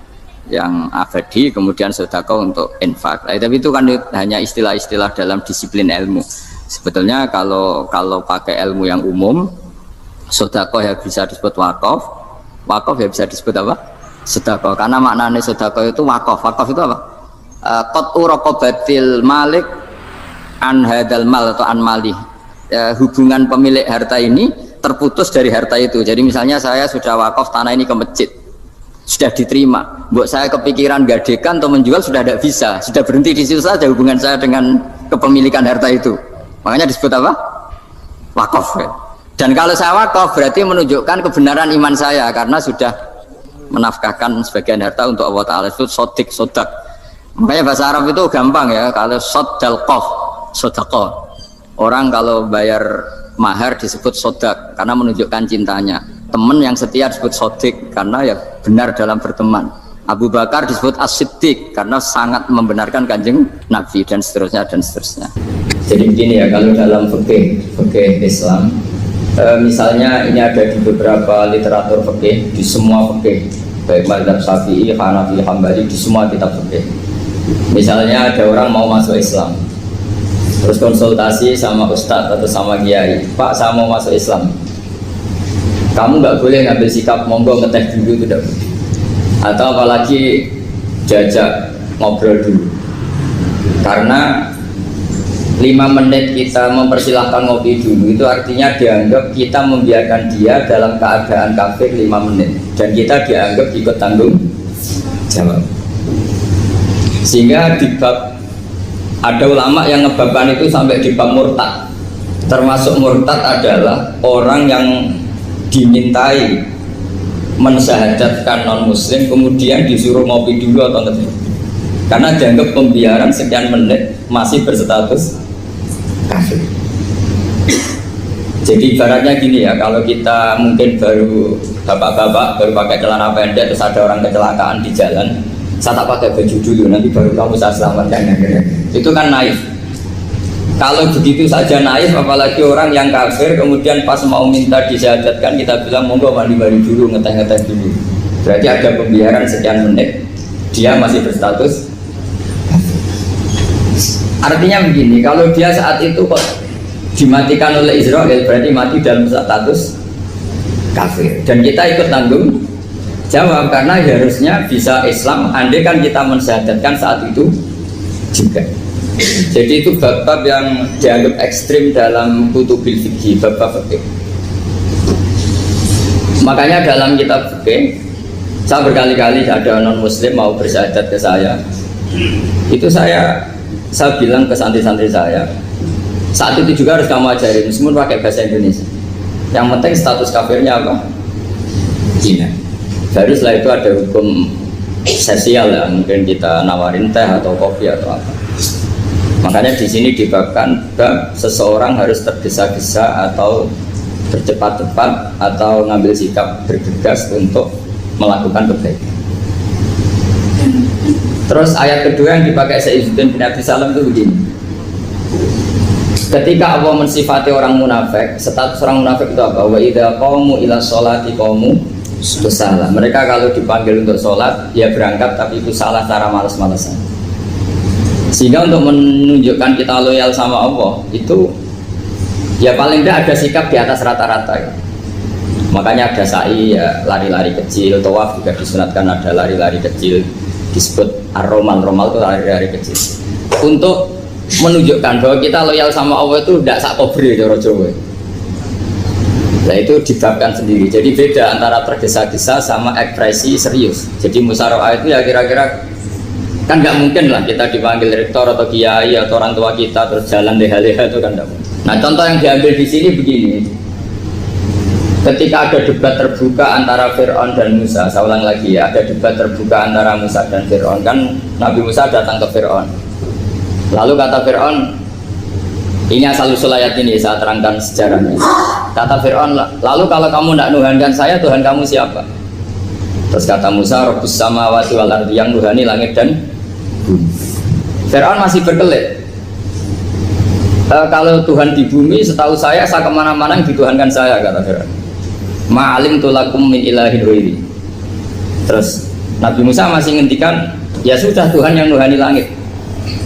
Speaker 3: yang abadi, kemudian sedekah untuk infak. Tapi itu kan hanya istilah-istilah dalam disiplin ilmu. Sebetulnya kalau pakai ilmu yang umum, sedekah ya bisa disebut wakaf, wakaf ya bisa disebut apa? Sedekah. Karena maknanya sedekah itu wakaf. Wakaf itu apa? Qat'u raqabatil malik an hadal mal atau an malih. Hubungan pemilik harta ini terputus dari harta itu. Jadi misalnya saya sudah wakaf tanah ini ke masjid, sudah diterima, buat saya kepikiran gadekan atau menjual sudah tidak bisa, sudah berhenti di situ saja hubungan saya dengan kepemilikan harta itu. Makanya disebut apa? Wakaf. Dan kalau saya wakaf berarti menunjukkan kebenaran iman saya karena sudah menafkahkan sebagian harta untuk Allah Ta'ala. Itu sodik, sodak. Makanya bahasa Arab itu gampang ya, kalau sodalqoh, sodaqoh. Orang kalau bayar mahar disebut sodak karena menunjukkan cintanya. Teman yang setia disebut sodik karena ya benar dalam berteman. Abu Bakar disebut as-siddiq karena sangat membenarkan kanjeng Nabi, dan seterusnya dan seterusnya. Jadi begini ya, kalau dalam fikih Islam, misalnya ini ada di beberapa literatur fikih, di semua fikih, baik mazhab Syafi'i, Hanafi, Hambali, di semua kitab fikih. Misalnya ada orang mau masuk Islam, terus konsultasi sama ustadz atau sama kiai, Pak saya mau masuk Islam, kamu nggak boleh ngambil sikap monggo ngeteh dulu, tidak boleh. Atau apalagi diajak ngobrol dulu, karena 5 menit kita mempersilahkan ngopi dulu itu artinya dianggap kita membiarkan dia dalam keadaan kafir 5 menit dan kita dianggap ikut tanggung jawab. Sehingga di bab, ada ulama yang ngebabkan itu sampai di bab murtad. Termasuk murtad adalah orang yang dimintai mensyahadatkan non muslim kemudian disuruh ngopi dulu atau enggak, karena dianggap pembiaran sekian menit masih berstatus kafir. Jadi ibaratnya gini ya, kalau kita mungkin baru bapak-bapak baru pakai celana pendek terus ada orang kecelakaan di jalan, saya tak pakai baju dulu nanti baru kamu saya selamatkan, itu kan naif. Kalau begitu saja naif, apalagi orang yang kafir kemudian pas mau minta disyahadatkan kita bilang monggo mandi-mandi dulu, ngeteh-ngeteh dulu, berarti ada pembiaran sekian menit dia masih berstatus. Artinya begini, kalau dia saat itu kok dimatikan oleh Israel berarti mati dalam status kafir dan kita ikut tanggung jawab karena harusnya bisa Islam andai kan kita mensyahadatkan saat itu juga. Jadi itu bab-bab yang dianggap ekstrim dalam kutubil fikih, bab-bab fikih. Makanya dalam kitab fikih saya berkali-kali ada non muslim mau bersyahadat ke saya, itu saya bilang ke santri-santri saya, saat itu juga harus kamu ajarin meskipun pakai bahasa Indonesia, yang penting status kafirnya apa? Cina. Baru setelah itu ada hukum sosial ya, mungkin kita nawarin teh atau kopi atau apa. Makanya di sini dibabkan bab seseorang harus tergesa-gesa atau bercepat-cepat atau ngambil sikap bergegas untuk melakukan kebaikan. Terus ayat kedua yang dipakai Sayyidina bin Abi Salam itu begini. Ketika Allah mensifati orang munafik, status orang munafik itu apa? Wa idza qamu ila sholati qamu kusala. Mereka kalau dipanggil untuk sholat, ya berangkat tapi itu salah cara malas-malasan. Sehingga untuk menunjukkan kita loyal sama Allah itu ya paling tidak ada sikap di atas rata-rata ya. Makanya ada sa'i ya, lari-lari kecil, tawaf juga disunatkan ada lari-lari kecil, disebut ar-romal itu lari-lari kecil untuk menunjukkan bahwa kita loyal sama Allah itu tidak sak kobri cara Jawa. Nah itu dibabkan sendiri. Jadi beda antara tergesa-gesa sama ekspresi serius. Jadi musyawarah itu ya kira-kira kan nggak mungkin lah kita dipanggil rektor atau kiai atau orang tua kita terus jalan leha-leha, itu kan nggak mungkin. Nah contoh yang diambil di sini begini. Ketika ada debat terbuka antara Fir'aun dan Musa, saya ulang lagi ya, ada debat terbuka antara Musa dan Fir'aun, kan Nabi Musa datang ke Fir'aun. Lalu kata Fir'aun, ini asal-usul ayat ini saya terangkan sejarahnya. Kata Fir'aun, lalu kalau kamu tidak nuhankan saya, Tuhan kamu siapa? Terus kata Musa, Rabbus samawati wal ardi, yang nuhani langit dan bumi. Fir'aun masih berkelit. Kalau Tuhan di bumi, setahu saya kemana-mana yang dituhankan saya, kata Fir'aun. Ma'alim tulakum min ilahin ghairi. Terus Nabi Musa masih ngendikan, ya sudah Tuhan yang nuhani langit.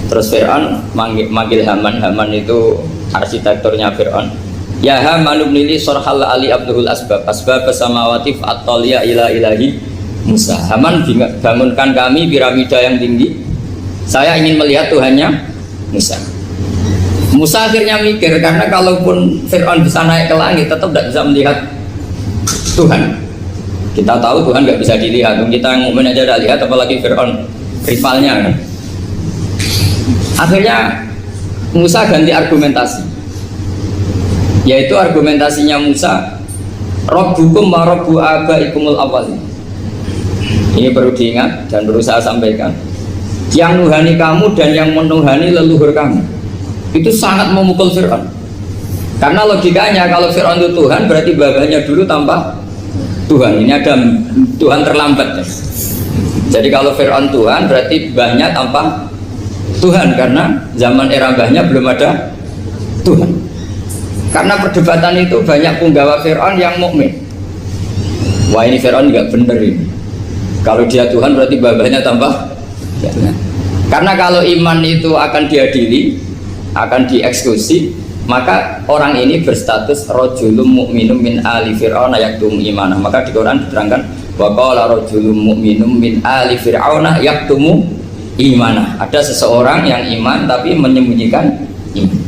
Speaker 3: Terus Fir'aun manggil Haman. Haman itu arsitekturnya Fir'aun. Ya Haman ibnili sorhal ali abduhul asbab samawati fa'atoliya ila ilahi Musa. Haman bangunkan kami piramida yang tinggi, saya ingin melihat Tuhannya Musa. Musa akhirnya mikir, karena kalaupun Fir'aun bisa naik ke langit tetap tidak bisa melihat Tuhan. Kita tahu Tuhan nggak bisa dilihat, kita yang mukmin aja tidak lihat, apalagi Fir'aun rivalnya kan. Akhirnya Musa ganti argumentasi, yaitu argumentasinya Musa, Rabbukum wa Rabbu abaikumul awwalin. Ini perlu diingat dan perlu saya sampaikan, yang nuhani kamu dan yang menuhani leluhur kamu. Itu sangat memukul Fir'aun, karena logikanya kalau Fir'aun itu Tuhan berarti babanya dulu tanpa Tuhan. Ini ada Tuhan terlambat ya. Jadi kalau Fir'aun Tuhan berarti mbahnya tanpa Tuhan, karena zaman era mbahnya belum ada Tuhan. Karena perdebatan itu banyak punggawa Fir'aun yang mukmin. Wah ini Fir'aun nggak bener ini. Kalau dia Tuhan berarti babahnya tambah. Ya, Tuhan. Karena kalau iman itu akan diadili, akan dieksekusi, maka orang ini berstatus rajulun mu'minum min ali fir'auna yaktumu imanah. Maka di Quran diterangkan wa qala rajulun mu'minum min ali fir'auna yaktumu imanah. Ada seseorang yang iman tapi menyembunyikan iman.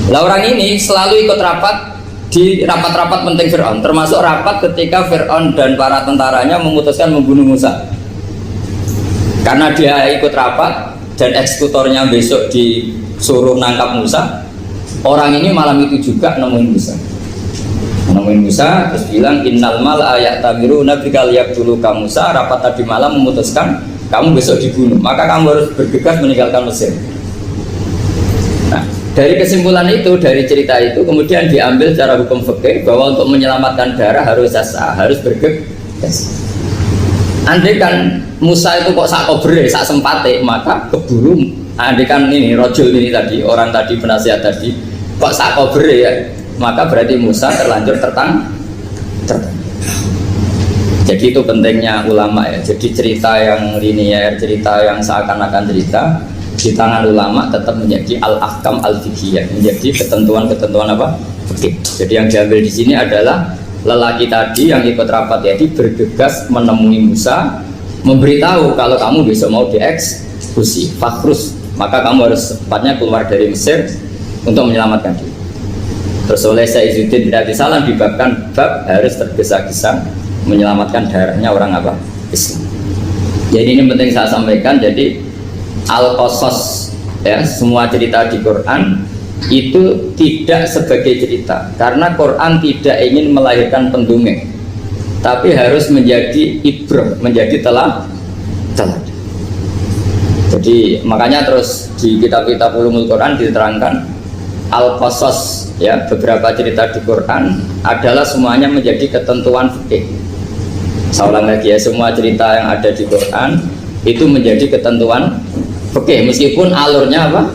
Speaker 3: Lah orang ini selalu ikut rapat di rapat-rapat penting Fir'aun, termasuk rapat ketika Fir'aun dan para tentaranya memutuskan membunuh Musa. Karena dia ikut rapat dan eksekutornya besok disuruh nangkap Musa, orang ini malam itu juga nemuin Musa terus bilang innal mal ayat tabiru nabi kaliyak dulu kamu Musa. Rapat tadi malam memutuskan kamu besok dibunuh, maka kamu harus bergegas meninggalkan Mesir. Nah, dari kesimpulan itu, dari cerita itu kemudian diambil secara hukum fikih bahwa untuk menyelamatkan darah harus sah, harus bergegas. Andai kan Musa itu kok sak kobre, sak sempate, maka keburu. Andai kan ini rojul ini tadi, orang tadi penasihat tadi kok sak kobre ya, maka berarti Musa terlanjur tertang. Jadi itu pentingnya ulama ya. Jadi cerita yang linier, cerita yang seakan-akan cerita di tangan ulama tetap menjadi al-ahkam al-fiqhiyah, menjadi ketentuan-ketentuan apa? Fikih. Jadi yang diambil di sini adalah lelaki tadi yang ikut rapat tadi bergegas menemui Musa, memberitahu kalau kamu besok mau dieksekusi, fakhrus, maka kamu harus secepatnya keluar dari Mesir untuk menyelamatkan diri. Terus oleh Sayyidzuddin bin Abdus Salam dibabkan bab harus tergesa-gesa menyelamatkan darahnya orang apa? Islam. Jadi ini penting saya sampaikan. Jadi al-qasas ya, semua cerita di Quran itu tidak sebagai cerita, karena Quran tidak ingin melahirkan pendongeng, tapi harus menjadi ibrah, menjadi teladan. Jadi makanya terus di kitab-kitab ulumul Quran diterangkan al-qasas ya, beberapa cerita di Quran adalah semuanya menjadi ketentuan fikih. Saya ulang lagi ya, semua cerita yang ada di Quran itu menjadi ketentuan fikih, meskipun alurnya apa?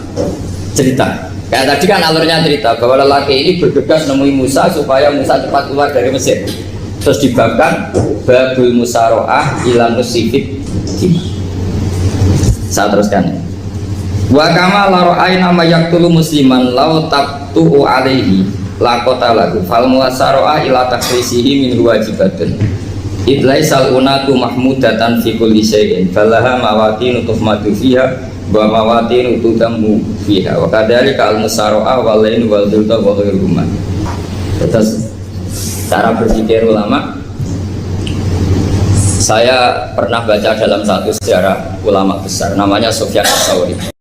Speaker 3: Cerita. Kayak tadi kan alurnya cerita bahwa lelaki ini bergegas nemui Musa supaya Musa cepat keluar dari Mesir. Terus dibabkan babul musaroah ila musifid. Saya teruskan. Wa kama la ra'ayna ma yaqtulu musliman law taqtu'u alaihi la qatalahu fal musaroah ila takrisihi min wajibatun. Idlaisal unatu mahmudatan fi kulli syai'in falaha mawaqinu tuhmatu fiha wa mawatin utudamu fiha wa kadzalika al-musara'a wal lain wal dhulta wa ghairuhuma. Terus cara berpikir ulama, saya pernah baca dalam satu sejarah ulama besar namanya Sufyan Ats-Tsauri.